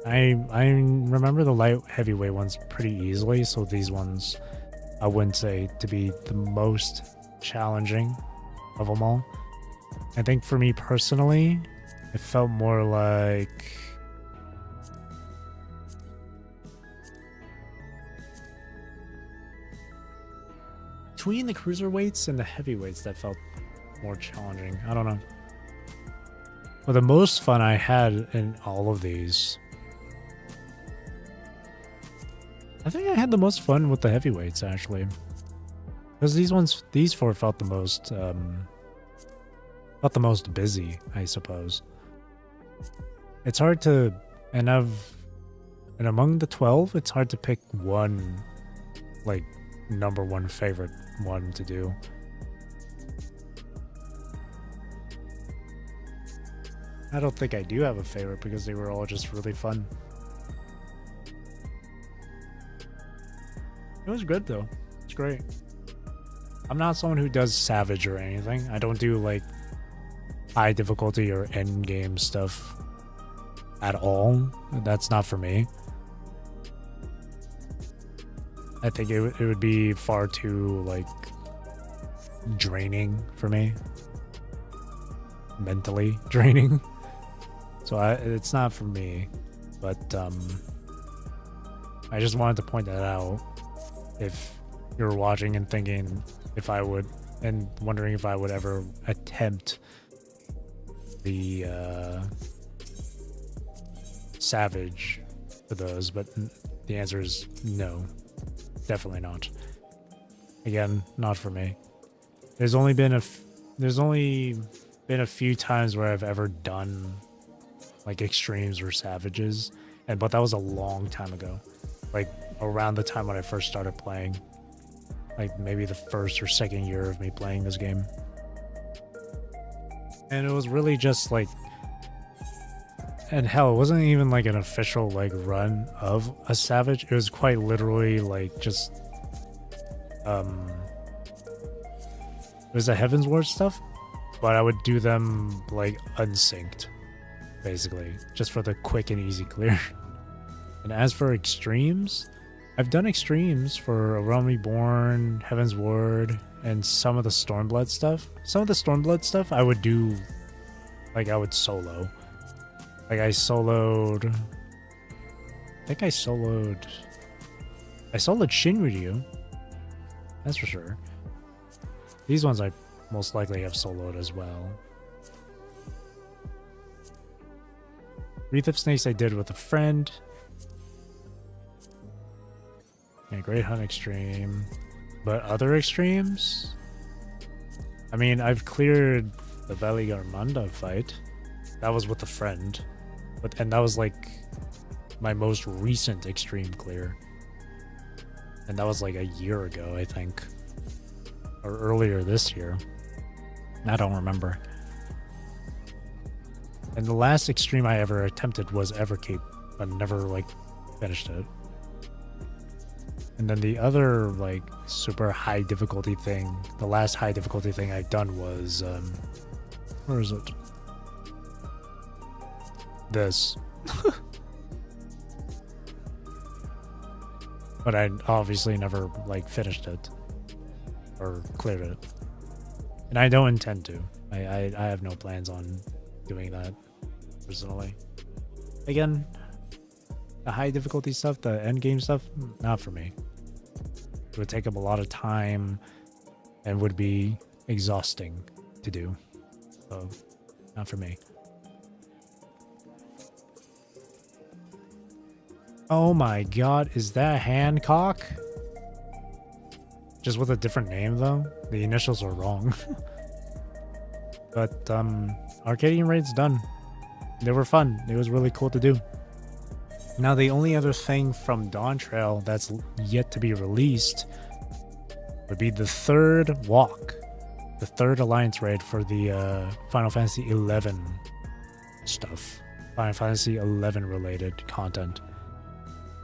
I remember the light heavyweight ones pretty easily, so these ones I wouldn't say to be the most challenging of them all. I think for me personally, it felt more like between the cruiserweights and the heavyweights that felt more challenging. I don't know. But the most fun I had in all of these, I think I had the most fun with the heavyweights actually, because these 4 felt the most busy, I suppose. It's hard to, and among the 12, it's hard to pick one, like, number 1 favorite one to do. I don't think I do have a favorite because they were all just really fun. It was good though. It's great. I'm not someone who does Savage or anything. I don't do like high difficulty or end game stuff at all. That's not for me. I think it would be far too like draining for me. Mentally draining. So it's not for me. But I just wanted to point that out. If you're watching and thinking if I would, and wondering if I would ever attempt the Savage for those, but the answer is no. Definitely not. Again, not for me. There's only been a few times where I've ever done like extremes or savages, but that was a long time ago. Like around the time when I first started playing. Like maybe the first or second year of me playing this game. And it was really just like, and hell, it wasn't even like an official like run of a savage. It was quite literally like just it was the Heaven's Ward stuff, but I would do them like unsynced, basically, just for the quick and easy clear. And as for extremes, I've done extremes for A Realm Reborn, Heaven's Ward, and some of the Stormblood stuff. Some of the Stormblood stuff I would do, like I would solo. Like I soloed Shinryu. That's for sure. These ones I most likely have soloed as well. Wreath of Snakes I did with a friend. Yeah, Great Hunt Extreme. But other extremes? I mean, I've cleared the Valley Garmanda fight. That was with a friend. And that was like my most recent extreme clear. And that was like a year ago, I think. Or earlier this year. I don't remember. And the last extreme I ever attempted was Everkeep, but never like finished it. And then the other like super high difficulty thing, the last high difficulty thing I've done was where is it? This. But I obviously never like finished it or cleared it. And I don't intend to. I have no plans on doing that personally. Again, the high difficulty stuff, the end game stuff, not for me. It would take up a lot of time and would be exhausting to do. So, not for me. Oh my god, is that Hancock? Just with a different name though? The initials are wrong. But Arcadion raids done. They were fun. It was really cool to do. Now the only other thing from Dawn Trail that's yet to be released would be the third walk. The third alliance raid for the Final Fantasy XI stuff. Final Fantasy XI related content.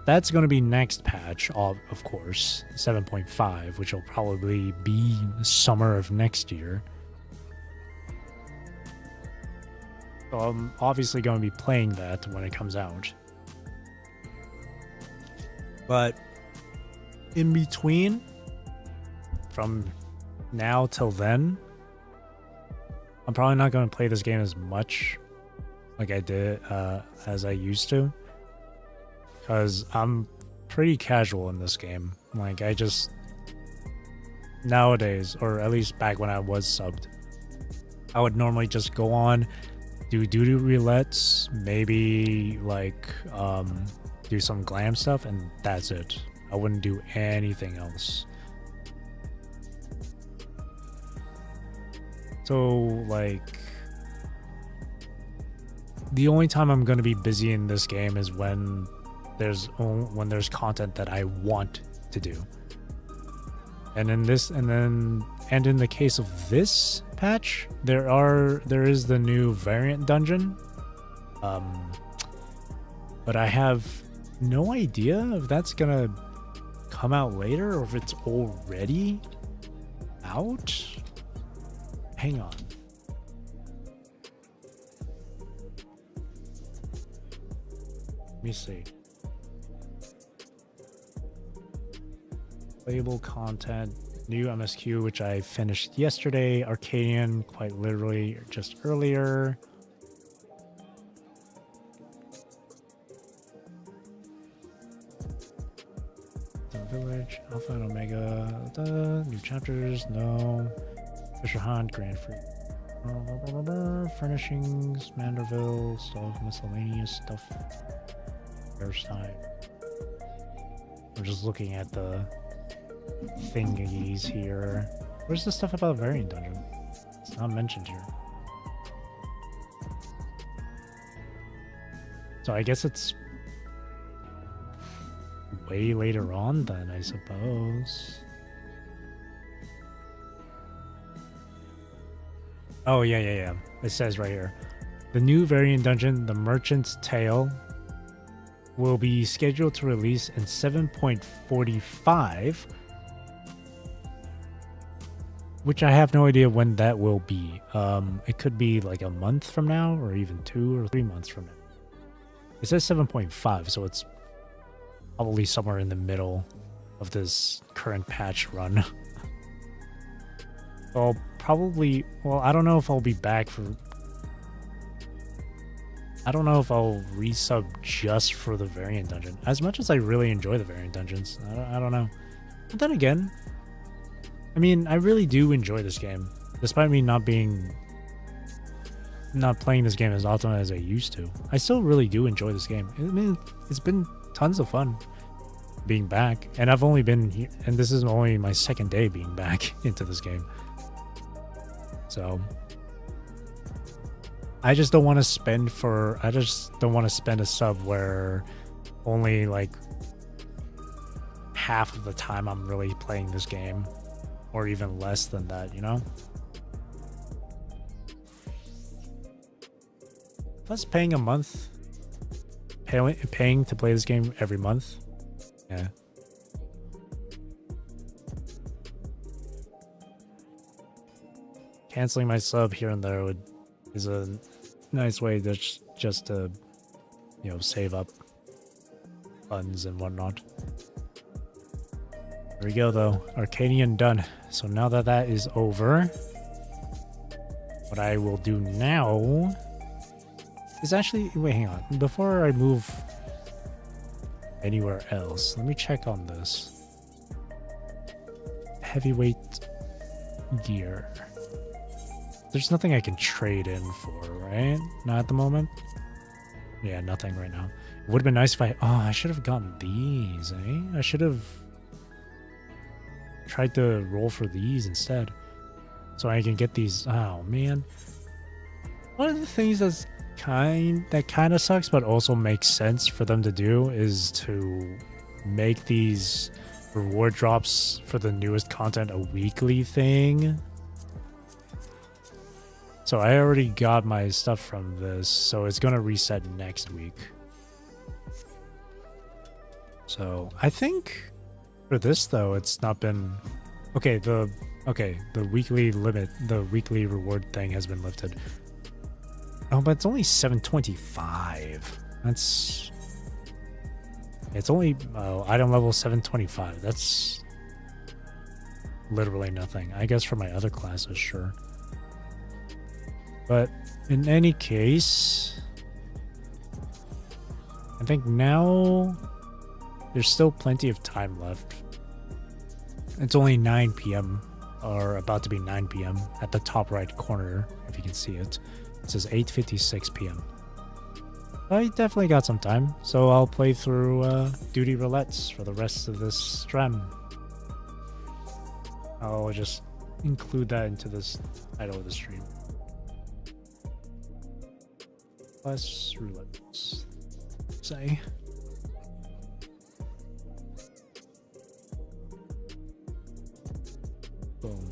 That's going to be next patch, of course, 7.5, which will probably be summer of next year. So I'm obviously going to be playing that when it comes out. But in between, from now till then, I'm probably not going to play this game as much like I did as I used to. Because I'm pretty casual in this game. Like, I just... Nowadays, or at least back when I was subbed, I would normally just go on, do roulettes, maybe, like, do some glam stuff, and that's it. I wouldn't do anything else. So, like... The only time I'm going to be busy in this game is when there's content that I want to do. And in this in the case of this patch, there is the new variant dungeon. But I have no idea if that's gonna come out later or if it's already out. Hang on. Let me see. Playable content, new MSQ, which I finished yesterday. Arcadion, quite literally, just earlier. The Village, Alpha and Omega, new chapters, no. Fisher Hunt, Grand Free. Furnishings, Manderville, stuff, miscellaneous stuff. first time. I'm just looking at the thingies here. Where's the stuff about variant dungeon? It's not mentioned here. So I guess it's way later on then, I suppose. Oh, yeah. It says right here. The new variant dungeon, The Merchant's Tale, will be scheduled to release in 7.45, which I have no idea when that will be. It could be like a month from now, or even 2 or 3 months from now. It says 7.5, so it's probably somewhere in the middle of this current patch run. I'll probably, well, I don't know if I'll be back for, I don't know if I'll resub just for the variant dungeon. As much as I really enjoy the variant dungeons, I don't know. But then again, I mean, I really do enjoy this game, despite me not playing this game as often as I used to. I still really do enjoy this game. I mean, it's been tons of fun being back, and I've only been here, and this is only my second day being back into this game. So I just don't want to spend a sub where only like half of the time I'm really playing this game, or even less than that, you know? Plus paying a month, paying to play this game every month. Yeah. Canceling my sub here and there is a nice way just to, you know, save up funds and whatnot. There we go though, Arcadion done. So now that that is over, what I will do now is actually, wait, hang on. Before I move anywhere else, let me check on this. Heavyweight gear. There's nothing I can trade in for, right? Not at the moment? Yeah, nothing right now. It would have been nice if I should have gotten these, eh? I should have tried to roll for these instead, so I can get these. Oh man, one of the things that kind of sucks but also makes sense for them to do is to make these reward drops for the newest content a weekly thing. So I already got my stuff from this, so it's gonna reset next week. So I think for this though, it's not been okay. The weekly limit, the weekly reward thing has been lifted. Oh, but it's only 725. It's only item level 725. That's literally nothing. I guess for my other classes, sure. But in any case, I think now there's still plenty of time left. It's only 9 p.m. or about to be 9 p.m. at the top right corner, if you can see it. It says 8:56 p.m. I definitely got some time, so I'll play through Duty Roulettes for the rest of this stream. I'll just include that into this title of the stream. Plus Roulettes, say. Boom.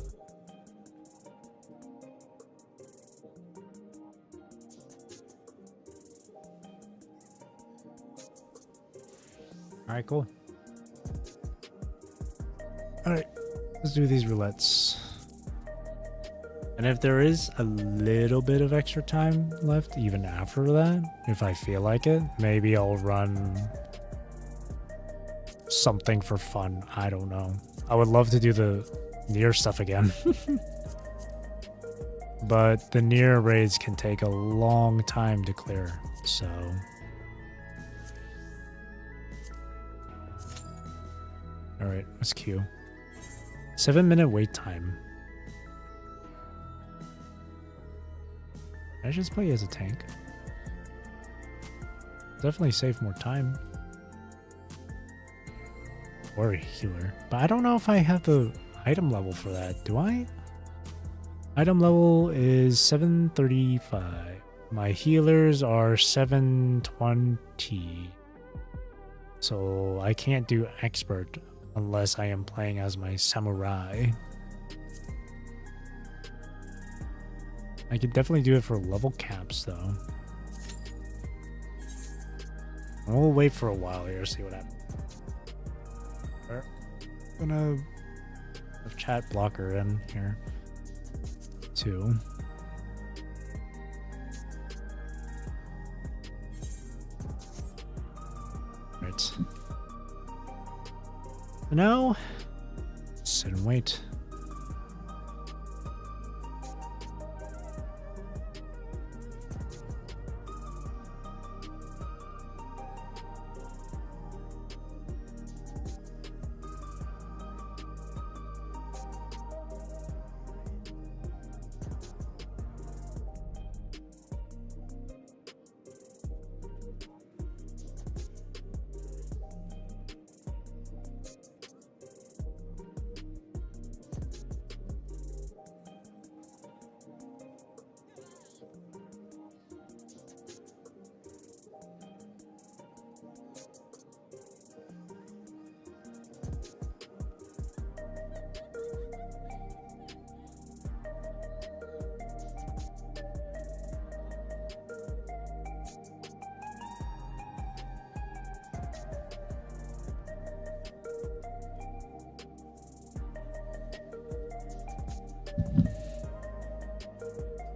Alright, cool. Alright, let's do these roulettes. And if there is a little bit of extra time left, even after that, if I feel like it, maybe I'll run something for fun. I don't know. I would love to do the Nier stuff again. But the Nier raids can take a long time to clear, so... Alright, let's queue. 7-minute wait time. Can I just play as a tank? Definitely save more time. or a healer. But I don't know if I have the item level for that. Do I? Item level is 735. My healers are 720. So I can't do expert unless I am playing as my samurai. I could definitely do it for level caps though. We'll wait for a while here, see what happens. I'm gonna have chat blocker in here too. Right. For now, sit and wait.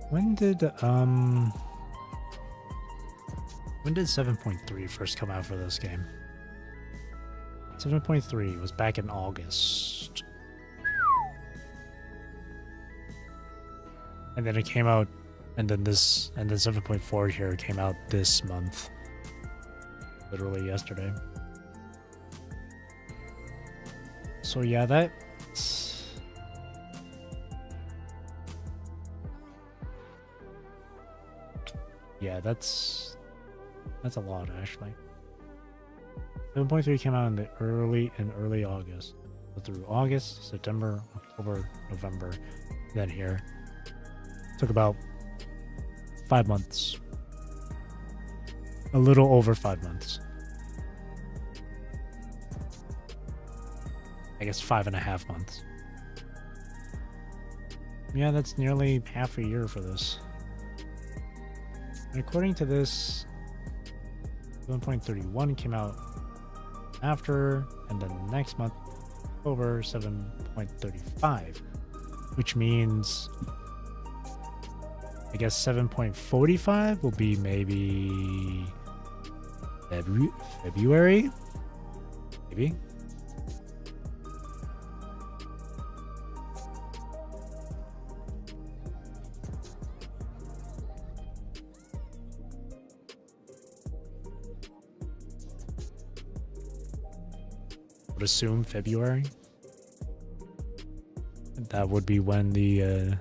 When did 7.3 first come out for this game? 7.3 was back in August. And then it came out, and then 7.4 here came out this month. Literally yesterday. So yeah, that's a lot actually. 7.3 came out in early August. So through August, September, October, November, then here. Took about 5 months. A little over 5 months. I guess 5.5 months. Yeah, that's nearly half a year for this. And according to this, 7.31 came out after, and then next month, over 7.35, which means I guess 7.45 will be maybe February, maybe. Would assume February. That would be when the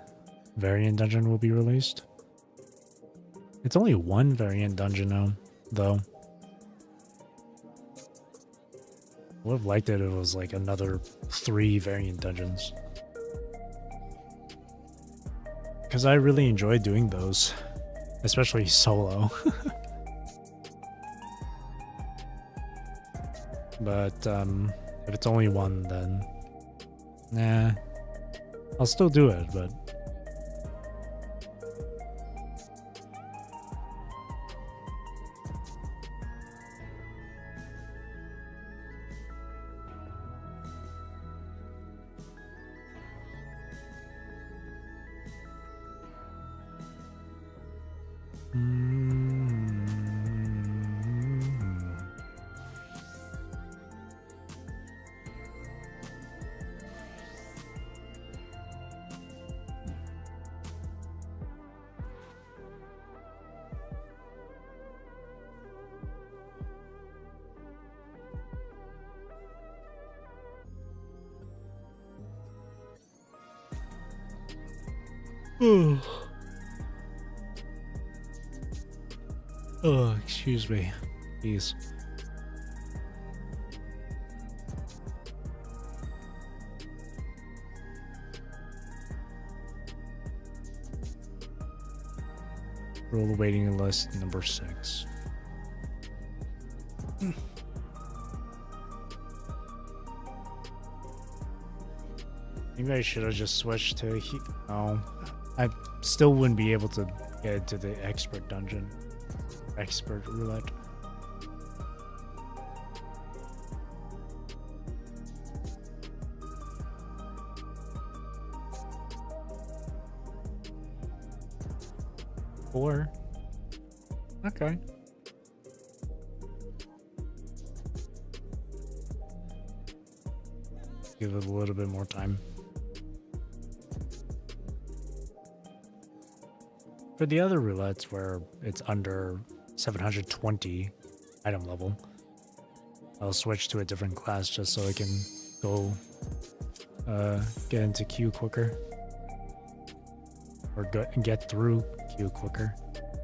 variant dungeon will be released. It's only one variant dungeon now, though. Would have liked it if it was like another 3 variant dungeons. Because I really enjoy doing those, especially solo. But if it's only one, then nah, I'll still do it, but oh, excuse me. Please. Rule waiting list number 6. Maybe I should have just switched to no. I still wouldn't be able to get into the expert dungeon. Expert roulette. Four. Okay. Give it a little bit more time. For the other roulettes where it's under 720 item level, I'll switch to a different class just so I can go get into queue quicker. Or get through queue quicker.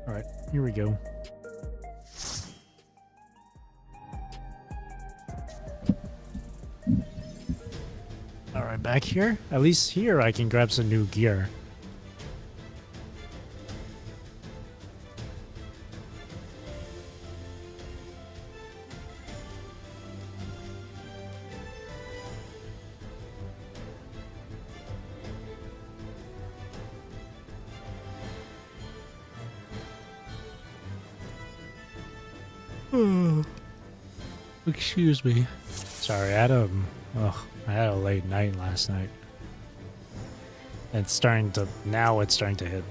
Alright, here we go. Alright, back here. At least here I can grab some new gear. Excuse me. Sorry, I had a late night last night. It's starting to hit.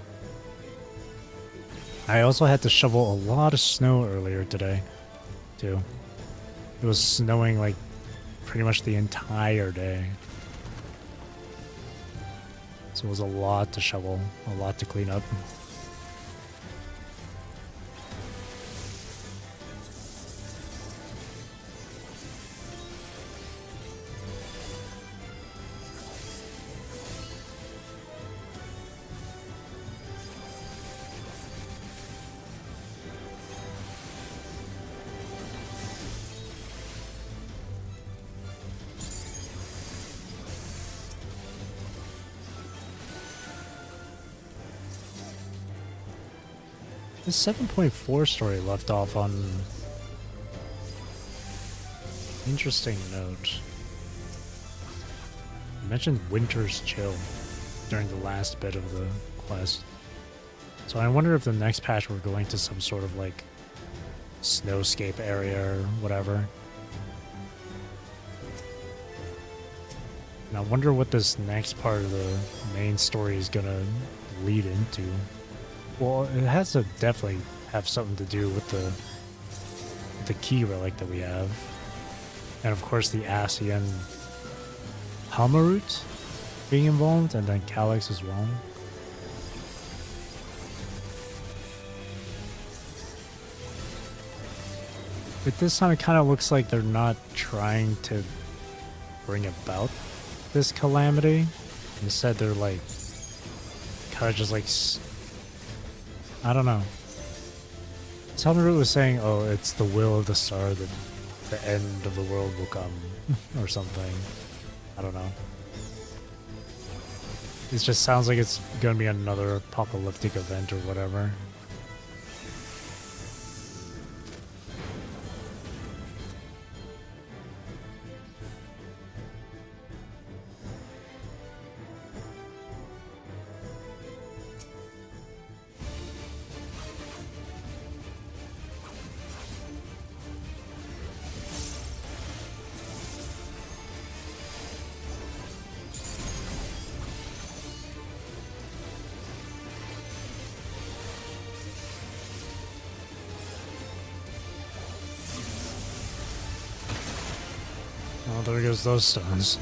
I also had to shovel a lot of snow earlier today, too. It was snowing like pretty much the entire day. So it was a lot to shovel, a lot to clean up. The 7.4 story left off on interesting note. I mentioned Winter's Chill during the last bit of the quest. So I wonder if the next patch we're going to some sort of like snowscape area or whatever. And I wonder what this next part of the main story is gonna lead into. Well, it has to definitely have something to do with the key relic that we have. And of course the Asian Halmarut being involved, and then Calyx as well. But this time it kind of looks like they're not trying to bring about this calamity. Instead they're like kind of just like I don't know. Halmarut was saying, oh, it's the will of the star that the end of the world will come, or something. I don't know. It just sounds like it's gonna be another apocalyptic event or whatever. Oh, there goes those stones.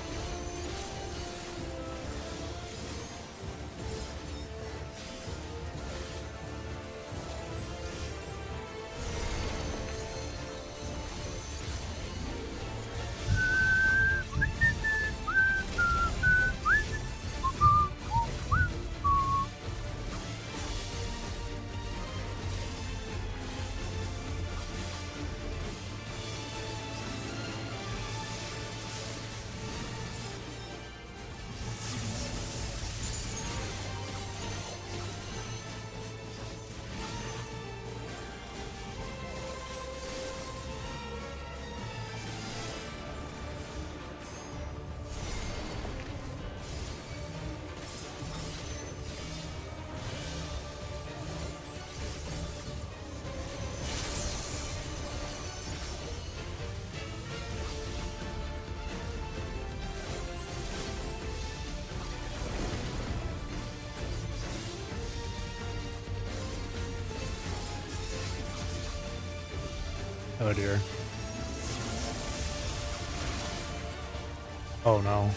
Oh dear. Oh no.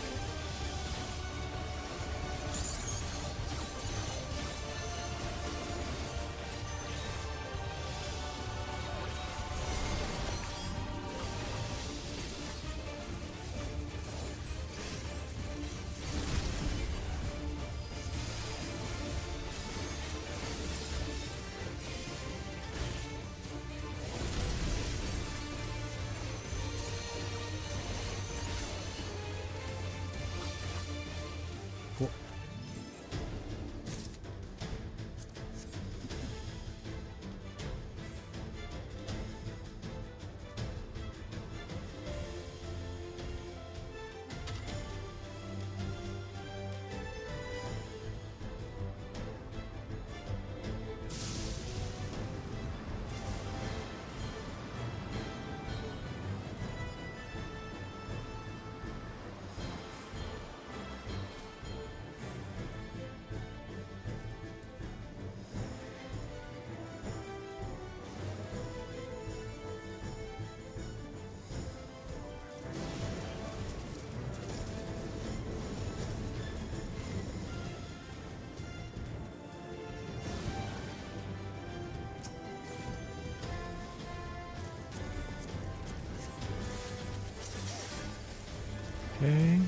Okay.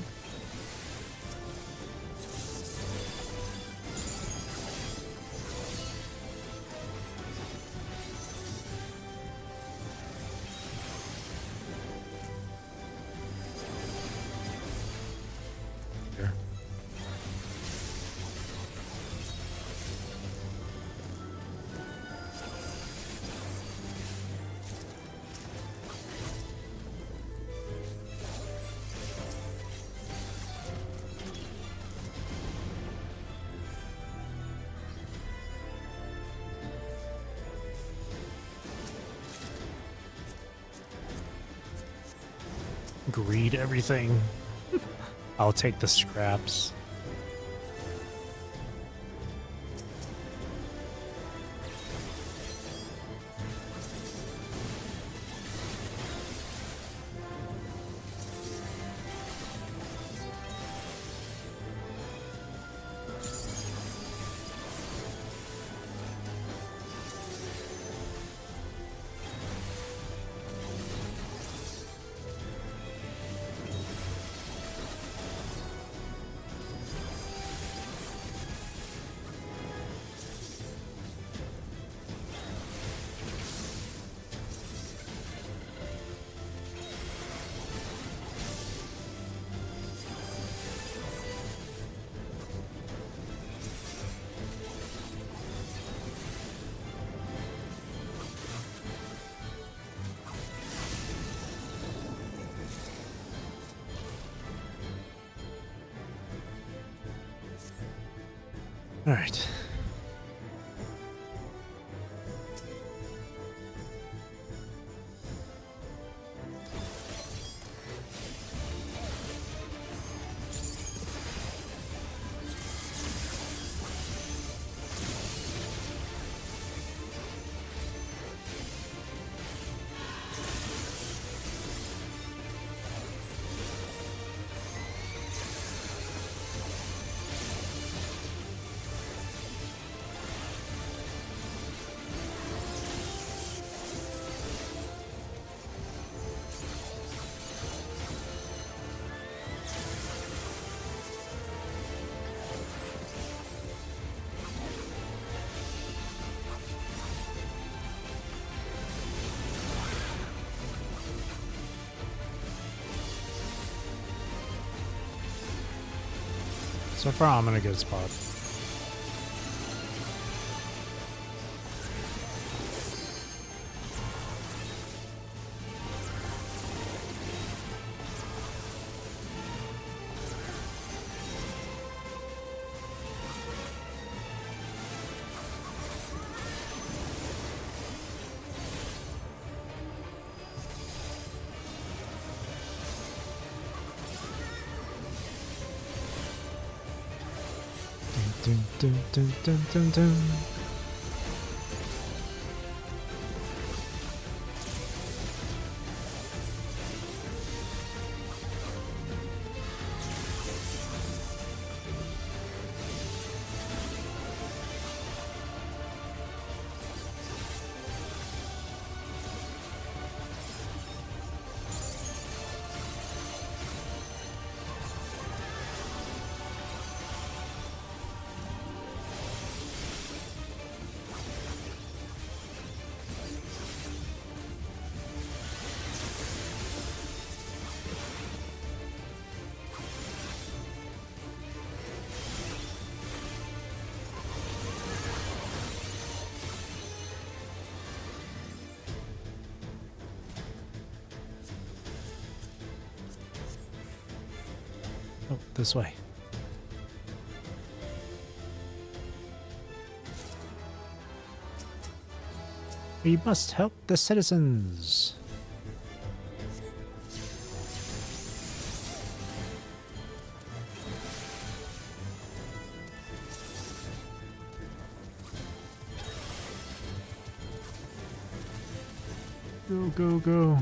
There. Greed everything. I'll take the scraps. All right. So far, I'm in a good spot. Dun, dun, dun, dun, dun, dun. Oh, this way. We must help the citizens. Go, go, go.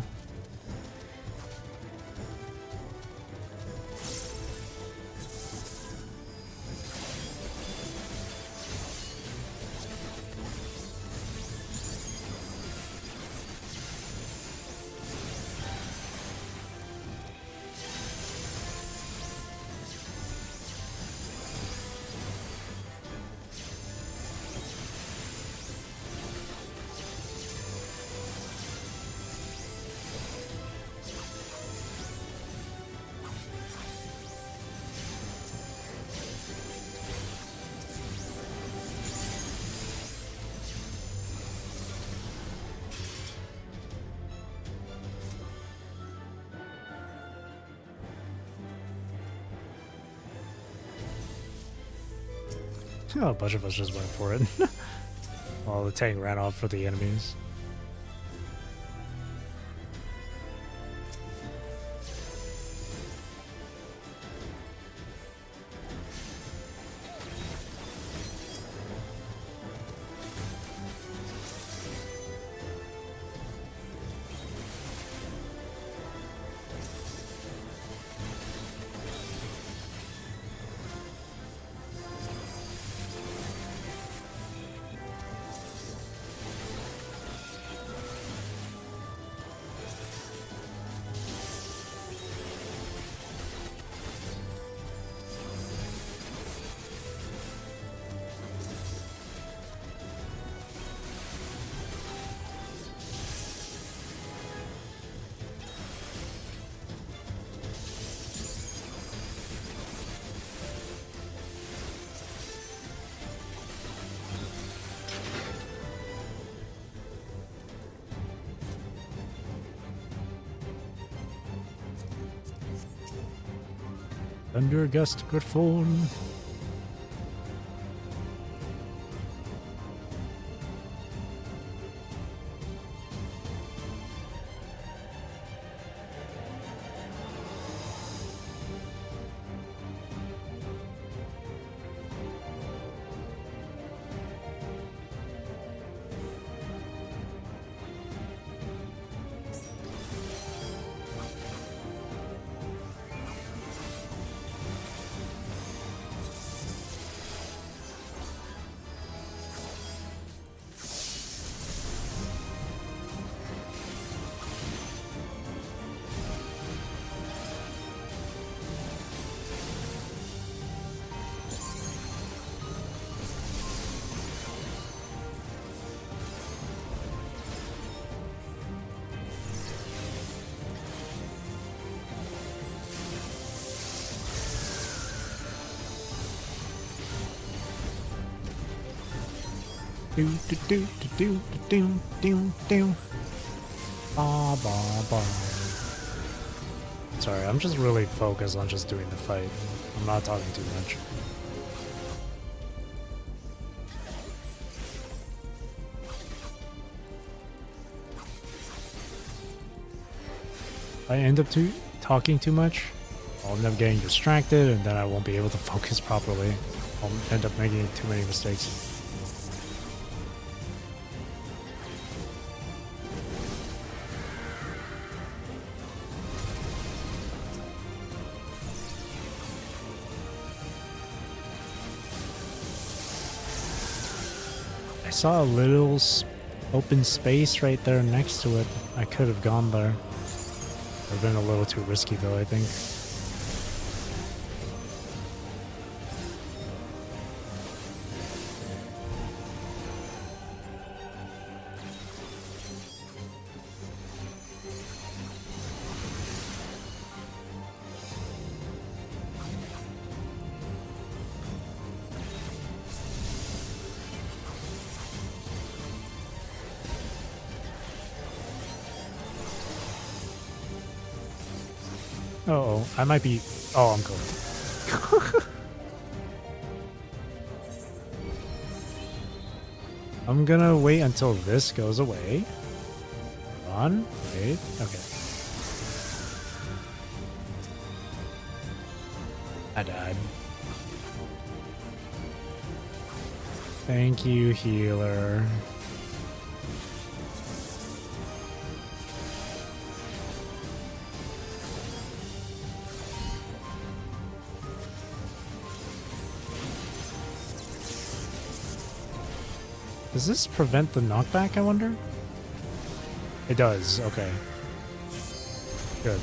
Oh, a bunch of us just went for it. While the tank ran off for the enemies. Thunder gust good form. Do do do do do do do do. Ba ba ba. Sorry, I'm just really focused on just doing the fight. I'm not talking too much. If I end up talking too much, I'll end up getting distracted and then I won't be able to focus properly. I'll end up making too many mistakes. I saw a little open space right there next to it. I could have gone there. Would have been a little too risky though, I think. Uh oh, I might be. Oh, I'm cool. I'm gonna wait until this goes away. On, wait, okay. I died. Thank you, healer. Does this prevent the knockback, I wonder? It does, okay. Good.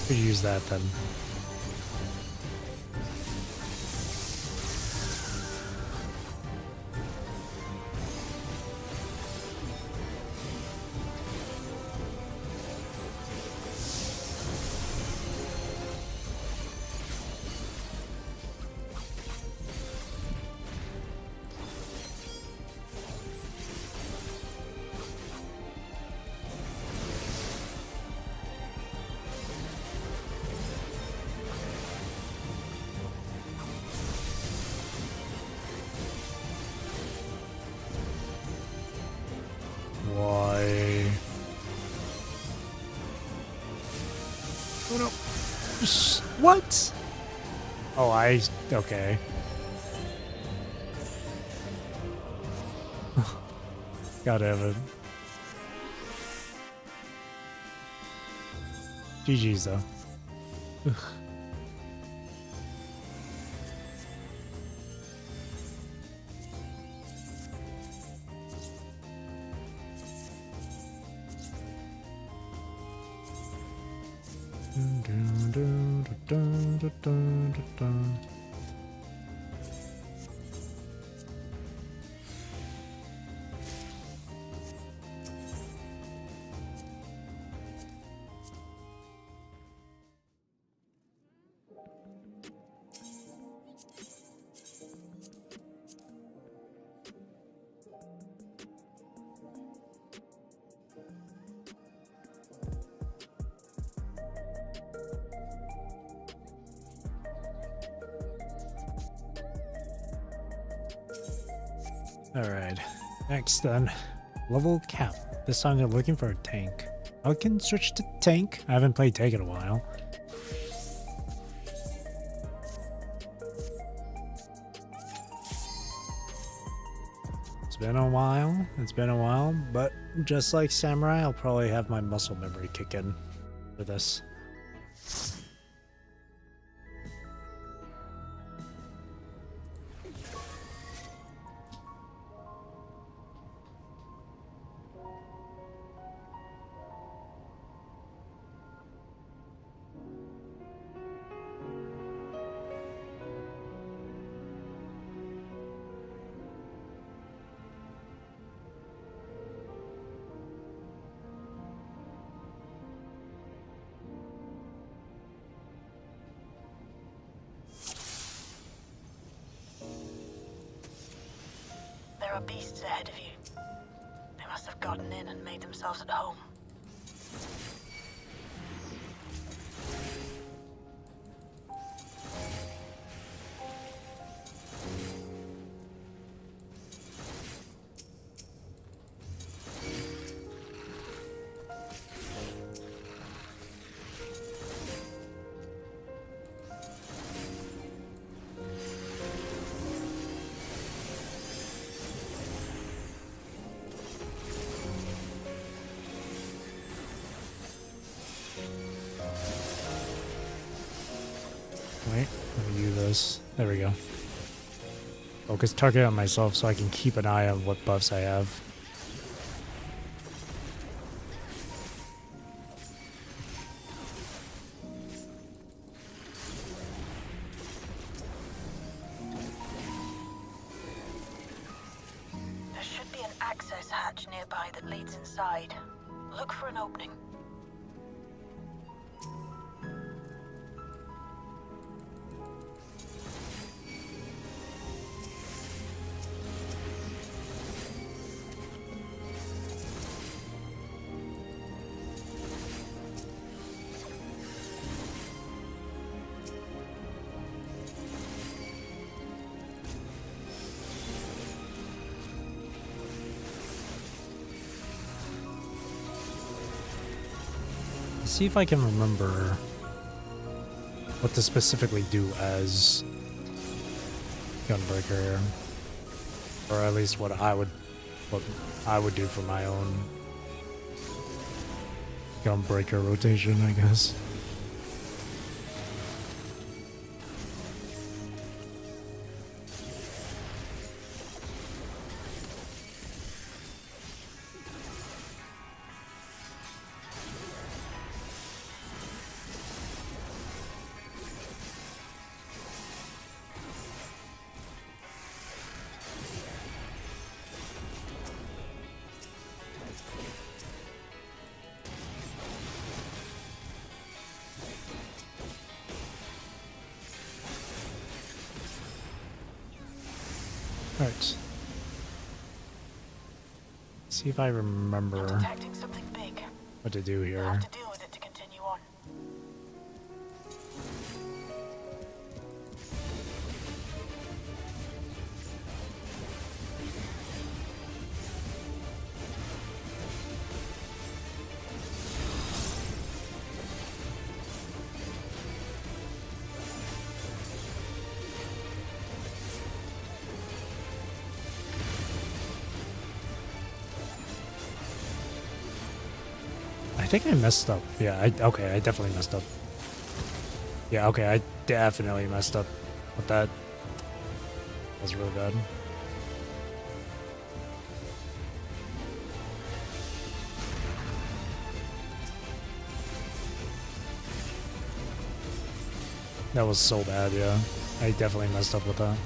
Could use that then. Why? Oh no. What? Oh, okay. Gotta have it. GG's though. Ugh. Alright, next then. Level cap. This time they're looking for a tank. I can switch to tank. I haven't played tank in a while. It's been a while, but just like Samurai, I'll probably have my muscle memory kick in for this. There are beasts ahead of you. They must have gotten in and made themselves at home. Wait, let me do this. There we go. Focus target on myself so I can keep an eye on what buffs I have. There should be an access hatch nearby that leads inside. Look for an opening. Let's see if I can remember what to specifically do as Gunbreaker, or at least what I would do for my own Gunbreaker rotation, I guess. Alright. See if I remember Detecting something big. what to do We'll here. have to deal with it to continue on. I think I messed up. Yeah, okay, I definitely messed up. Yeah, okay, I definitely messed up with that. That was really bad. That was so bad, yeah. I definitely messed up with that.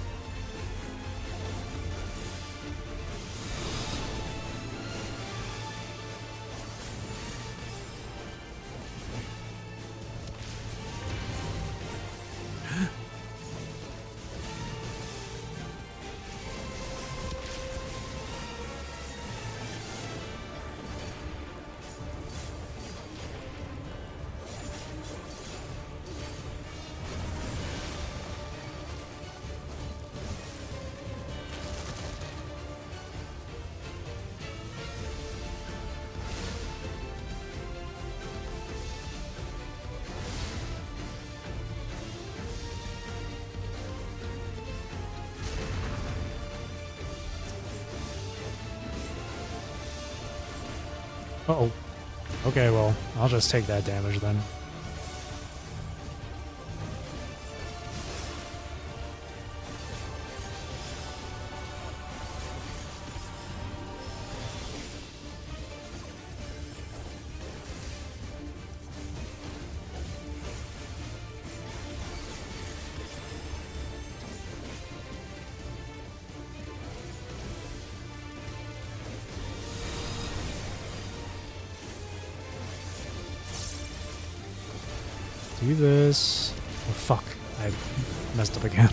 Uh-oh. Okay, well, I'll just take that damage then. Do this. Oh, fuck. I messed up again.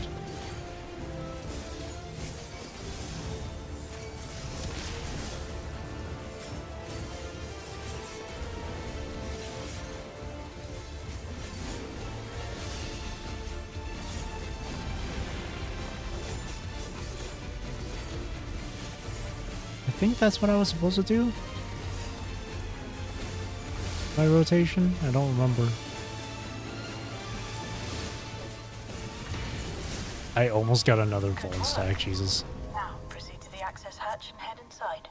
I think that's what I was supposed to do. My rotation? I don't remember. I almost got another Vuln stack, Jesus. Now, proceed to the access hatch and head inside.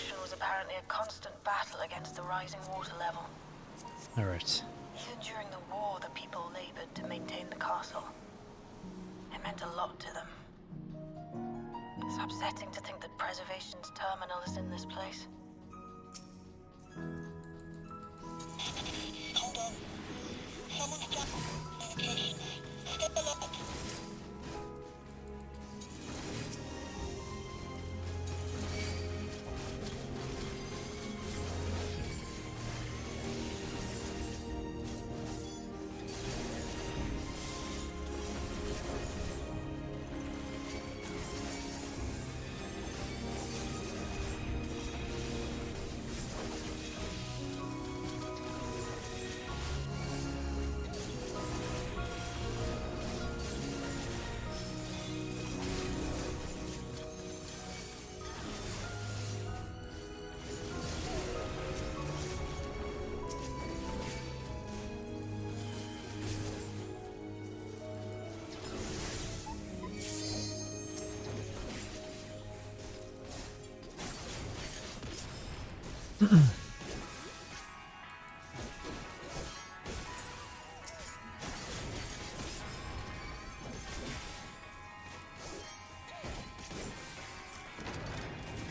construction was apparently a constant battle against the rising water level. Alright. Even during the war, the people labored to maintain the castle. It meant a lot to them. It's upsetting to think that preservation's terminal is in this place. Hold on. Someone's jumping communications. Step alert.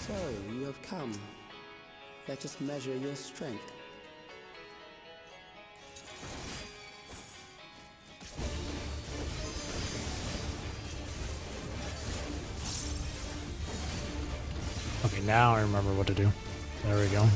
So, you have come. Let us measure your strength. Okay, now I remember what to do. There we go.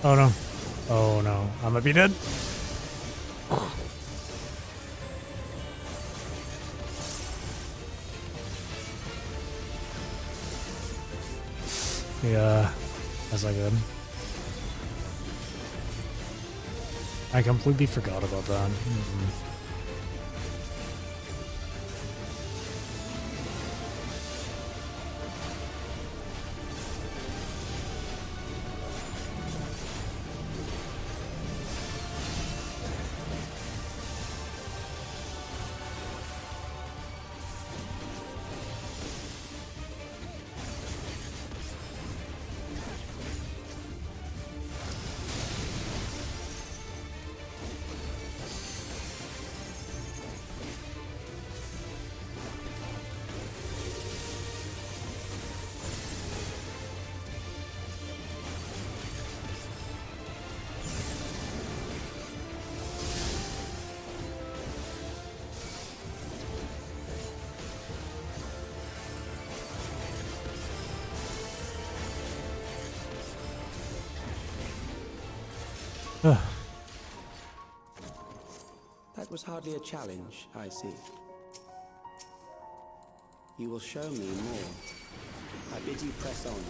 Oh no. Oh no. I'm gonna be dead. Yeah, that's not good. I completely forgot about that. That was hardly a challenge, I see. You will show me more. I bid you press on.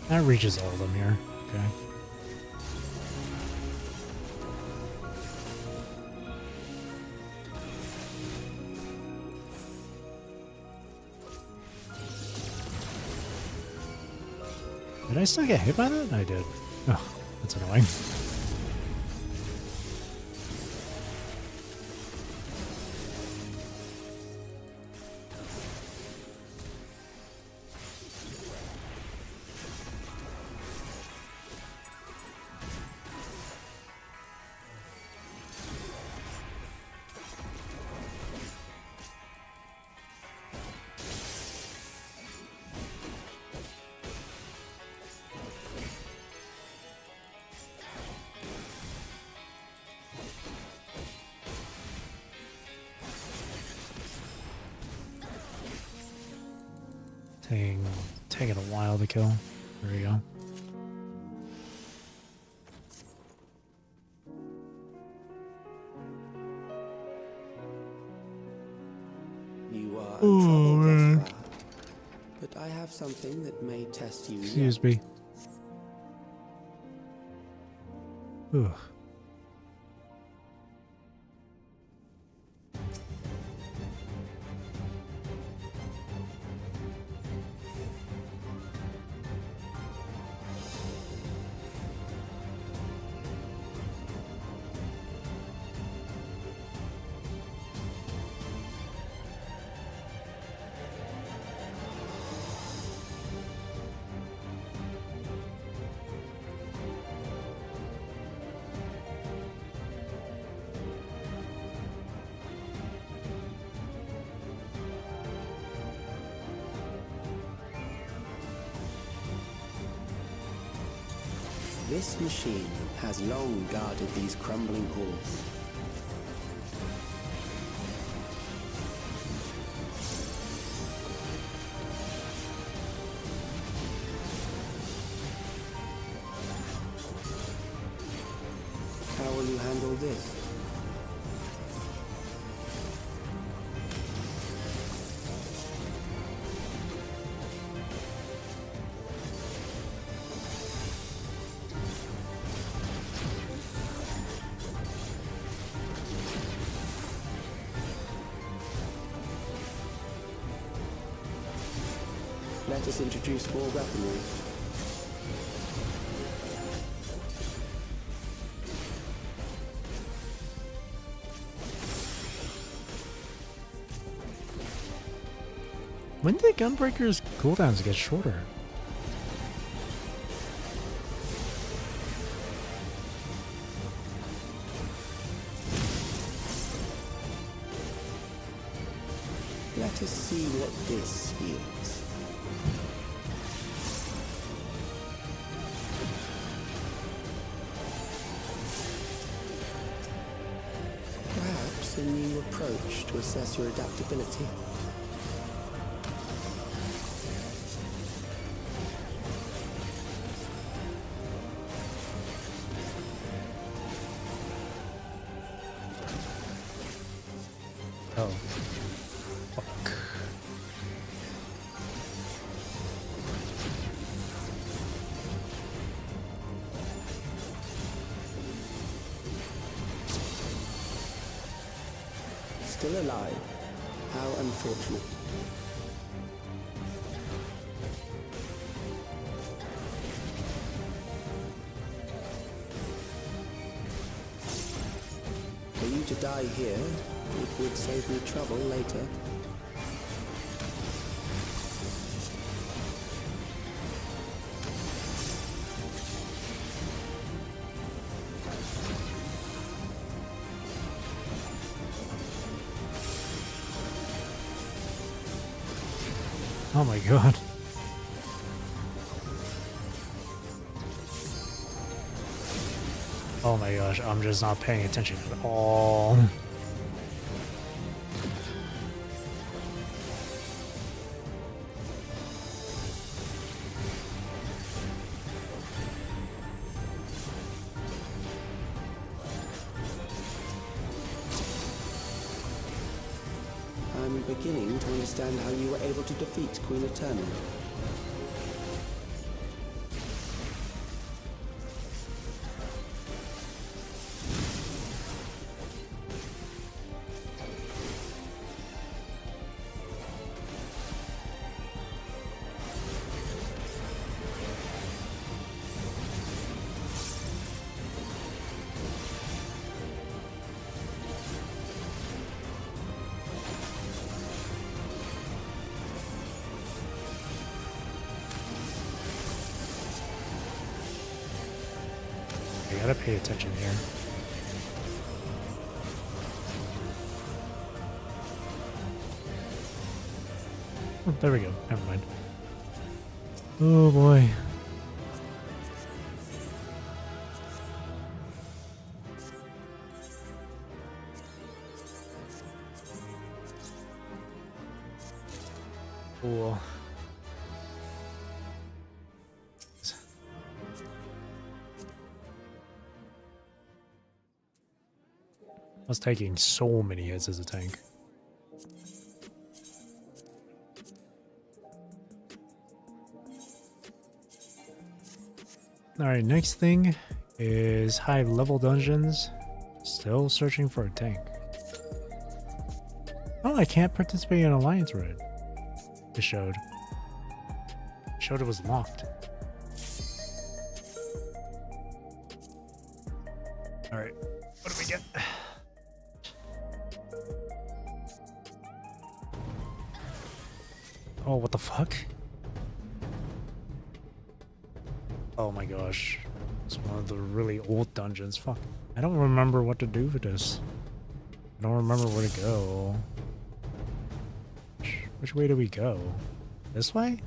That reaches all of them here. Okay. Did I still get hit by that? I did. Oh, that's annoying. Taking a while to kill. There we go. You are untroubled thus far, but I have something that may test you. Excuse me. Ooh. This machine has long guarded these crumbling halls. How will you handle this? Let us introduce more weaponry. When did Gunbreaker's cooldowns get shorter? Let us see what this yields. Perhaps a new approach to assess your adaptability. Oh. Fuck. Still alive. How unfortunate. For you to die here, it would save me trouble later. Oh my god. Oh my gosh, I'm just not paying attention at all. I'm beginning to understand how you were able to defeat Queen Eternal. gotta pay attention here. Oh, there we go. Never mind. Oh boy. Cool. I was taking so many hits as a tank. Alright, next thing is high level dungeons. Still searching for a tank. Oh, I can't participate in Alliance Raid. It showed. It showed it was locked. Alright, what do we get? Oh, what the fuck? Oh my gosh. It's one of the really old dungeons. Fuck. I don't remember what to do with this. I don't remember where to go. Which way do we go? This way?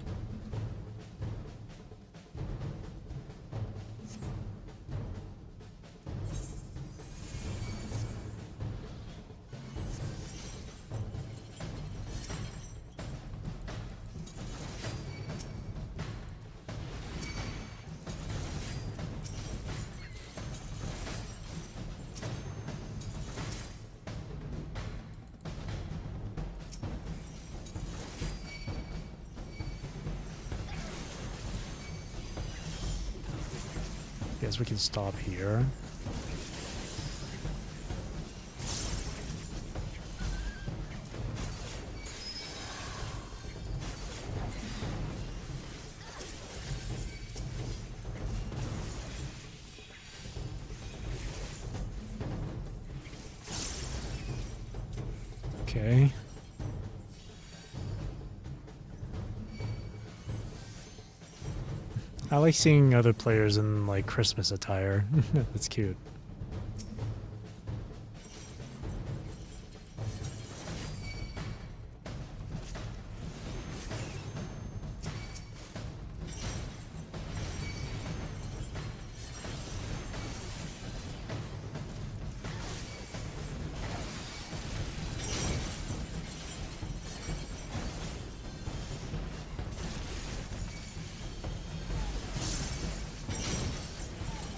Guess we can stop here. Okay. I like seeing other players in like Christmas attire. That's cute.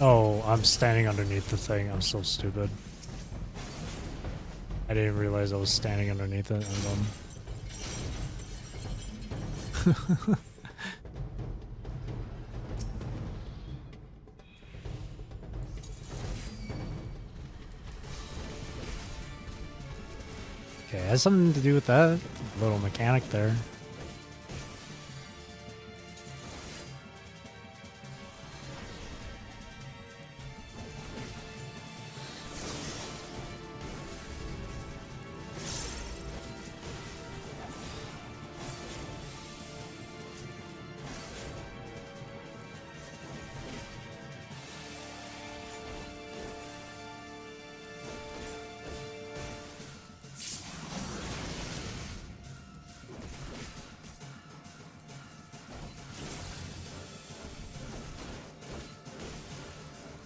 Oh, I'm standing underneath the thing. I'm so stupid. I didn't realize I was standing underneath it. Okay, it has something to do with that little mechanic there.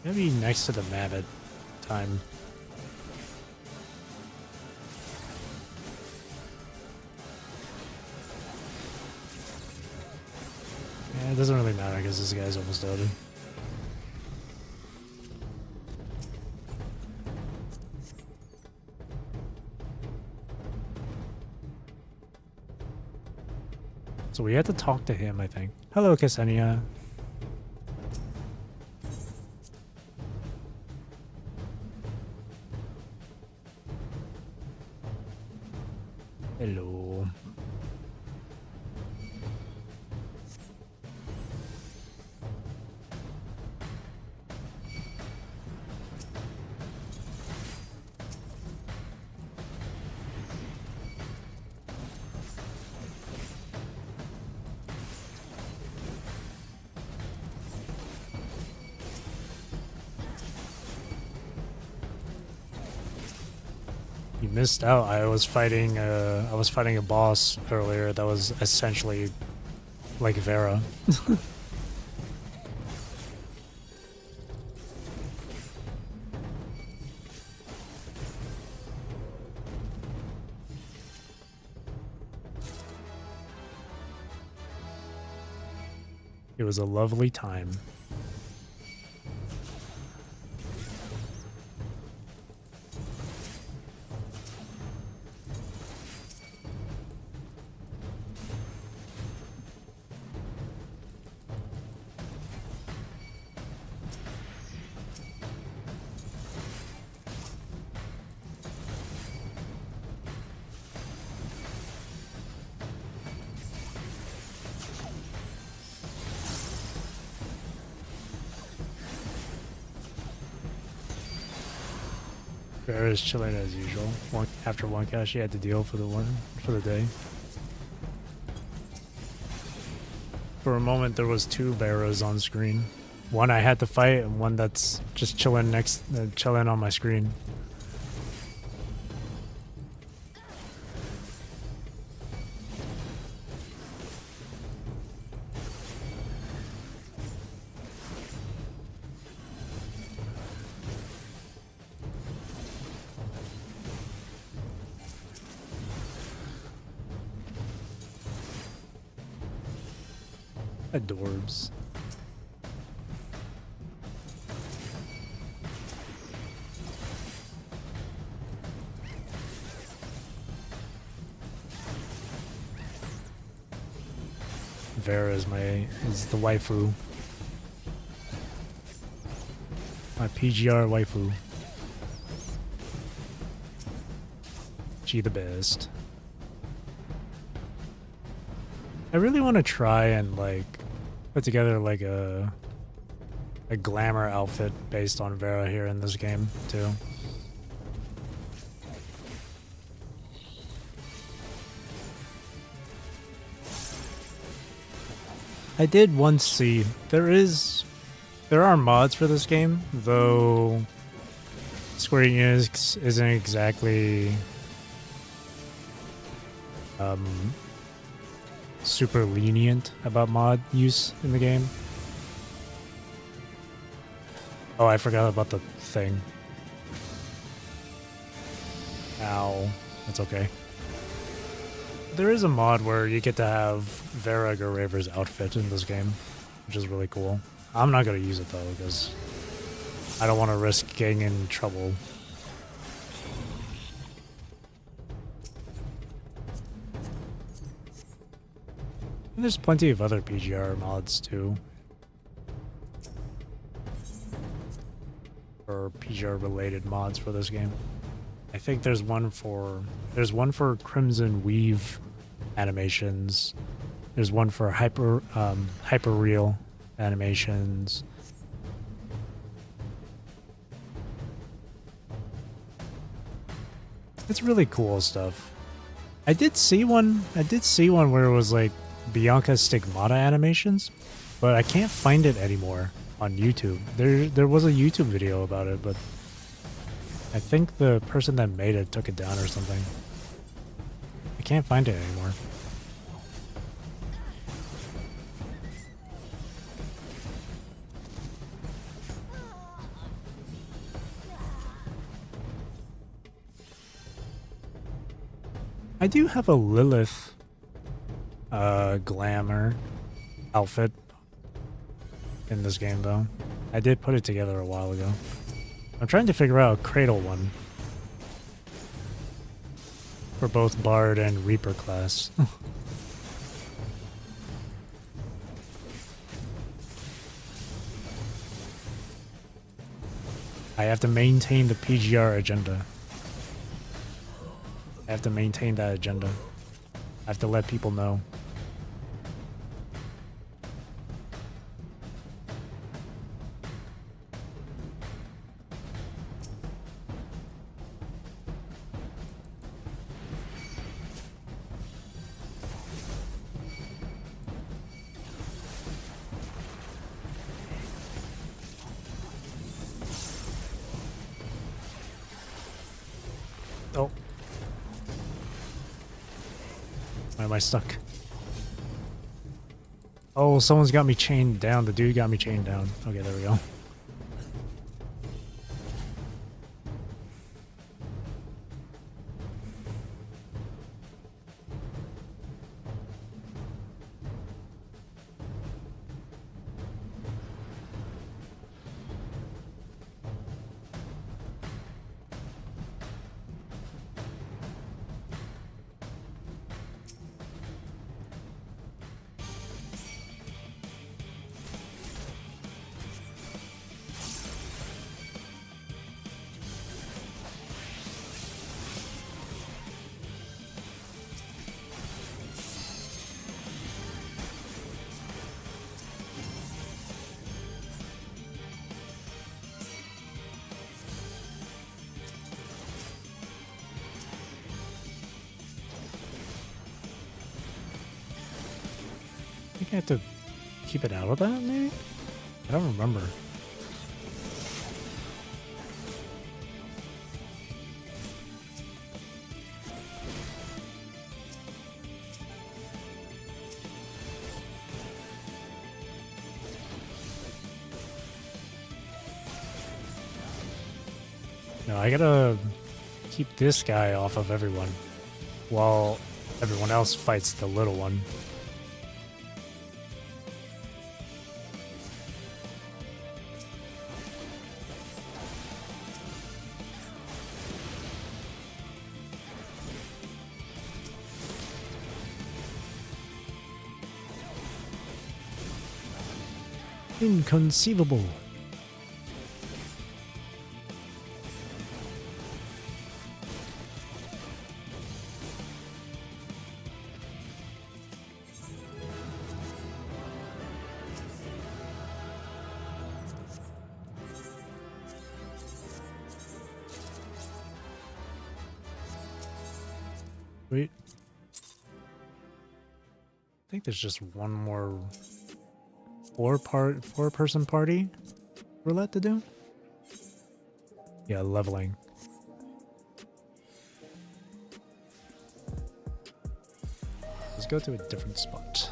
Maybe next to the map at time. Yeah, it doesn't really matter because this guy's almost dead. So we had to talk to him, I think. Hello, Ksenia. Hello. You missed out. I was fighting a boss earlier that was essentially like Vera. It was a lovely time. Vera's chilling as usual. After one cast, she had to deal for the day. For a moment, there was two Veras on screen. One I had to fight, and one that's just chilling chilling on my screen. Adorbs. Vera is the waifu. My PGR waifu. She the best. I really want to try and like put together like a glamour outfit based on Vera here in this game too. I did once see there are mods for this game, though Square Enix isn't exactly super lenient about mod use in the game. Oh, I forgot about the thing. Ow. That's okay. There is a mod where you get to have Vera Guerrero's outfit in this game, which is really cool. I'm not going to use it though, because I don't want to risk getting in trouble. And there's plenty of other PGR mods too. Or PGR related mods for this game. I think there's one for Crimson Weave animations. There's one for hyper real animations. It's really cool stuff. I did see one where it was like Bianca Stigmata animations, but I can't find it anymore on YouTube. There was a YouTube video about it, but I think the person that made it took it down or something. I can't find it anymore. I do have a Lilith glamour outfit in this game though. I did put it together a while ago. I'm trying to figure out a Cradle one for both Bard and Reaper class. I have to maintain the PGR agenda. I have to maintain that agenda. I have to let people know. Oh, Why am I stuck? Oh, someone's got me chained down. The dude got me chained down. Okay, there we go. I think I have to keep it out of that, maybe? I don't remember. No, I gotta keep this guy off of everyone while everyone else fights the little one. Inconceivable. Wait. I think there's just one more four-person party roulette to do. Yeah, leveling. Let's go to a different spot.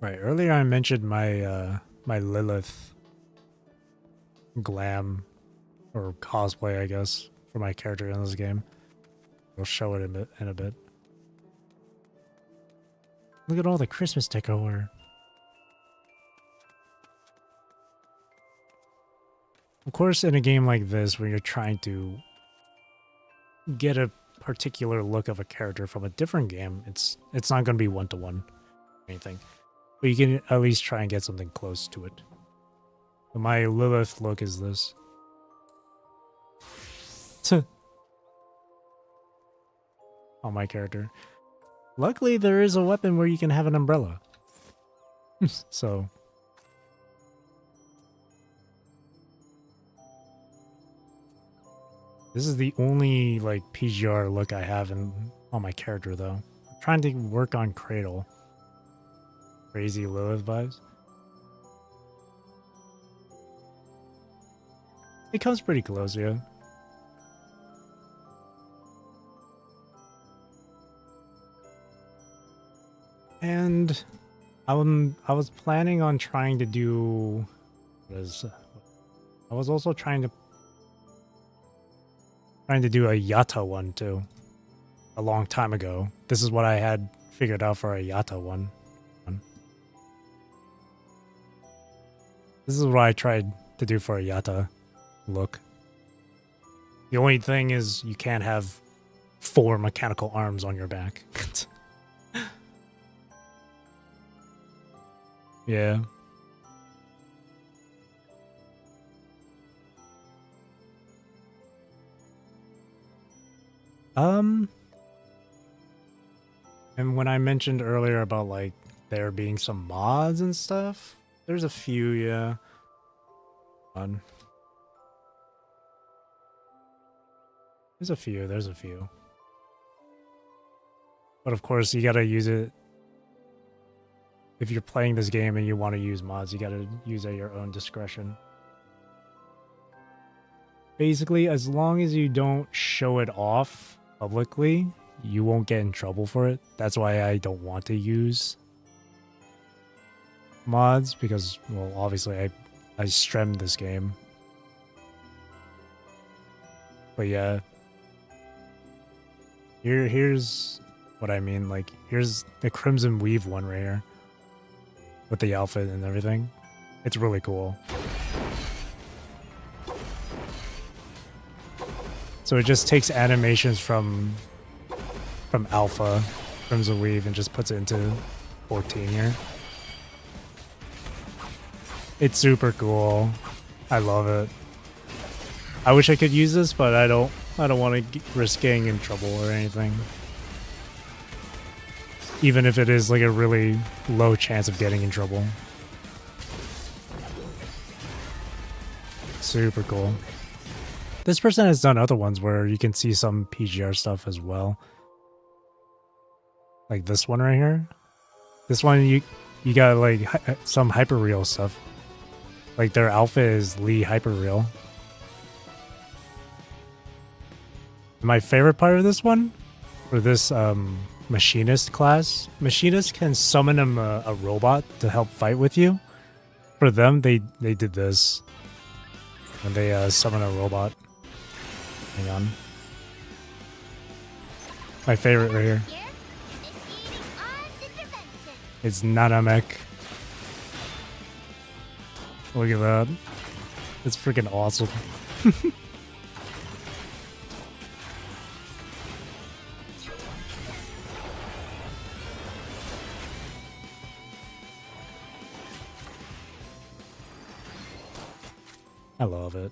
Right, earlier I mentioned my my Lilith glam or cosplay, I guess, for my character in this game. I'll show it in a bit. Look at all the Christmas decor. Of course, in a game like this, where you're trying to get a particular look of a character from a different game, it's not going to be one-to-one or anything. But you can at least try and get something close to it. But my Lilith look is this. On my character. Luckily, there is a weapon where you can have an umbrella. So. This is the only, like, PGR look I have on my character, though. I'm trying to work on Cradle. Crazy Lilith vibes. It comes pretty close, yeah. And I was planning on trying to do I was also trying to do a Yatta one too. A long time ago. This is what I had figured out for a Yatta one. This is what I tried to do for a Yatta look. The only thing is you can't have 4 mechanical arms on your back. Yeah. And when I mentioned earlier about like there being some mods and stuff, there's a few, yeah. There's a few. But of course you gotta use it. if you're playing this game and you want to use mods, you gotta use at your own discretion. Basically, as long as you don't show it off publicly, you won't get in trouble for it. That's why I don't want to use mods, because, well, obviously I stremmed this game. But yeah, here's what I mean. Like, here's the Crimson Weave one right here with the outfit and everything. It's really cool. So it just takes animations from Alpha, Crimson Weave, and just puts it into 14 here. It's super cool. I love it. I wish I could use this, but I don't want to risk getting in trouble or anything. Even if it is like a really low chance of getting in trouble. Super cool. This person has done other ones where you can see some PGR stuff as well. Like this one right here. This one you got like some hyperreal stuff. Like their outfit is Lee hyperreal. My favorite part of this one, for this machinist class, machinist can summon a robot to help fight with you. For them, they did this when they summon a robot. Hang on. My favorite right here. It's Nanamek. Look at that. It's freaking awesome. I love it.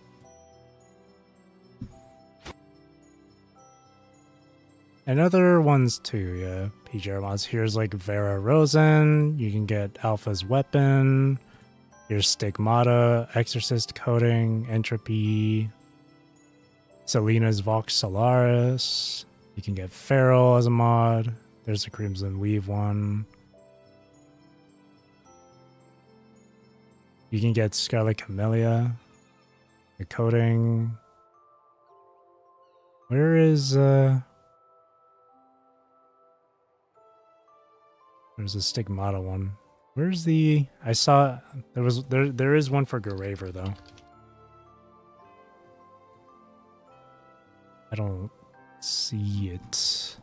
And other ones too, yeah. PGR mods. Here's like Vera Rosen. You can get Alpha's weapon. Here's Stigmata, Exorcist Coding, Entropy, Selena's Vox Solaris. You can get Feral as a mod. There's the Crimson Weave one. You can get Scarlet Camellia. The coding. Where is there's a Stigmata one. Where's the I saw there is one for Graver though. I don't see it.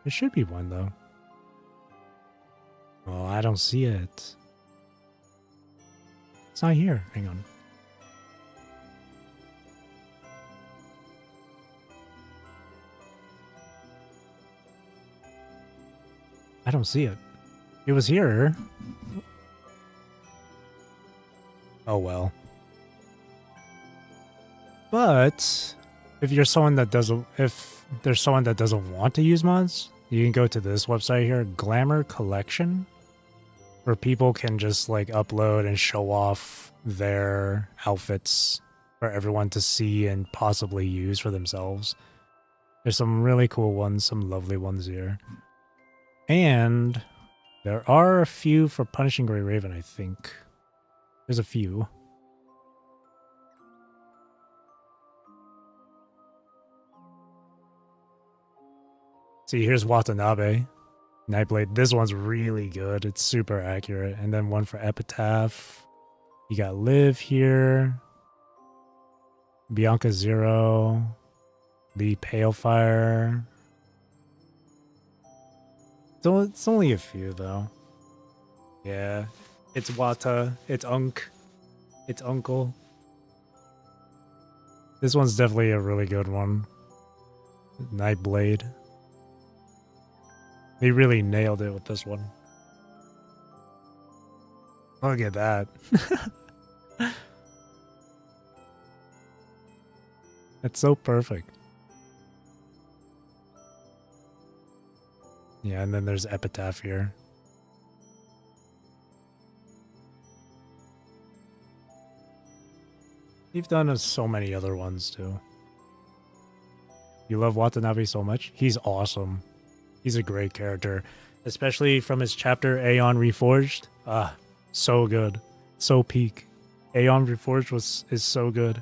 There should be one though. Oh, I don't see it. It's not here. Hang on. I don't see it. It was here. Oh well. But if you're someone that doesn't, if there's someone that doesn't want to use mods, you can go to this website here, Glamour Collection, where people can just like upload and show off their outfits for everyone to see and possibly use for themselves. There's some really cool ones, some lovely ones here. And there are a few for Punishing Grey Raven, I think. There's a few. See, here's Watanabe. Nightblade. This one's really good. It's super accurate. And then one for Epitaph. You got Liv here. Bianca Zero. Lee Palefire. So it's only a few though. Yeah. It's Wata. It's Unk. It's Uncle. This one's definitely a really good one. Nightblade. They really nailed it with this one. Look at that. That's so perfect. Yeah, and then there's Epitaph here. You've done so many other ones too. You love Watanabe so much? He's awesome. He's a great character. especially from his chapter Aeon Reforged. Ah, so good, so peak. Aeon Reforged is so good.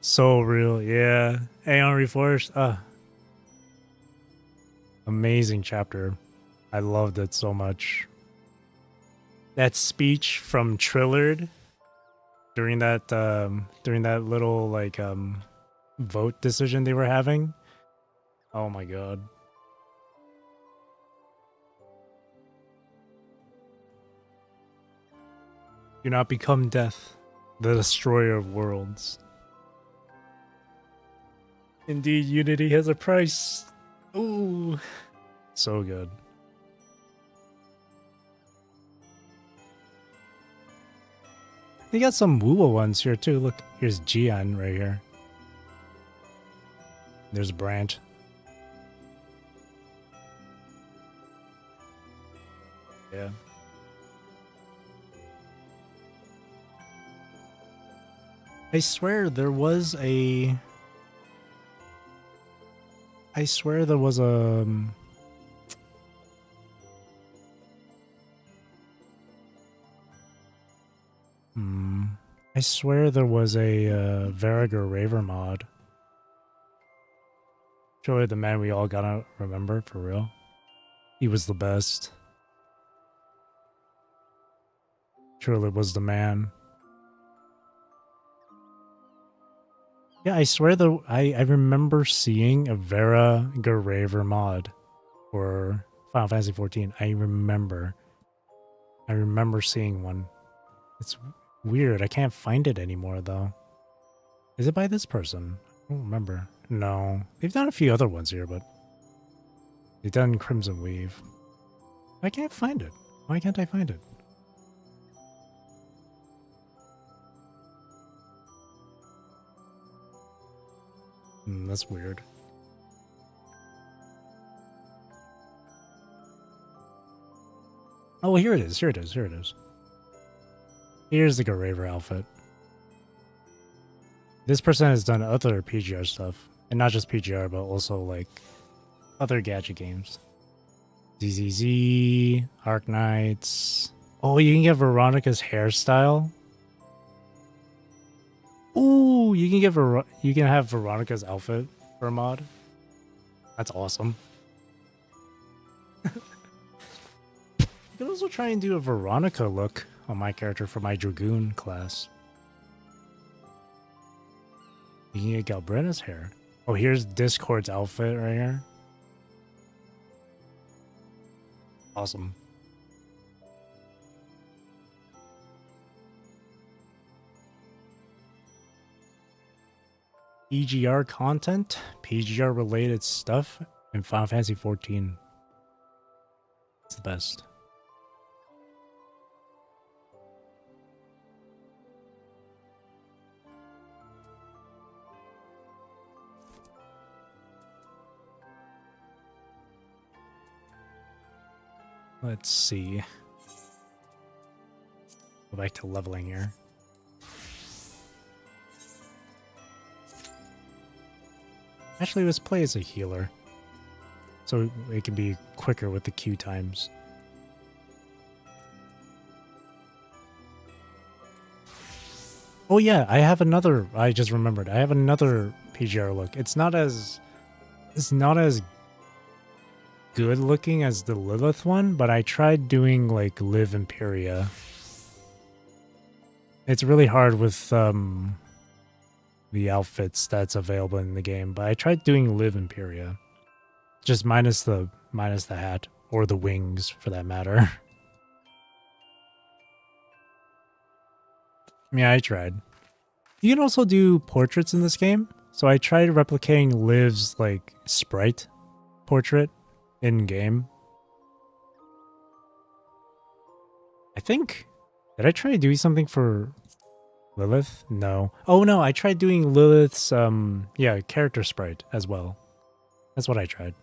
So real, yeah. Aeon Reforged, amazing chapter. I loved it so much. That speech from Trillard during that little like vote decision they were having. Oh my god. Do not become death, the destroyer of worlds. Indeed, unity has a price. Ooh, so good. They got some Woowa ones here too. Look, here's Gian right here. There's Brant. Yeah. I swear there was a... I swear there was a... I swear there was a Veriger Raver mod. Surely the man we all gotta remember, for real. He was the best. Truly was the man. Yeah, I swear that I remember seeing a Vera Garaver mod for Final Fantasy XIV. I remember seeing one. It's weird. I can't find it anymore though. Is it by this person? I don't remember. No. They've done a few other ones here, but they've done Crimson Weave. I can't find it. Why can't I find it? That's weird. Oh, here it is. Here it is. Here it is. Here's the Garaver outfit. This person has done other PGR stuff. And not just PGR, but also like other gadget games. ZZZ, Arc Knights. Oh, you can get Veronica's hairstyle. Ooh, you can get you can have Veronica's outfit for a mod. That's awesome. You could also try and do a Veronica look on my character for my Dragoon class. You can get Galbrena's hair. Oh, here's Discord's outfit right here. Awesome. PGR content, PGR related stuff in Final Fantasy XIV. It's the best. Let's see. Go back to leveling here. Actually, let's play as a healer, so it can be quicker with the queue times. Oh yeah, I have another. I just remembered. I have another PGR look. It's not as good looking as the Lilith one, but I tried doing like Live Imperia. It's really hard with the outfits that's available in the game, but I tried doing Live Imperia. Just minus the hat or the wings for that matter. Yeah, I tried. You can also do portraits in this game. So I tried replicating Liv's like sprite portrait in game. I think, did I try doing something for Lilith? No. Oh no, I tried doing Lilith's character sprite as well. That's what I tried.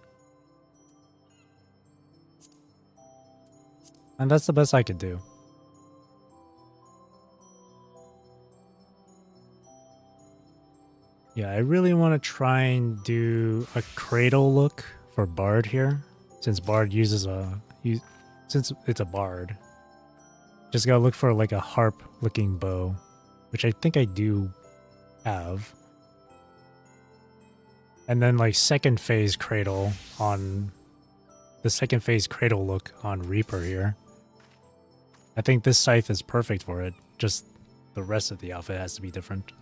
And that's the best I could do. Yeah, I really want to try and do a cradle look for Bard here, since Bard uses since it's a Bard. Just gotta look for like a harp looking bow, which I think I do have. And then like second phase cradle on the second phase cradle look on Reaper here. I think this scythe is perfect for it. Just the rest of the outfit has to be different.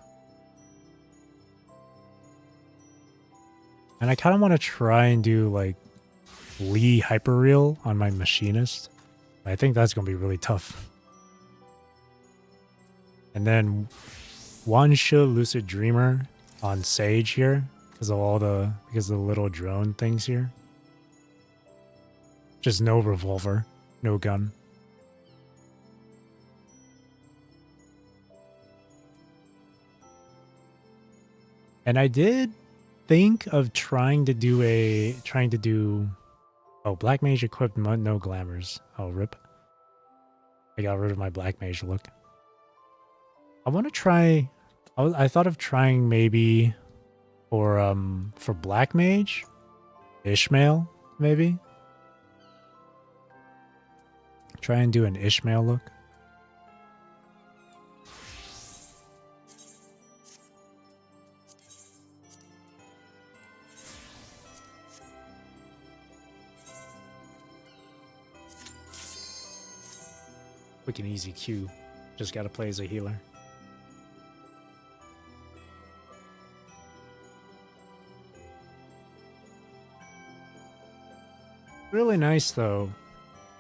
And I kind of want to try and do like Lee Hyperreal on my Machinist. I think that's going to be really tough. And then Wansha Lucid Dreamer on Sage here because of the little drone things here. Just no revolver, no gun. And I did think of trying to do oh, Black Mage equipped no glamours. Oh, rip. I got rid of my Black Mage look. I want to try I thought of trying maybe for Black Mage Ishmael maybe. Try and do an Ishmael look. Quick and easy Q. Just gotta play as a healer. Really nice though,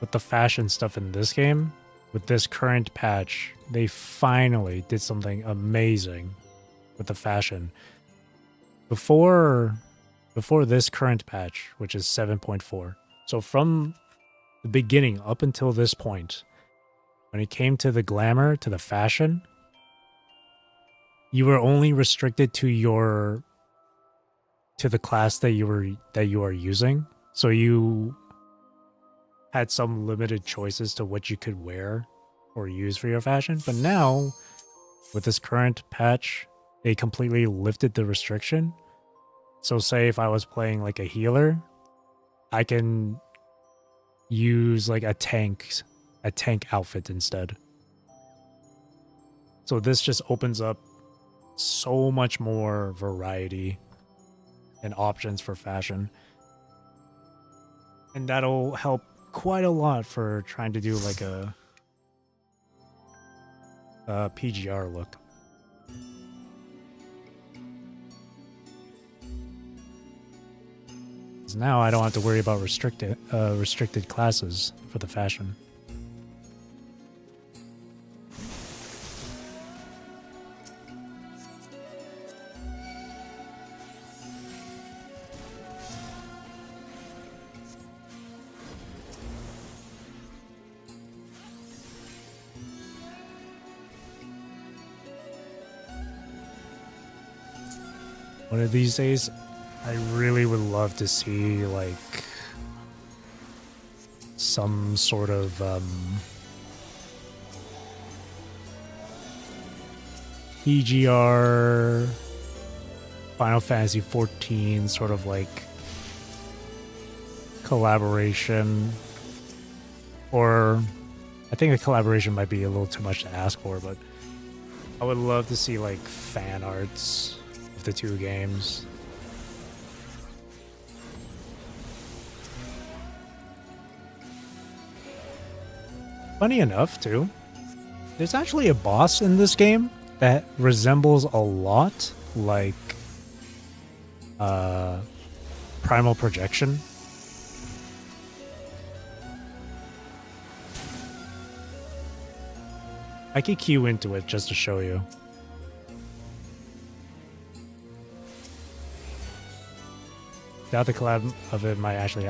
with the fashion stuff in this game. With this current patch, they finally did something amazing with the fashion. Before this current patch, which is 7.4. So from the beginning up until this point, when it came to the glamour, to the fashion, you were only restricted to the class that you are using. So you had some limited choices to what you could wear or use for your fashion. But now, with this current patch, they completely lifted the restriction. So say if I was playing like a healer, I can use like a tank outfit instead. So this just opens up so much more variety and options for fashion. And that'll help quite a lot for trying to do like a PGR look. Now I don't have to worry about restricted classes for the fashion. One of these days, I really would love to see like some sort of PGR Final Fantasy 14 sort of like collaboration, or I think a collaboration might be a little too much to ask for, but I would love to see like fan arts of the two games. Funny enough, too, there's actually a boss in this game that resembles a lot like Primal Projection. I could cue into it just to show you. Doubt the collab of it might happen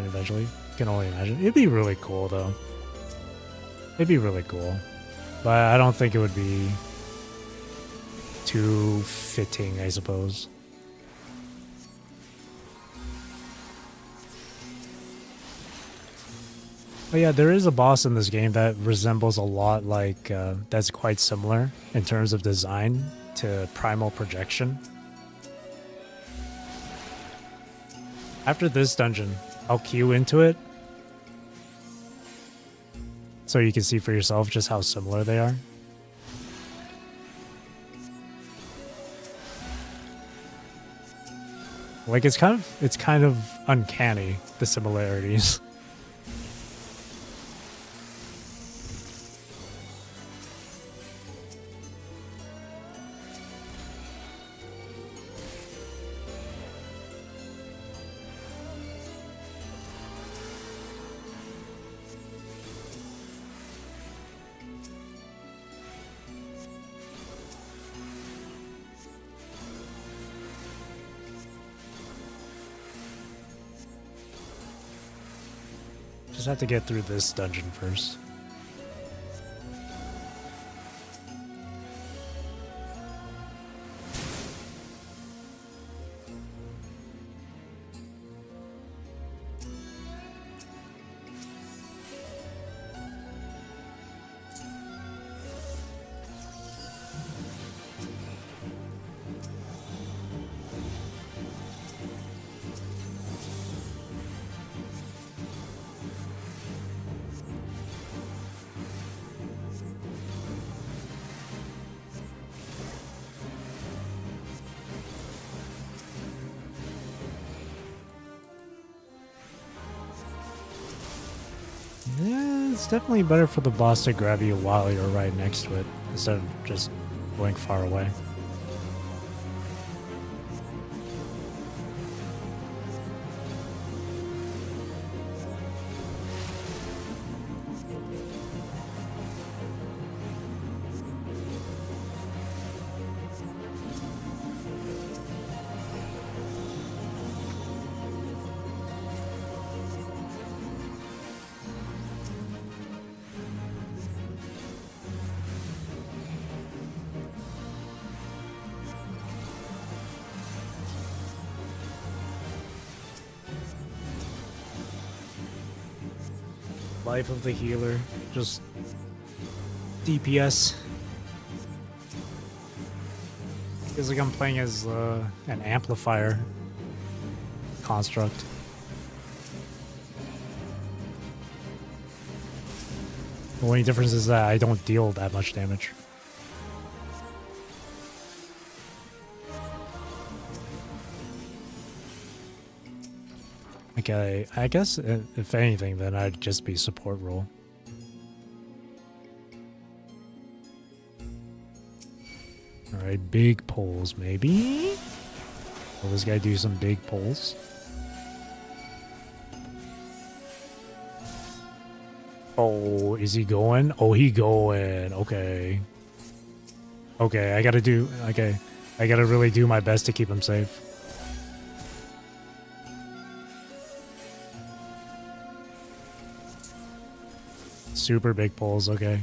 eventually. Can only imagine. It'd be really cool though. It'd be really cool, but I don't think it would be too fitting, I suppose. But yeah, there is a boss in this game that resembles a lot like, that's quite similar in terms of design to Primal Projection. After this dungeon, I'll queue into it so you can see for yourself just how similar they are. Like it's kind of uncanny, the similarities. Just have to get through this dungeon first. Yeah, it's definitely better for the boss to grab you while you're right next to it, instead of just going far away. Life of the healer, just DPS. Feels like I'm playing as an amplifier construct. The only difference is that I don't deal that much damage. Okay, I guess if anything, then I'd just be support role. Alright, big pulls maybe? Will this guy do some big pulls? Oh, is he going? Oh, he going. Okay. Okay, I gotta really do my best to keep him safe. Super big pulls, okay.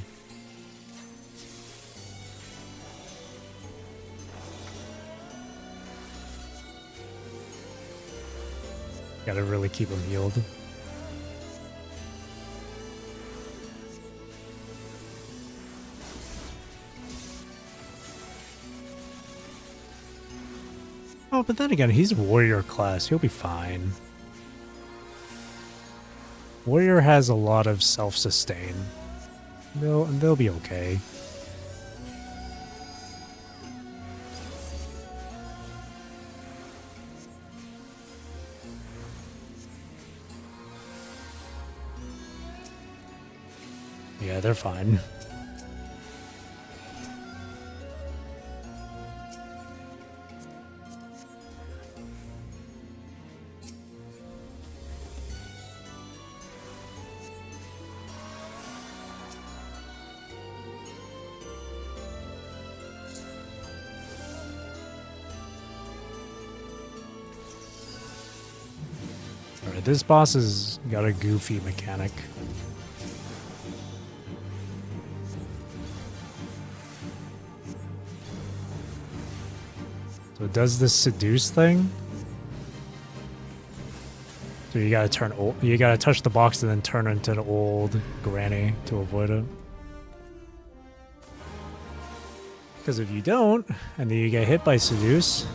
Gotta really keep him healed. Oh, but then again, he's warrior class. He'll be fine. Warrior has a lot of self-sustain. They'll be okay. Yeah, they're fine. Alright, this boss has got a goofy mechanic. So it does this seduce thing. So you gotta turn old, you gotta touch the box and then turn into an old granny to avoid it. Because if you don't, and then you get hit by seduce,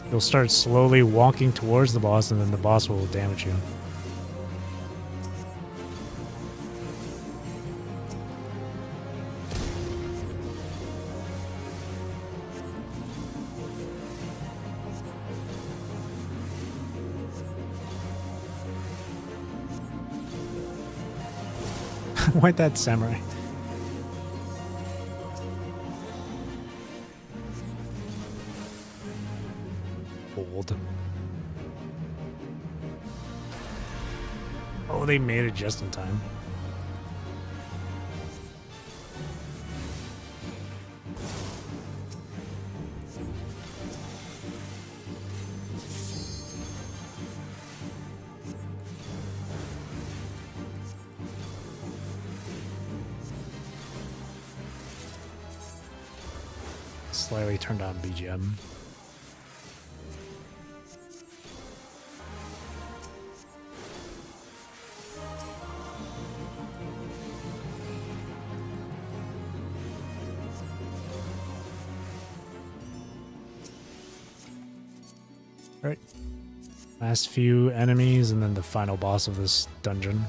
You'll start slowly walking towards the boss, and then the boss will damage you. Why'd that samurai? Old. Oh, they made it just in time. Slightly turned on BGM. Alright. Last few enemies and then the final boss of this dungeon.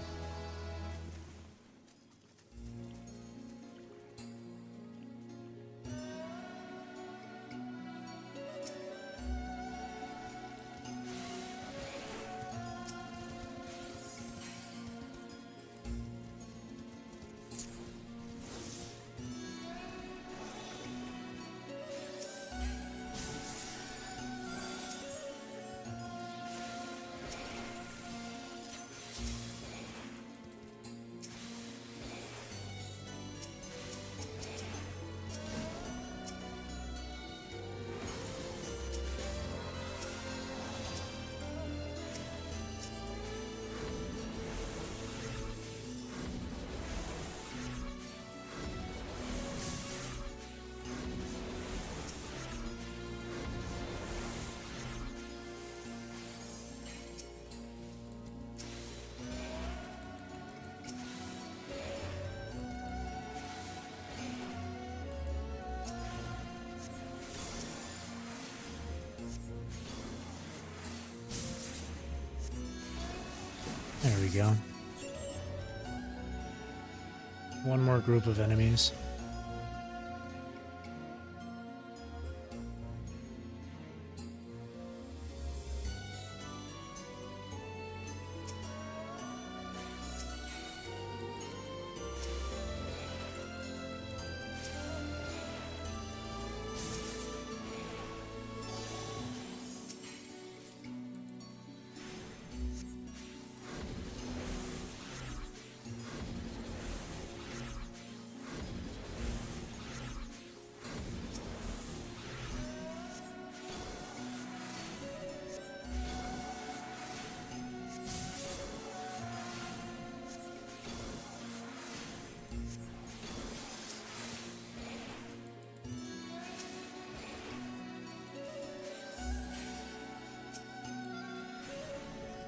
There we go. One more group of enemies.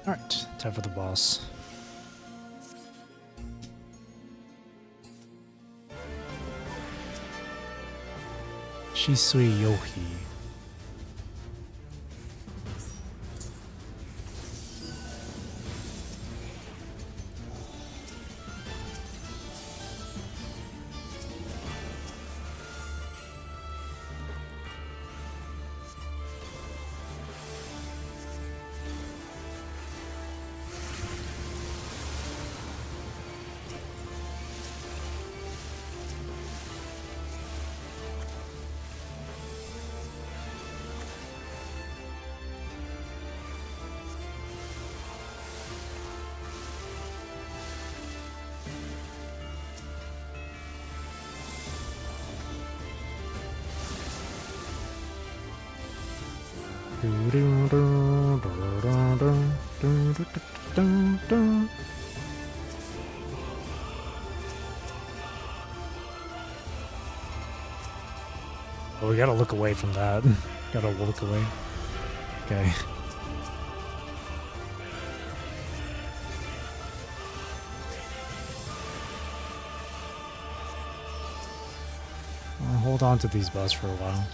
Alright, time for the boss. Shisui Yohi. Oh, we gotta look away from that. Gotta look away. Okay. I'll hold on to these buffs for a while.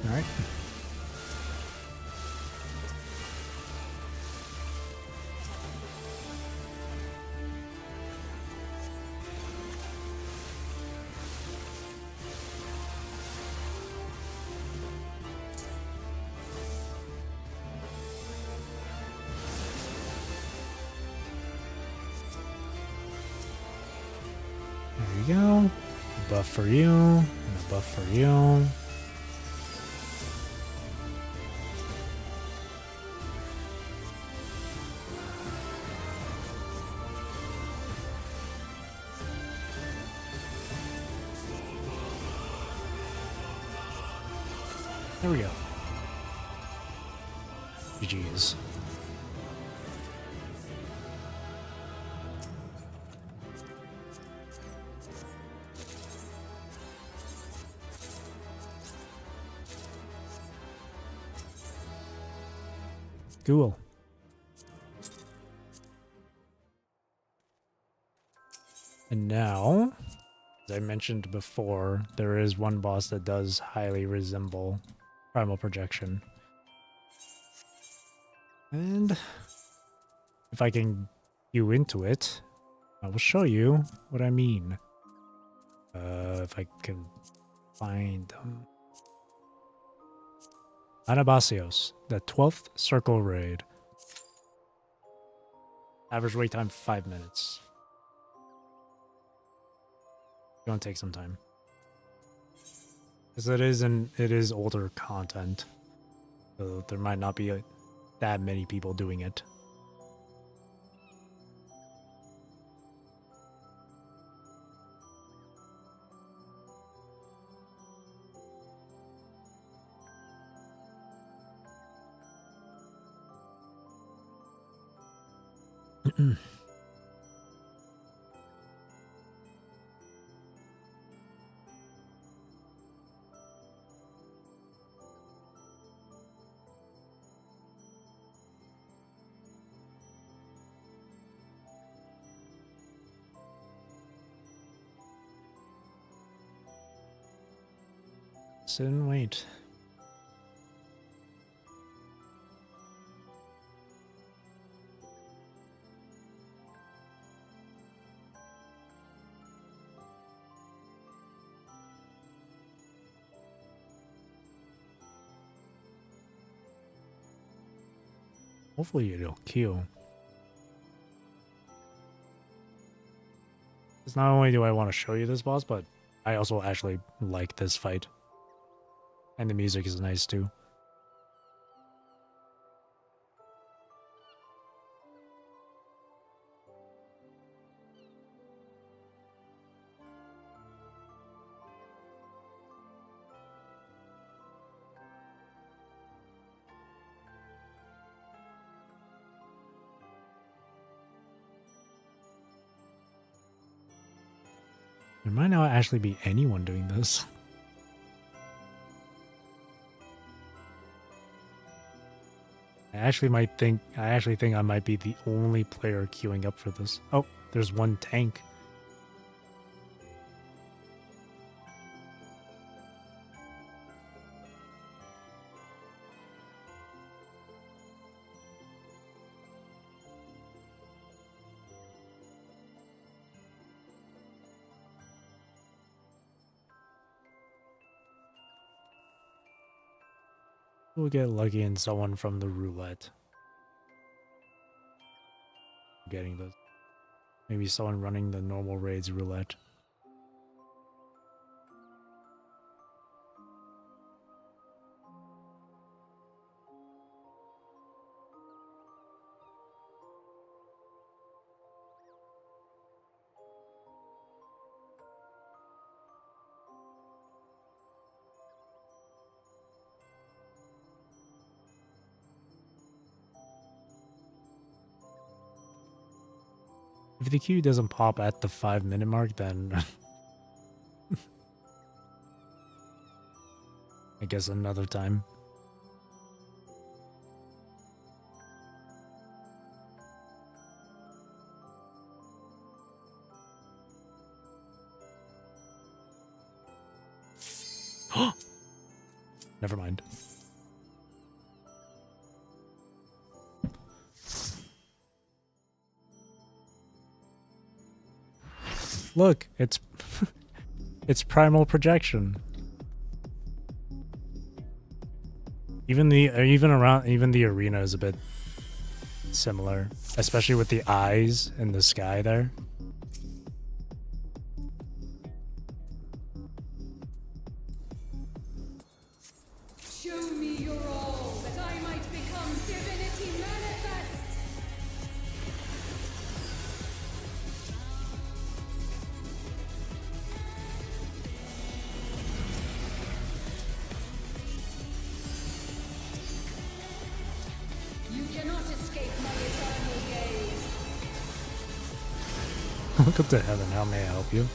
All right. There you go. A buff for you, and a buff for you. There we go. GG's. Cool. And now, as I mentioned before, there is one boss that does highly resemble Primal Projection. And if I can queue into it, I will show you what I mean. If I can find them. Anabasios, the 12th Circle Raid. Average wait time 5 minutes. Gonna take some time. Because it is older content. So there might not be that many people doing it. Sit and wait. Hopefully it'll queue. Because not only do I want to show you this boss, but I also actually like this fight. And the music is nice too. There might not actually be anyone doing this. I actually think I might be the only player queuing up for this. Oh, there's one tank. We'll get lucky and someone from the roulette. Getting this. Maybe someone running the normal raids roulette. If the queue doesn't pop at the 5-minute mark, then I guess another time. Never mind. Look, it's it's primal projection. Even the arena is a bit similar, especially with the eyes in the sky there. Show me your all, that I might become divinity manifest! You cannot escape my eternal gaze. Welcome to heaven. How may I help you?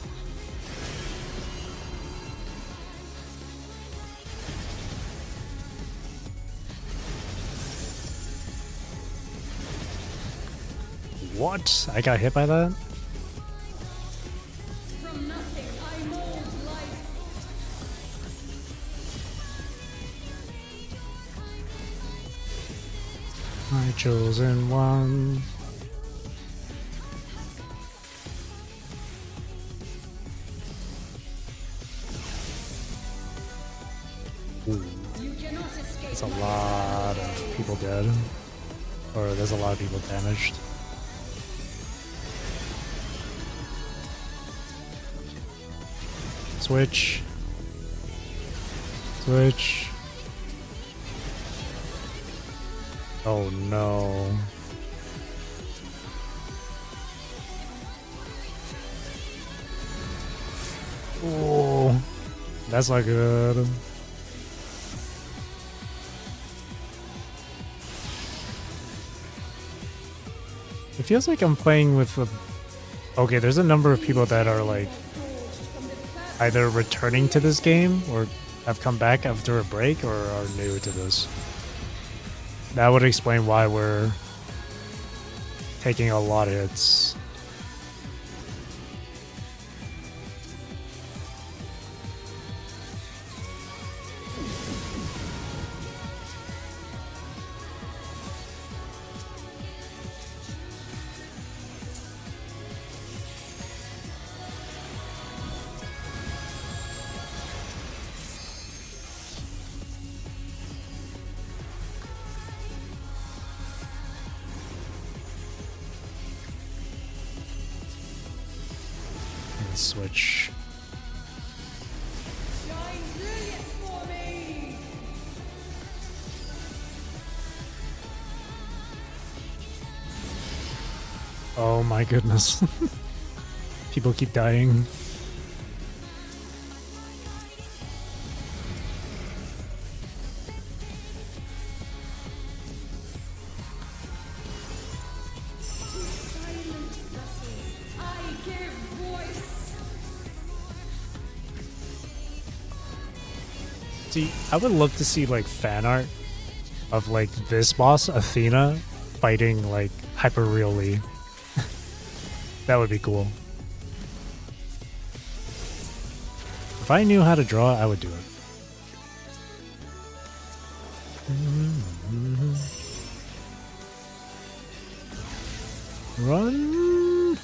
What? I got hit by that? From nothing I mold life. My chosen one. Ooh. You cannot escape. That's a lot of people dead. Or there's a lot of people damaged. Switch. Switch. Oh no. Oh, that's not good. It feels like I'm playing with a... Okay, there's a number of people that are like either returning to this game or have come back after a break or are new to this. That would explain why we're taking a lot of hits. Switch. Shine brilliant for me. Oh my goodness. People keep dying. See, I would love to see like fan art of like this boss, Athena, fighting like hyper really. That would be cool. If I knew how to draw, I would do it. Run!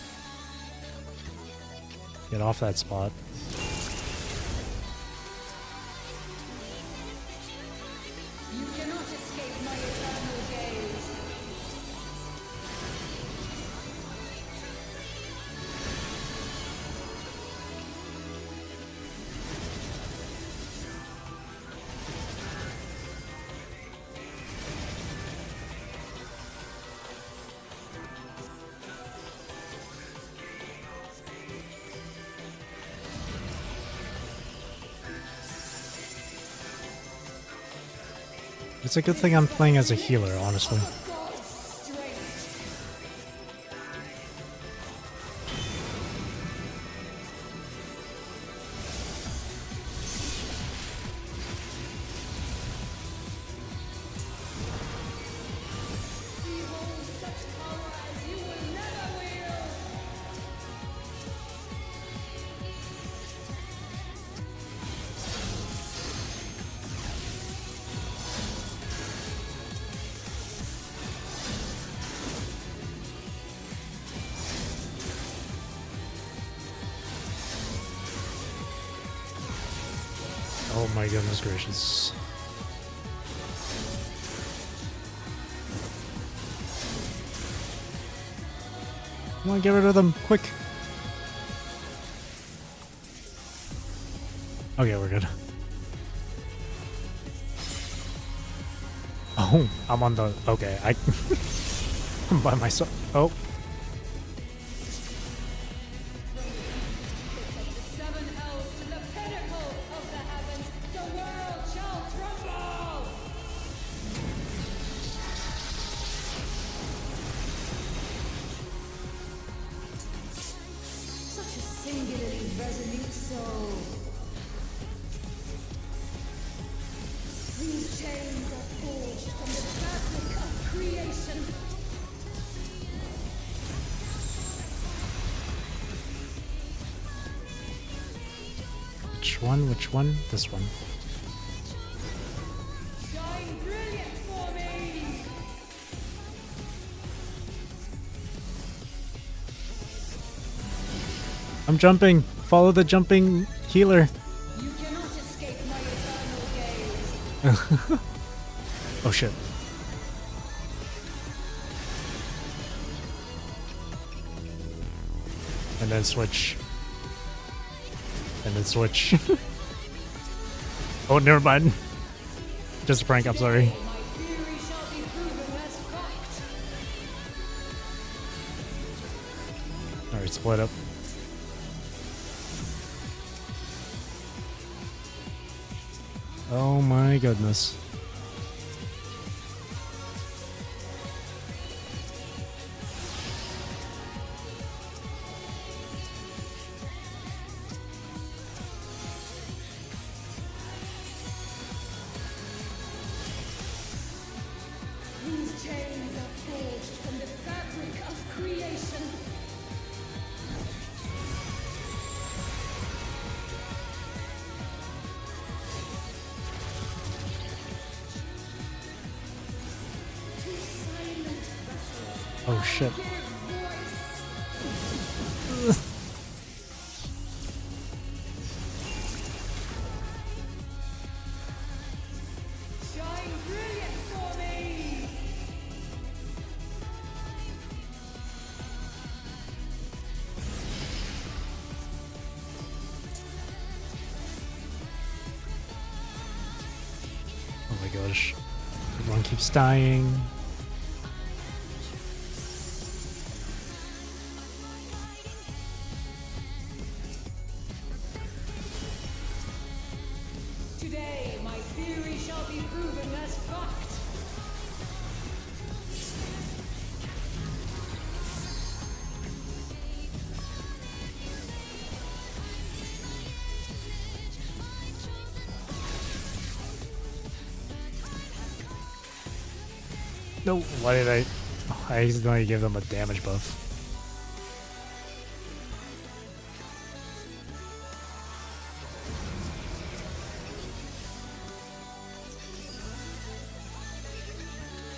Get off that spot. You cannot escape my eternal gaze. It's a good thing I'm playing as a healer, honestly. my goodness gracious. Come on, get rid of them, quick. Okay, we're good. Oh, I'm on the... Okay, I'm by myself. Oh. Which one? Which one? This one. Shine brilliant for me. I'm jumping. Follow the jumping healer. You cannot escape my eternal gaze. Oh shit. And then switch. And then switch. Oh, never mind. Just a prank, I'm sorry. My theory shall be proven as fact. Alright, split up. Oh my goodness. These chains are forged from the fabric of creation. Oh shit. Shine brilliant for me. Oh my gosh. Everyone keeps dying. Today, my theory shall be proven as fact. No, why did I... Oh, I accidentally gave them a damage buff.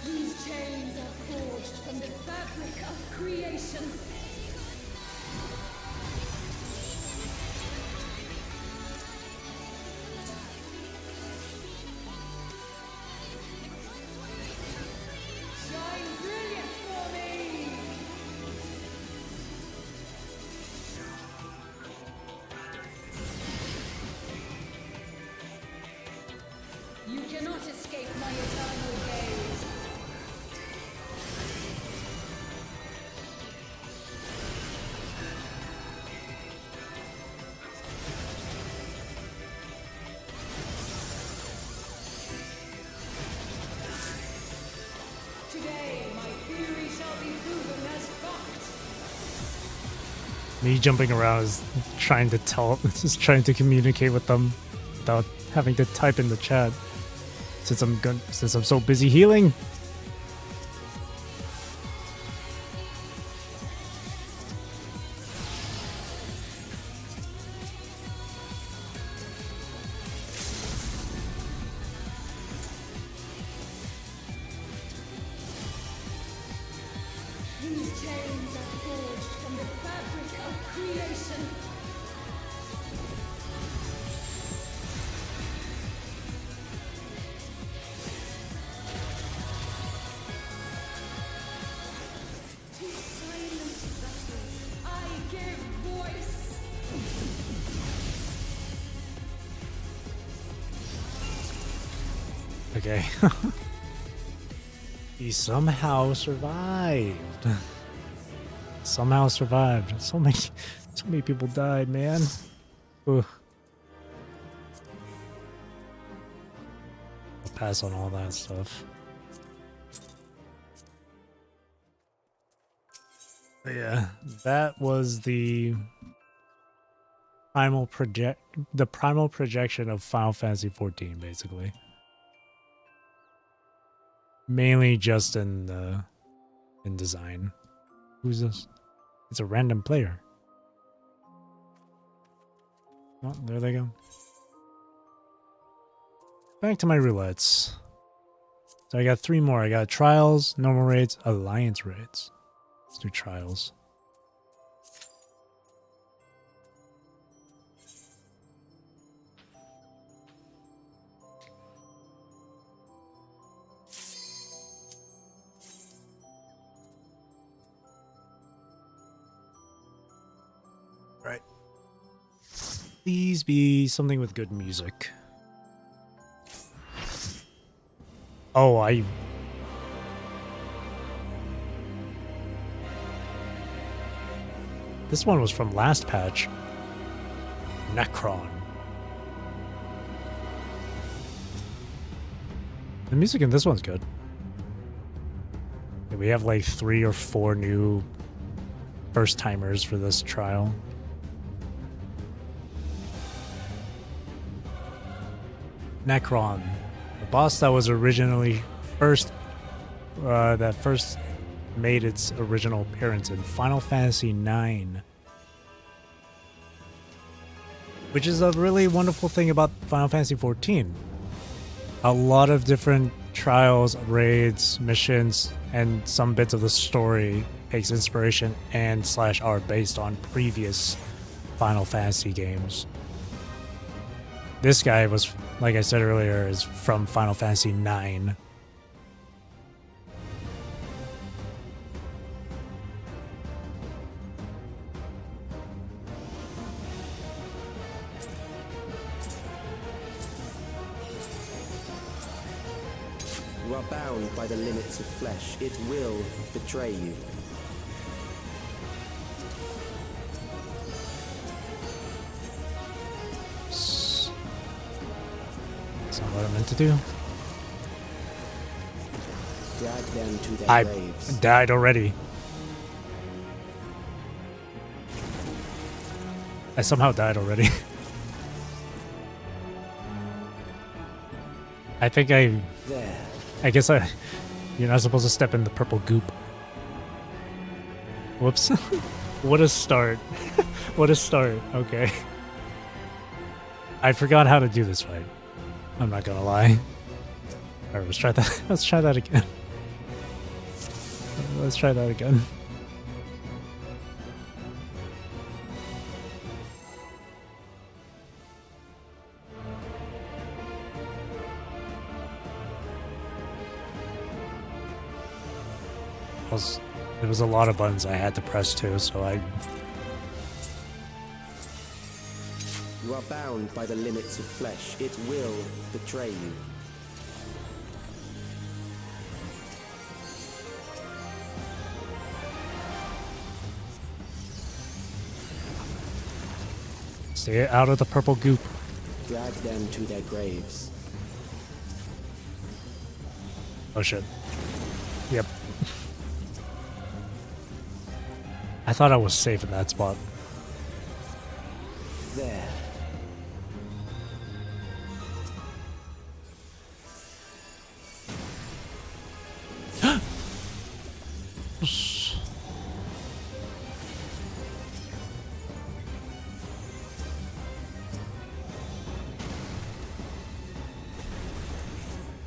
These chains are forged from the fabric of creation. Shine brilliant for me. You cannot escape my eternal gaze. Today, my theory shall be proven as fact. Me jumping around is trying to just trying to communicate with them without having to type in the chat. Since I'm so busy healing. These chains are forged from the fabric of creation. Okay. He somehow survived. Somehow survived. So many people died, man. Ugh. I'll pass on all that stuff. But yeah, that was the primal projection of Final Fantasy XIV, basically. Mainly just in design. Who's this? It's a random player. Oh, there they go. Back to my roulettes. So I got 3 more. I got trials, normal raids, alliance raids. Let's do trials. Right. Please be something with good music. Oh, this one was from last patch. Necron. The music in this one's good. We have like 3 or 4 new first timers for this trial. Necron, the boss that was originally that first made its original appearance in Final Fantasy IX, which is a really wonderful thing about Final Fantasy XIV. A lot of different trials, raids, missions, and some bits of the story takes inspiration and / are based on previous Final Fantasy games. This guy was, like I said earlier, is from Final Fantasy IX. You are bound by the limits of flesh. It will betray you. That's not what I meant to do. Drag them to their I graves. died already. I somehow died already. I think There. I guess you're not supposed to step in the purple goop. Whoops. What a start. What a start. Okay. I forgot how to do this fight. I'm not gonna lie. Alright, let's try that. Let's try that again. Let's try that again. There was a lot of buttons I had to press too, so You are bound by the limits of flesh. It will betray you. stay out of the purple goop. Drag them to their graves. Oh shit. Yep. I thought I was safe in that spot. There.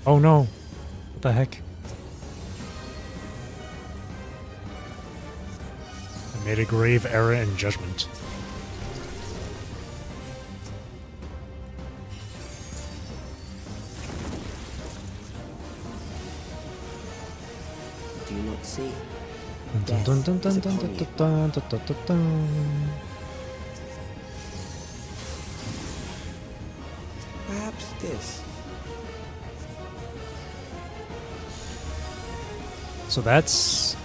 Oh no. What the heck? I made a grave error in judgment. Do you not see? Dun, dun, dun, dun, dun, dun, dun, dun, dun, dun, dun. Perhaps this. So that's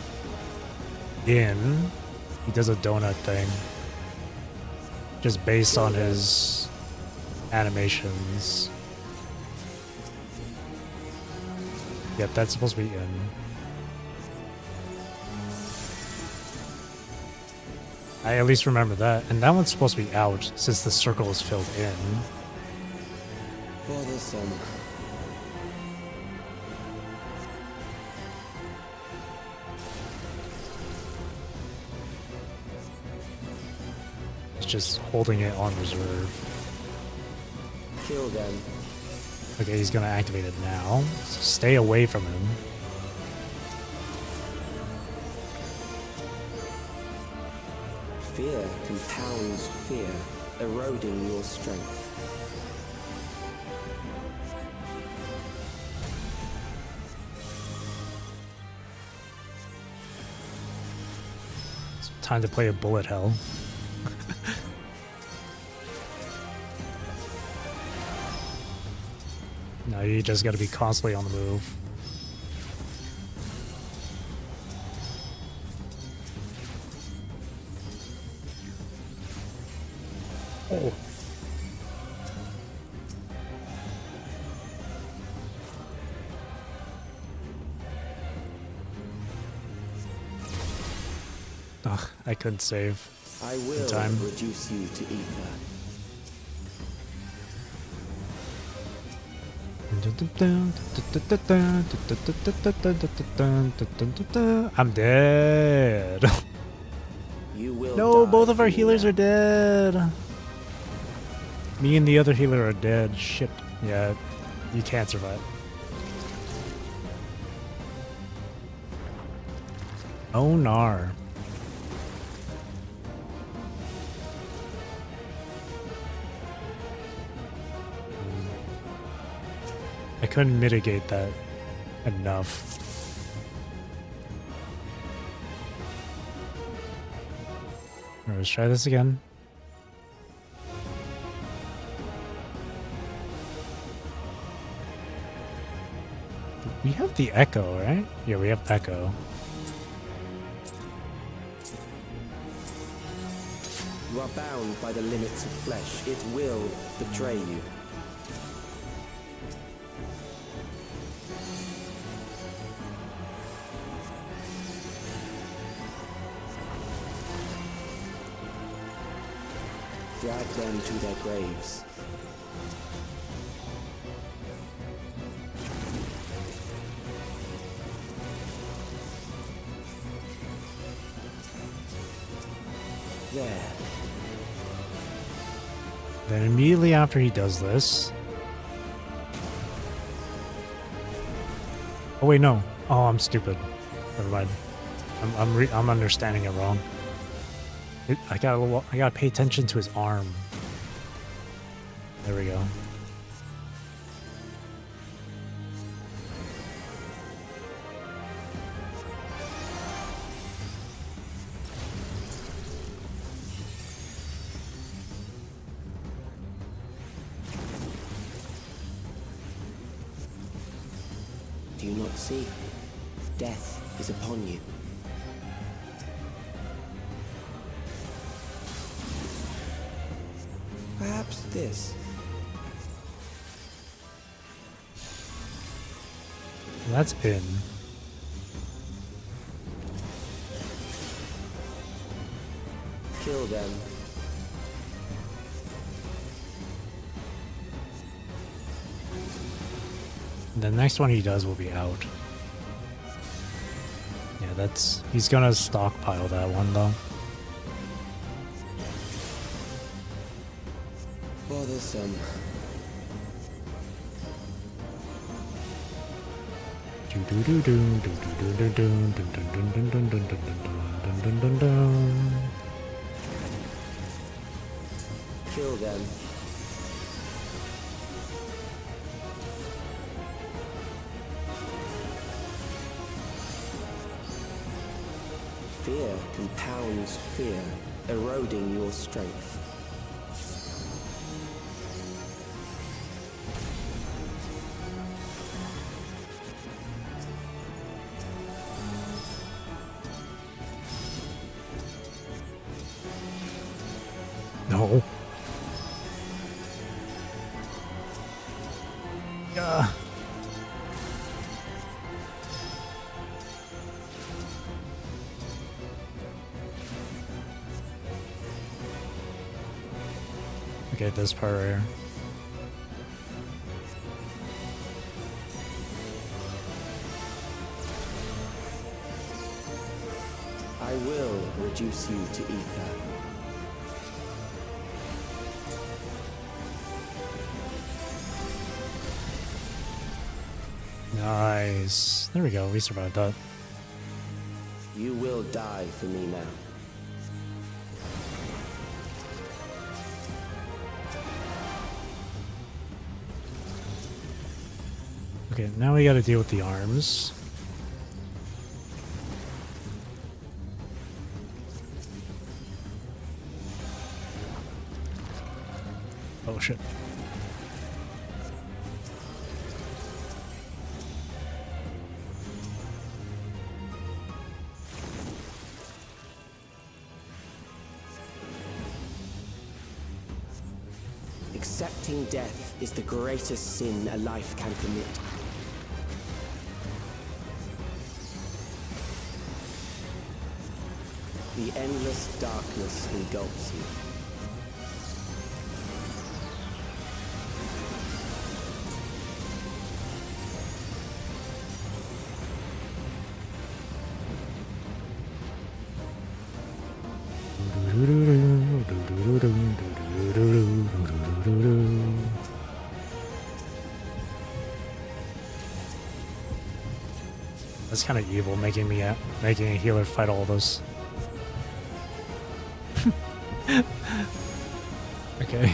in. He does a donut thing. Just based on his animations. Yep, that's supposed to be in. I at least remember that. And that one's supposed to be out since the circle is filled in. For the sun. It's just holding it on reserve. Kill them. Okay, he's gonna activate it now. So stay away from him. Fear compounds fear, eroding your strength. It's time to play a bullet hell. No, you just gotta be constantly on the move. Oh. Ugh, I couldn't save. I will time. reduce you to ether. I'm dead. You will No, die both of our for healers me. are dead. Me and the other healer are dead. Shit. Yeah, you can't survive. Oh, nar. I couldn't mitigate that enough. Alright, let's try this again. We have the echo, right? Yeah, we have echo. You are bound by the limits of flesh. It will betray you. Drag them to their graves. There. Then immediately after he does this... Oh wait, no. Oh, I'm stupid. Never mind. I'm understanding it wrong. I gotta pay attention to his arm. There we go. Do you not see? Death is upon you. Perhaps this. That's in. Kill them. The next one he does will be out. Yeah, that's... He's gonna stockpile that one, though. For the sun. Kill them. Fear compounds fear, eroding your strength. Okay, this part right here. I will reduce you to ether. Nice. There we go. We survived that. You will die for me now. Okay, now we gotta deal with the arms. Oh shit. Accepting death is the greatest sin a life can commit. The endless darkness engulfs you. That's kind of evil, making a healer fight all those. Okay.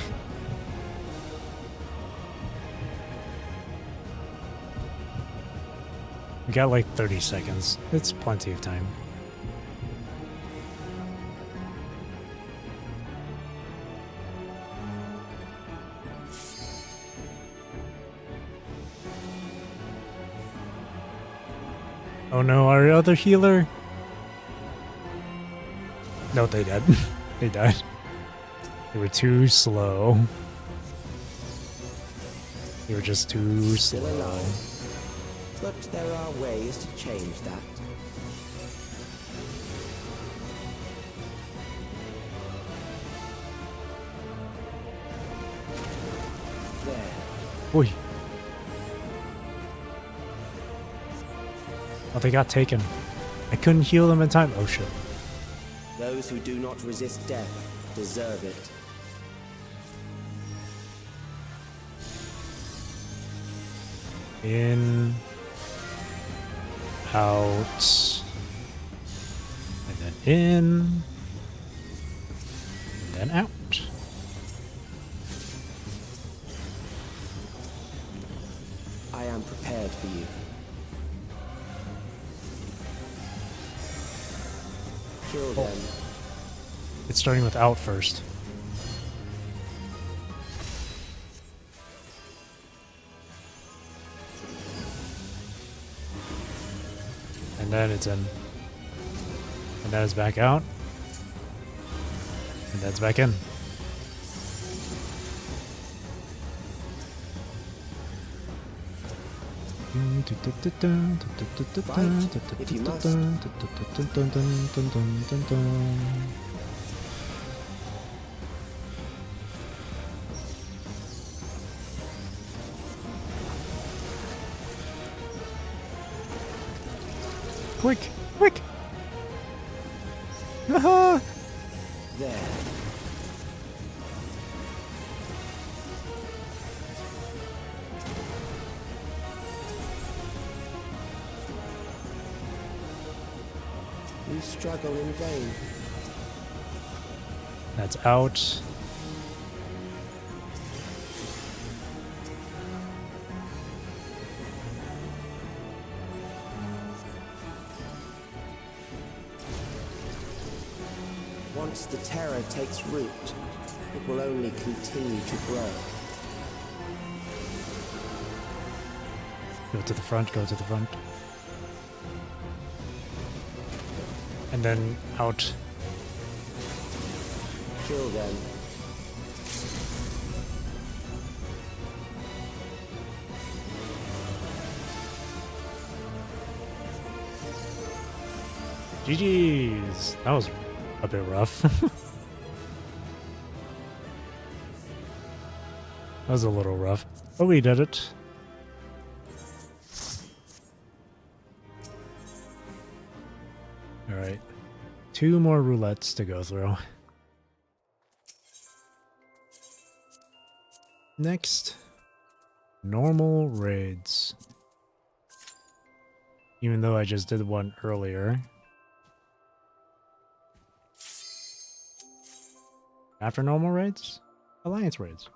We got like 30 seconds. It's plenty of time. Oh no, our other healer? No, they died. They died. They were too slow. They were just too Still slow. alive. But there are ways to change that. There. Oi. Oh, they got taken. I couldn't heal them in time. Oh shit. Those who do not resist death deserve it. In, out, and then in, and then out. I am prepared for you. Kill them. It's starting with out first. And then it's in. And then it's back out. And then it's back in. If you must. Quick! Quick! Haha! There. You struggle in vain. That's out. Once the terror takes root, it will only continue to grow. Go to the front, go to the front. And then out. Kill them. GG's! That was a bit rough. That was a little rough, but we did it. All right, 2 more roulettes to go through. Next, normal raids. Even though I just did one earlier. After normal raids? Alliance raids.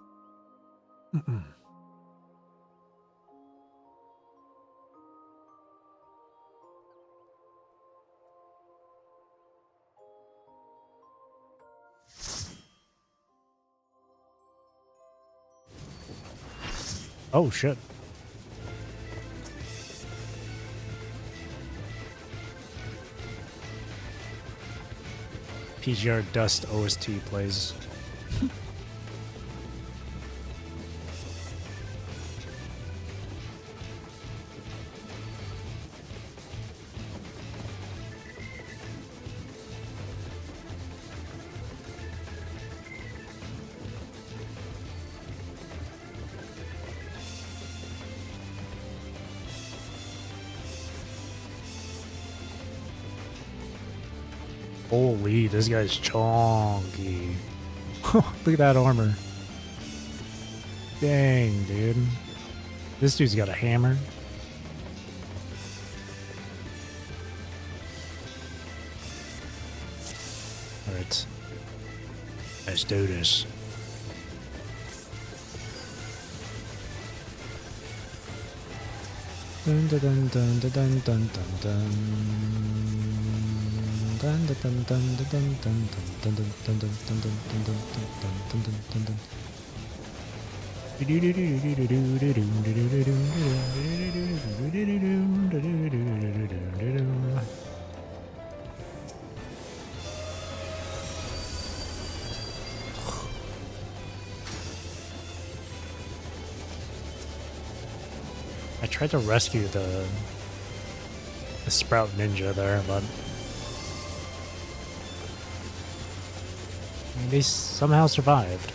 Oh shit. PGR Dust OST plays. Holy, this guy's chonky. Look at that armor. Dang, dude. This dude's got a hammer. Alright. Let's do this. Dun dun dun dun dun dun dun dun. Dun dun dun dun dun dun dun dun dun dun dun dun dun dun dun. I tried to rescue the Sprout Ninja there, but they somehow survived.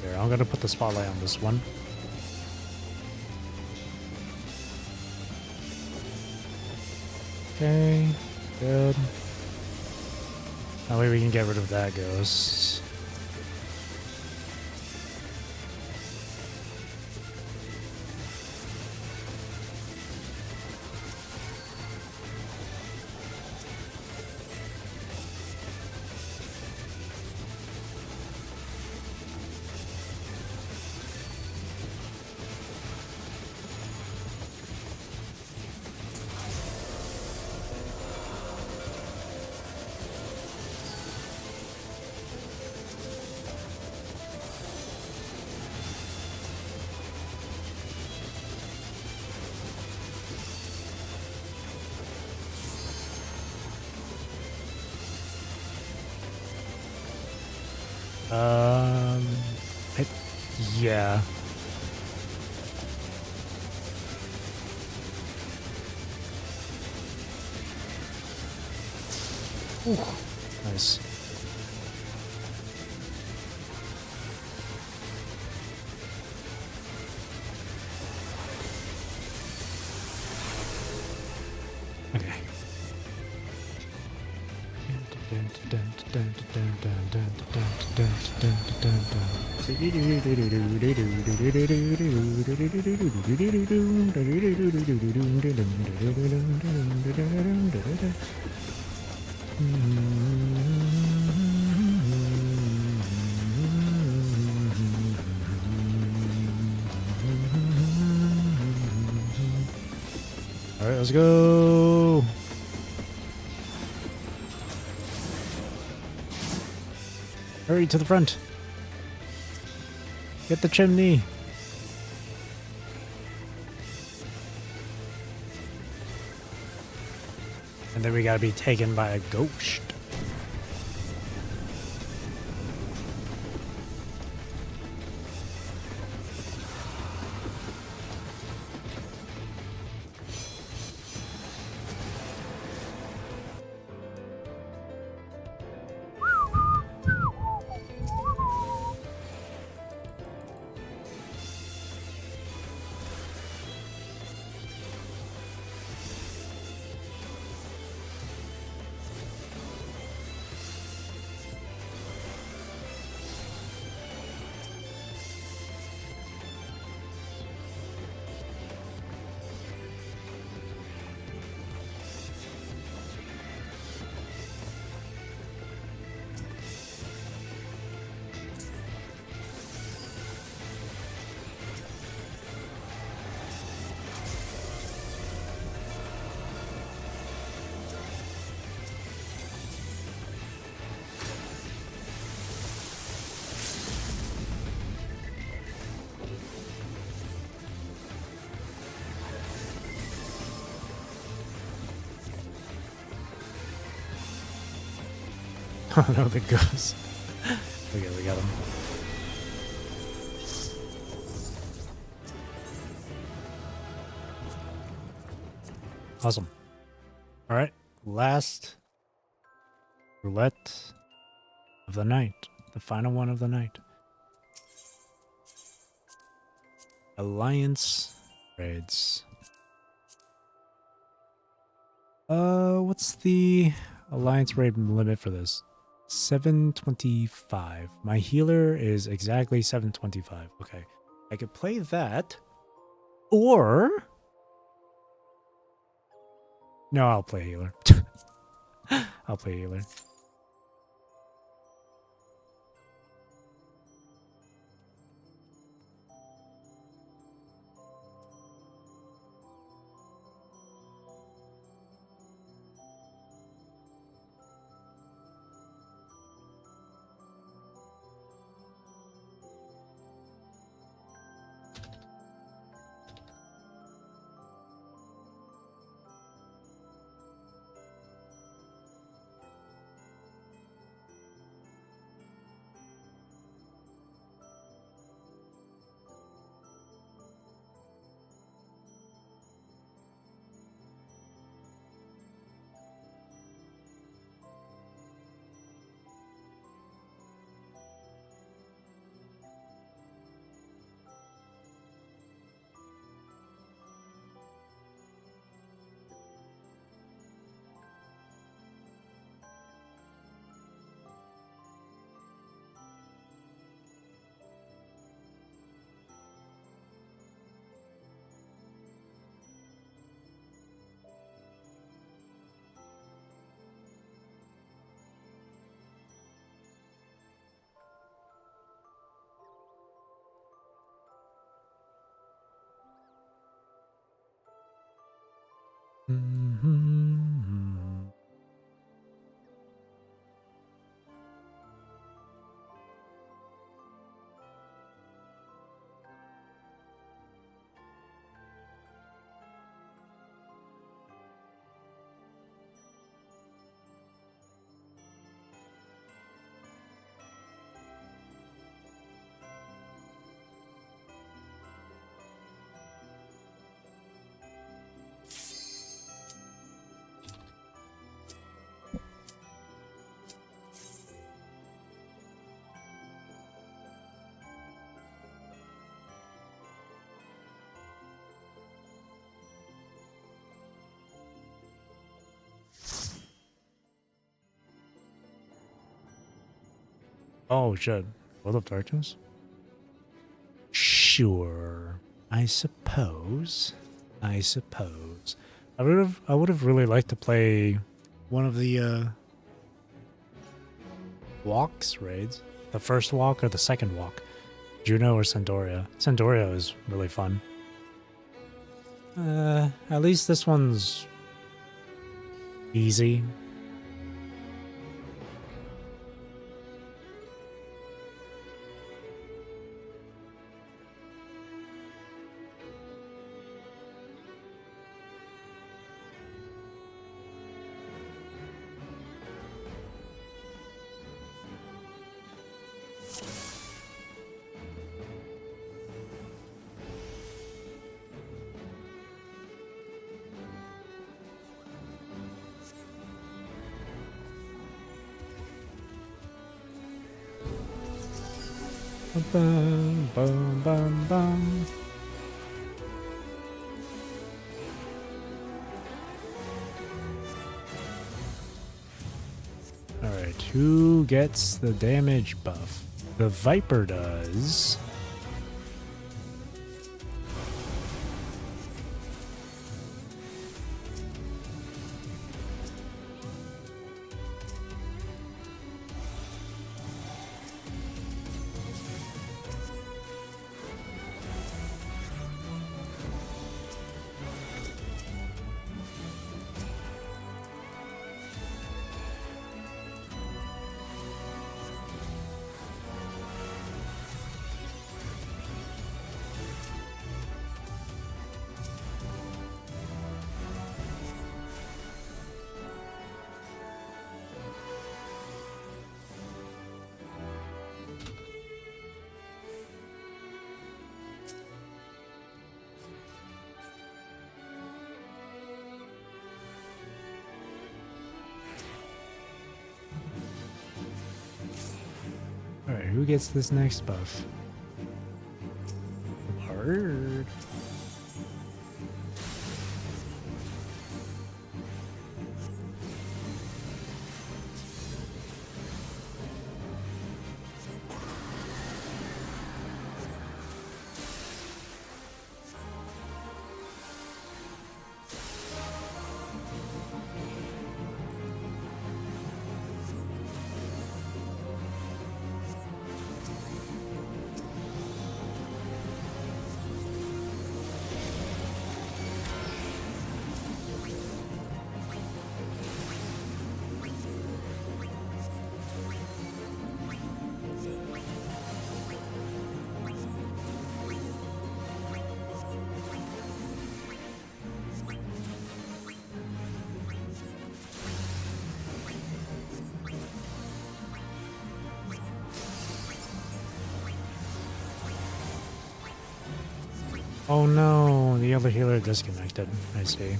Here, I'm gonna put the spotlight on this one. Okay, good. That way we can get rid of that ghost. Yeah. Ooh, nice. Okay. let's go. Hurry to the front. Get the chimney. And then we gotta be taken by a ghost. Oh no, the ghost. Okay, we got him. Awesome. Alright, last roulette of the night. The final one of the night. Alliance raids. What's the Alliance raid limit for this? 725. My healer is exactly 725. Okay. I could play that. Or... No, I'll play healer. I'll play healer. Oh shit. World of Darkness? Sure. I suppose. I would have really liked to play one of the walks raids. The first walk or the second walk. Juno or Sandoria. Sandoria is really fun. At least this one's easy. Bum, bum, bum, bum. Alright, who gets the damage buff? The Viper does. Alright, who gets this next buff? Hard. Oh no, the other healer disconnected. I see.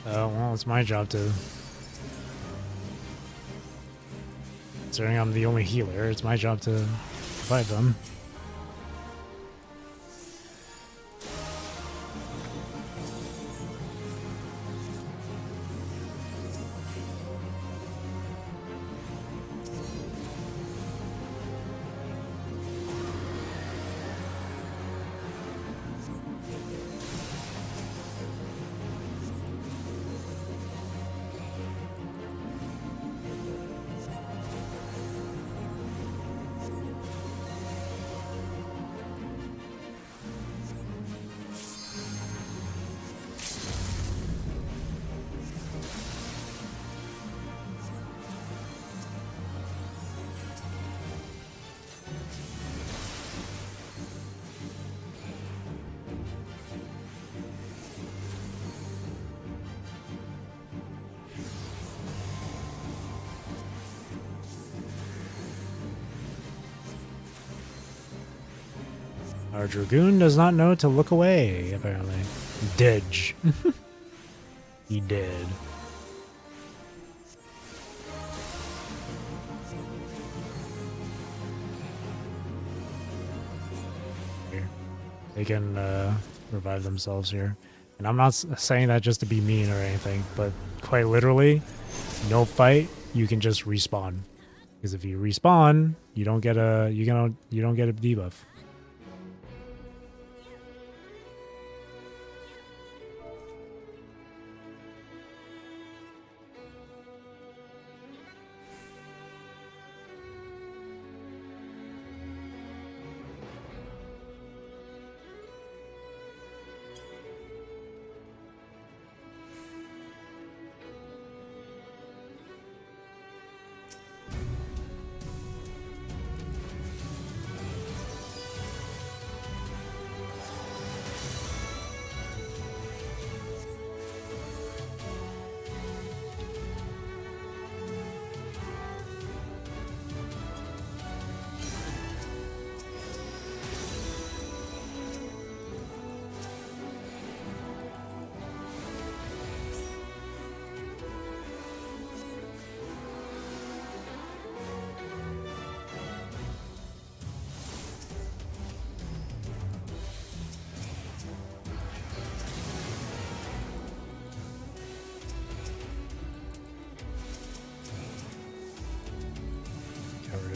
Oh, well, it's my job to... Considering I'm the only healer, it's my job to revive them. Our Dragoon does not know to look away, apparently. Didge. He did. Here. They can revive themselves here. And I'm not saying that just to be mean or anything, but quite literally, no fight, you can just respawn. Because if you respawn, you don't get a you don't get a debuff.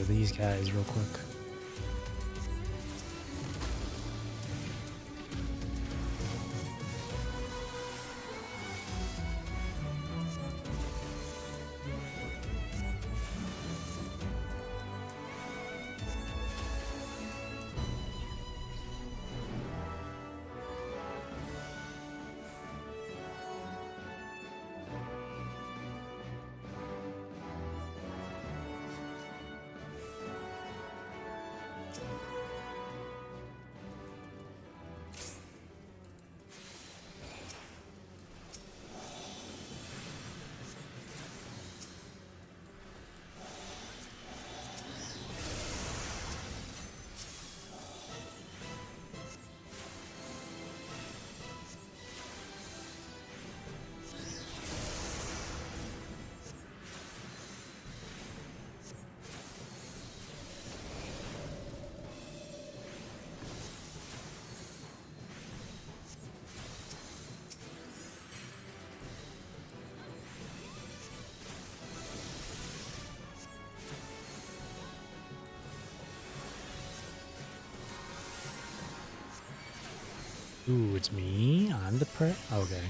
rid of these guys real quick. Ooh, it's me. I'm the okay.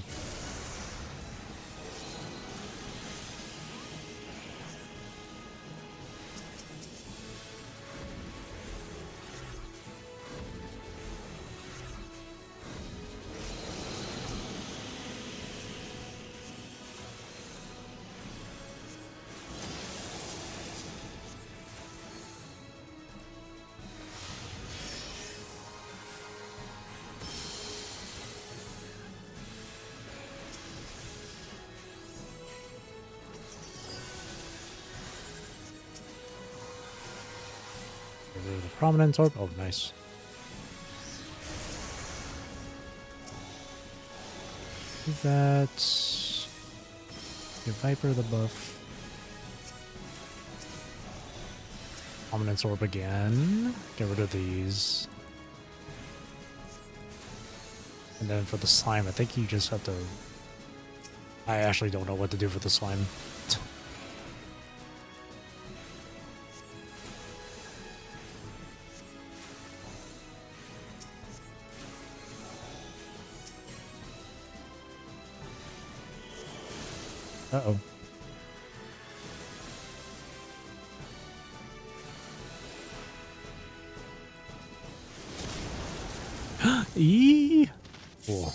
The prominence orb. Oh, nice. That's give Viper the buff. Prominence orb again. Get rid of these. And then for the slime, I think you just have to. I actually don't know what to do for the slime. Uh-oh. Eee! Cool.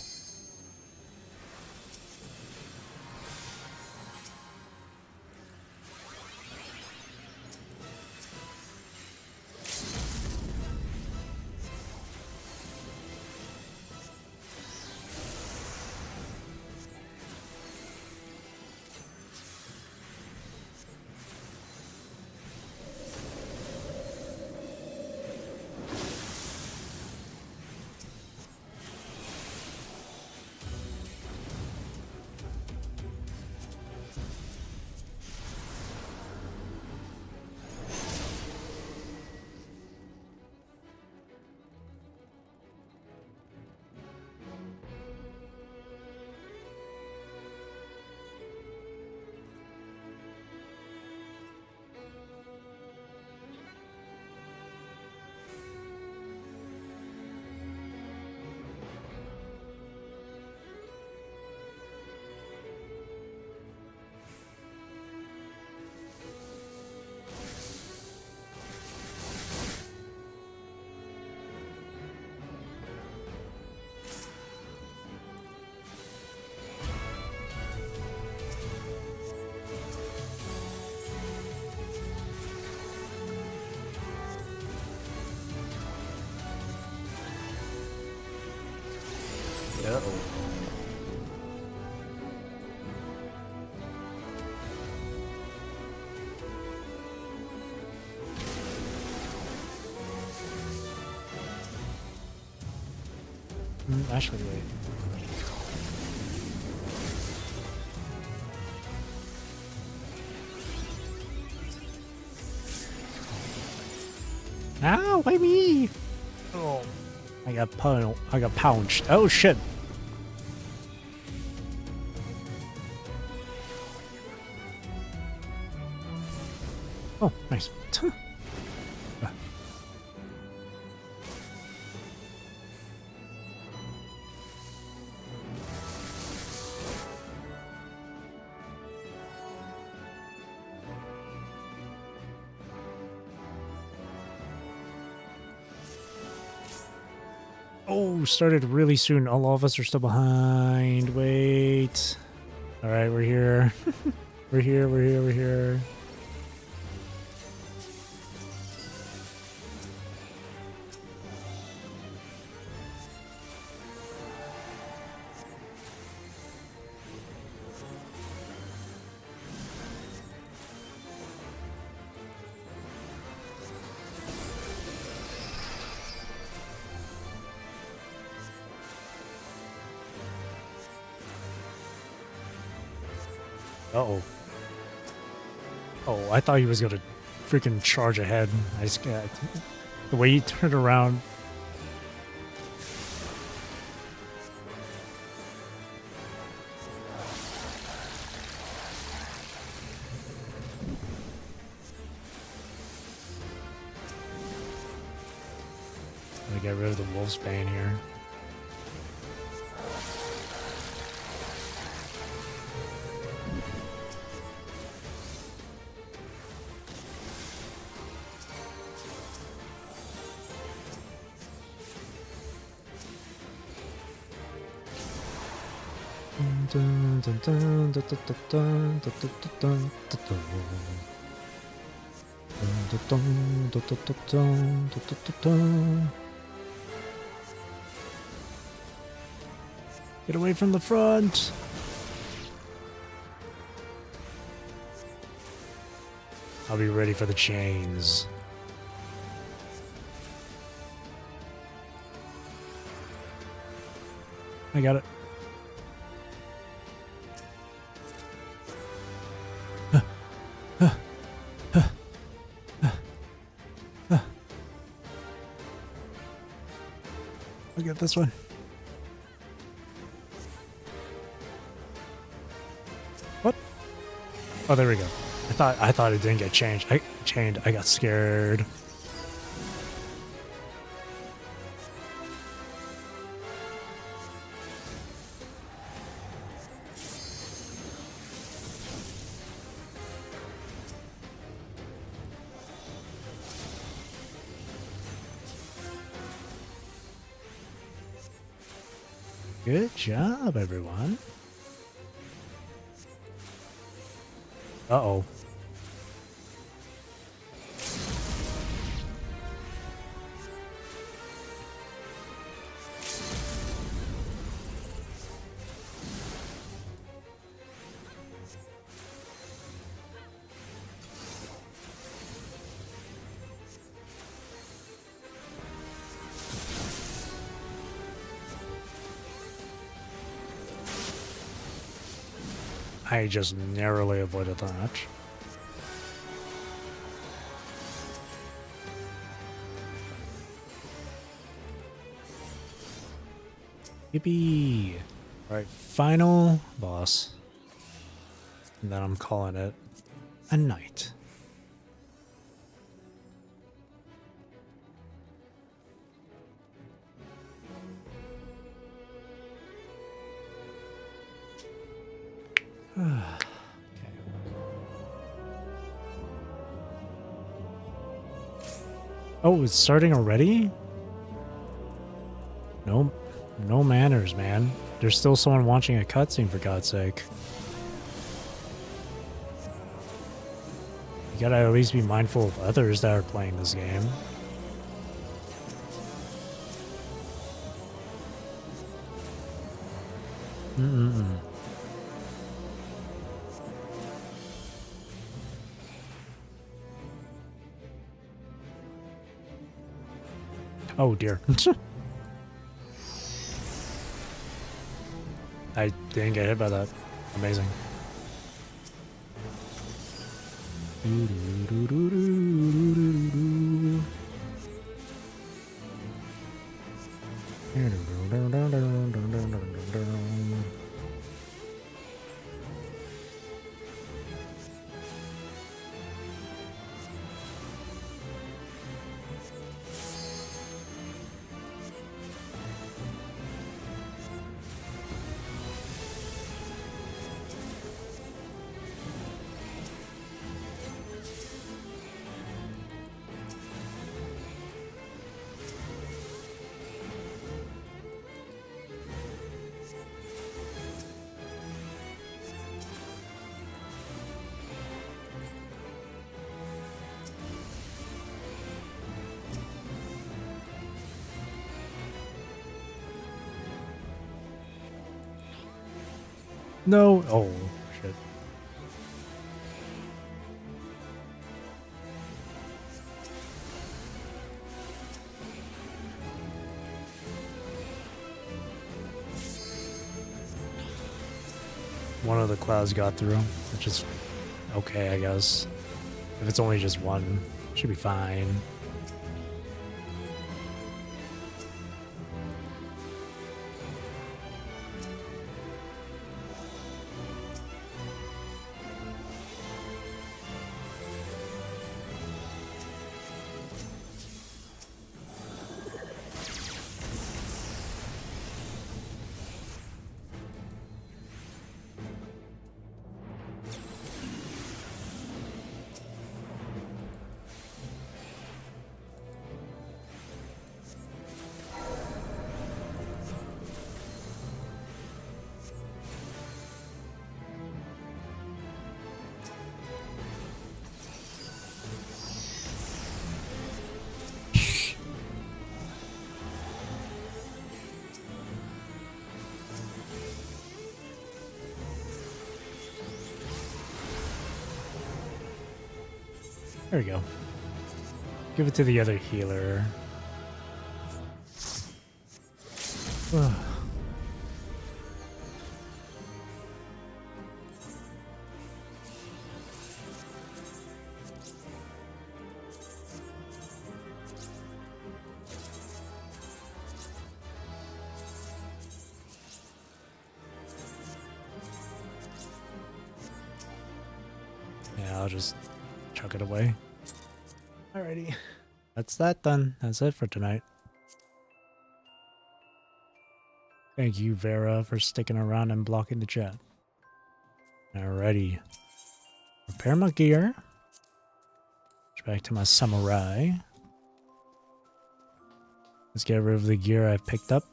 Uh-oh. Actually, wait. Ow, why me? Oh, I got pounched. Oh shit. Oh, nice. Oh, started really soon. All of us are still behind. Wait. All right, we're here. We're here, we're here, we're here. Uh-oh. Oh, I thought he was gonna freaking charge ahead. I just got the way he turned around. I get rid of the wolf's bane here. Get away from the front. I'll be ready for the chains. I got it. I'll get this one. What? Oh, there we go. I thought it didn't get changed. I got scared. Good job, everyone. Uh-oh. I just narrowly avoided that. Yippee! Alright, final boss. And then I'm calling it a night. Oh, it's starting already? No manners, man. There's still someone watching a cutscene, for God's sake. You gotta at least be mindful of others that are playing this game. Oh dear. I didn't get hit by that. Amazing. No. Oh, shit. One of the clouds got through, which is okay, I guess. If it's only just one, should be fine. There we go. Give it to the other healer. Ugh. Yeah, I'll just chuck it away. Alrighty. That's that done. That's it for tonight. Thank you, Vera, for sticking around and blocking the chat. Alrighty. Repair my gear. Back to my samurai. Let's get rid of the gear I've picked up.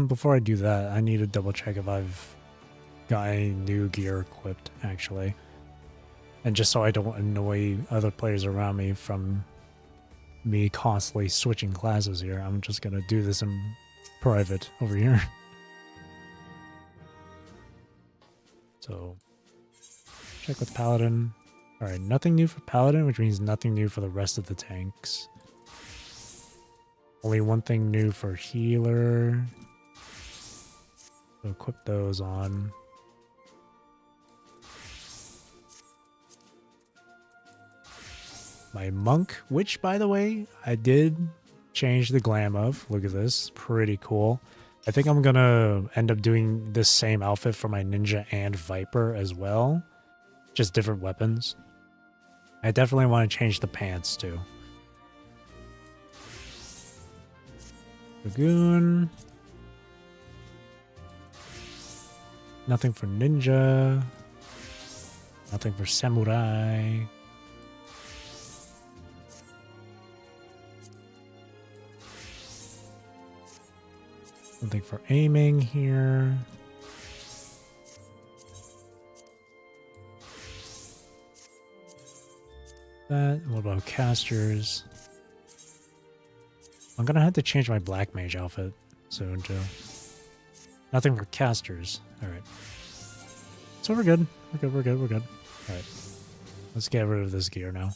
Before I do that, I need to double check if I've got any new gear equipped, actually. And just so I don't annoy other players around me from me constantly switching classes here, I'm just gonna do this in private over here. So, check with Paladin. Alright, nothing new for Paladin, which means nothing new for the rest of the tanks. Only one thing new for Healer. So equip those on. My Monk, which, by the way, I did change the glam of. Look at this. Pretty cool. I think I'm gonna end up doing this same outfit for my Ninja and Viper as well. Just different weapons. I definitely want to change the pants too. Dragoon. Nothing for Ninja. Nothing for Samurai. Something for aiming here. That. What about casters? I'm gonna have to change my Black Mage outfit soon too. Nothing for casters. Alright. So we're good. We're good, we're good, we're good. Alright. Let's get rid of this gear now.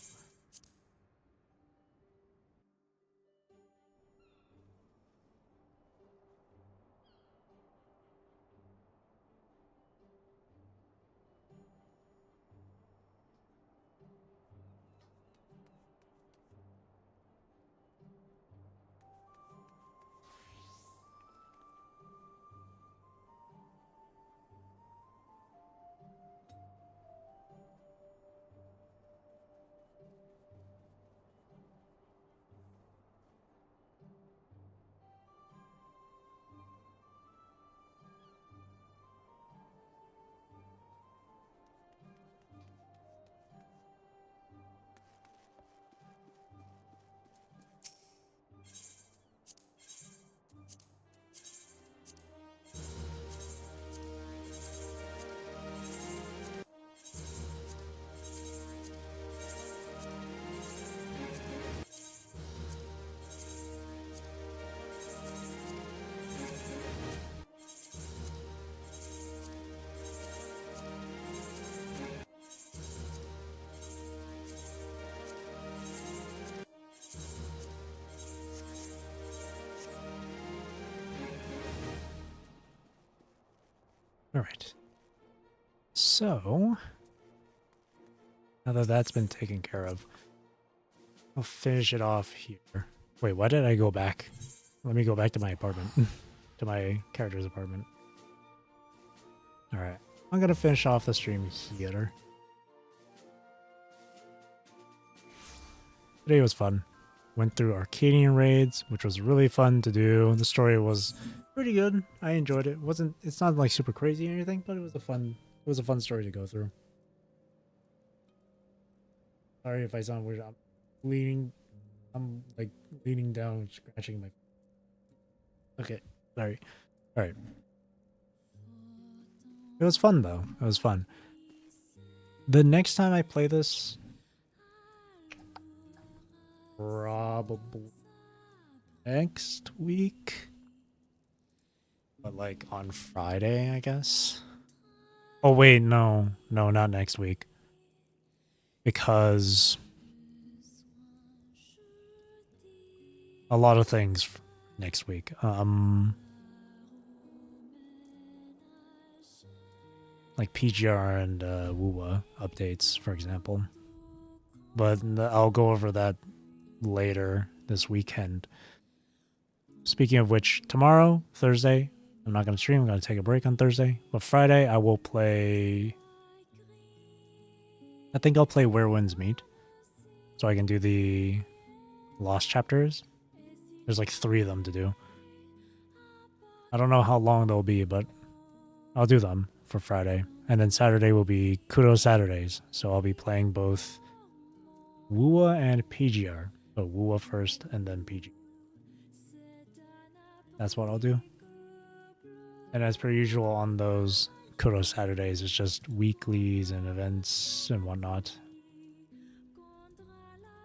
Alright. So, now that that's been taken care of, I'll finish it off here. Wait, why did I go back? Let me go back to my apartment. To my character's apartment. Alright. I'm gonna finish off the stream here. Today was fun. Went through Arcadion raids, which was really fun to do. The story was pretty good. I enjoyed it. It's not like super crazy or anything, but it was a fun story to go through. Sorry if I sound weird. I'm like leaning down, scratching my. Okay, sorry. Alright. It was fun though. It was fun. The next time I play this, probably next week, but like on Friday, I guess. Oh wait, no, not next week, because a lot of things next week. Like PGR and WUWA updates, for example. But I'll go over that later this weekend. Speaking of which, tomorrow, Thursday, I'm not going to stream. I'm going to take a break on Thursday. But Friday, I will play. I think I'll play Where Winds Meet, so I can do the Lost chapters. There's like 3 of them to do. I don't know how long they'll be, but I'll do them for Friday. And then Saturday will be Kudo Saturdays. So I'll be playing both WUWA and PGR. So WUWA first and then PG. That's what I'll do. And as per usual on those Kudo Saturdays, it's just weeklies and events and whatnot.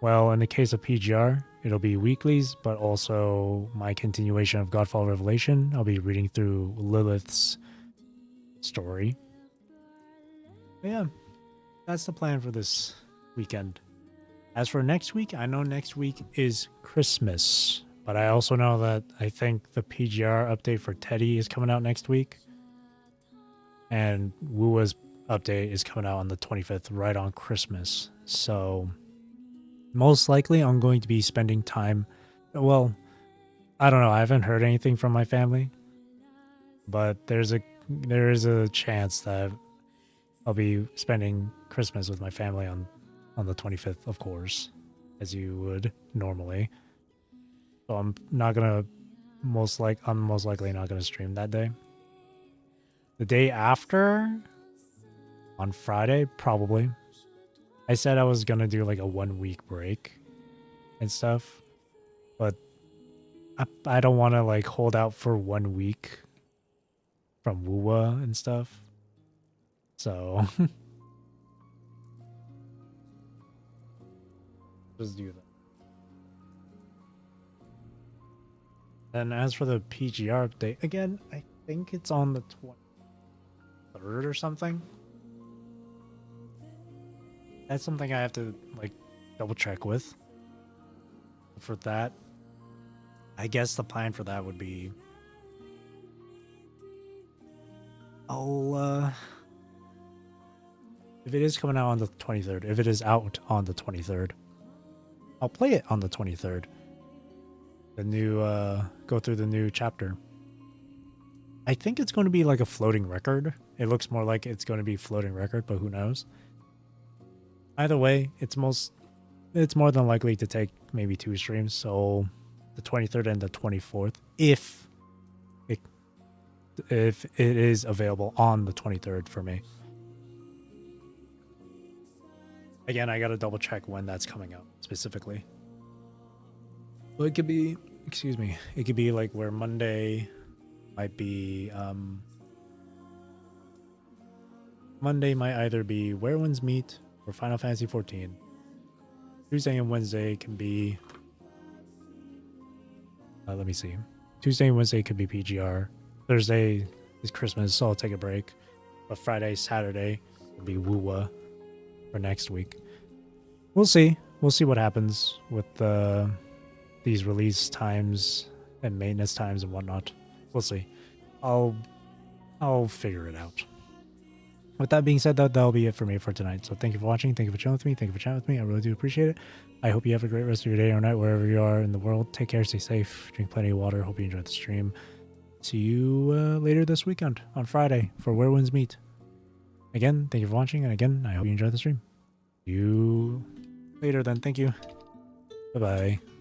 Well, in the case of PGR, it'll be weeklies, but also my continuation of Godfall Revelation. I'll be reading through Lilith's story. But yeah, that's the plan for this weekend. As for next week, I know next week is Christmas, but I also know that I think the PGR update for Teddy is coming out next week. And WUWA's update is coming out on the 25th, right on Christmas. So most likely I'm going to be spending time, well, I don't know, I haven't heard anything from my family, but there is a chance that I'll be spending Christmas with my family on the 25th, of course, as you would normally. So I'm most likely not gonna stream that day. The day after, on Friday, probably. I said I was gonna do like a 1-week break and stuff, but I don't want to like hold out for 1 week from WUWA and stuff. So just do that. And as for the PGR update, again, I think it's on the 23rd or something. That's something I have to like double check with. For that, I guess the plan for that would be if it is coming out on the 23rd, if it is out on the 23rd, I'll play it on the 23rd. The new, go through the new chapter. I think it's going to be like a floating record. It looks more like it's going to be floating record, but who knows? Either way, it's more than likely to take maybe 2 streams. So the 23rd and the 24th, if it is available on the 23rd for me. Again, I gotta double check when that's coming out specifically. Well, it could be, it could be like where Monday might be, Monday might either be Where Winds Meet or Final Fantasy XIV. Tuesday and Wednesday can be, let me see. Tuesday and Wednesday could be PGR. Thursday is Christmas, so I'll take a break. But Friday, Saturday will be WUWA for next week. We'll see. We'll see what happens with these release times and maintenance times and whatnot. We'll see. I'll I'll figure it out. With that being said, that'll be it for me for tonight. So thank you for watching. Thank you for chilling with me. Thank you for chatting with me. I really do appreciate it. I hope you have a great rest of your day or night wherever you are in the world. Take care. Stay safe. Drink plenty of water. Hope you enjoyed the stream. See you later this weekend on Friday for Where Winds Meet. Again, thank you for watching. And again, I hope you enjoyed the stream. See you later then. Thank you. Bye-bye.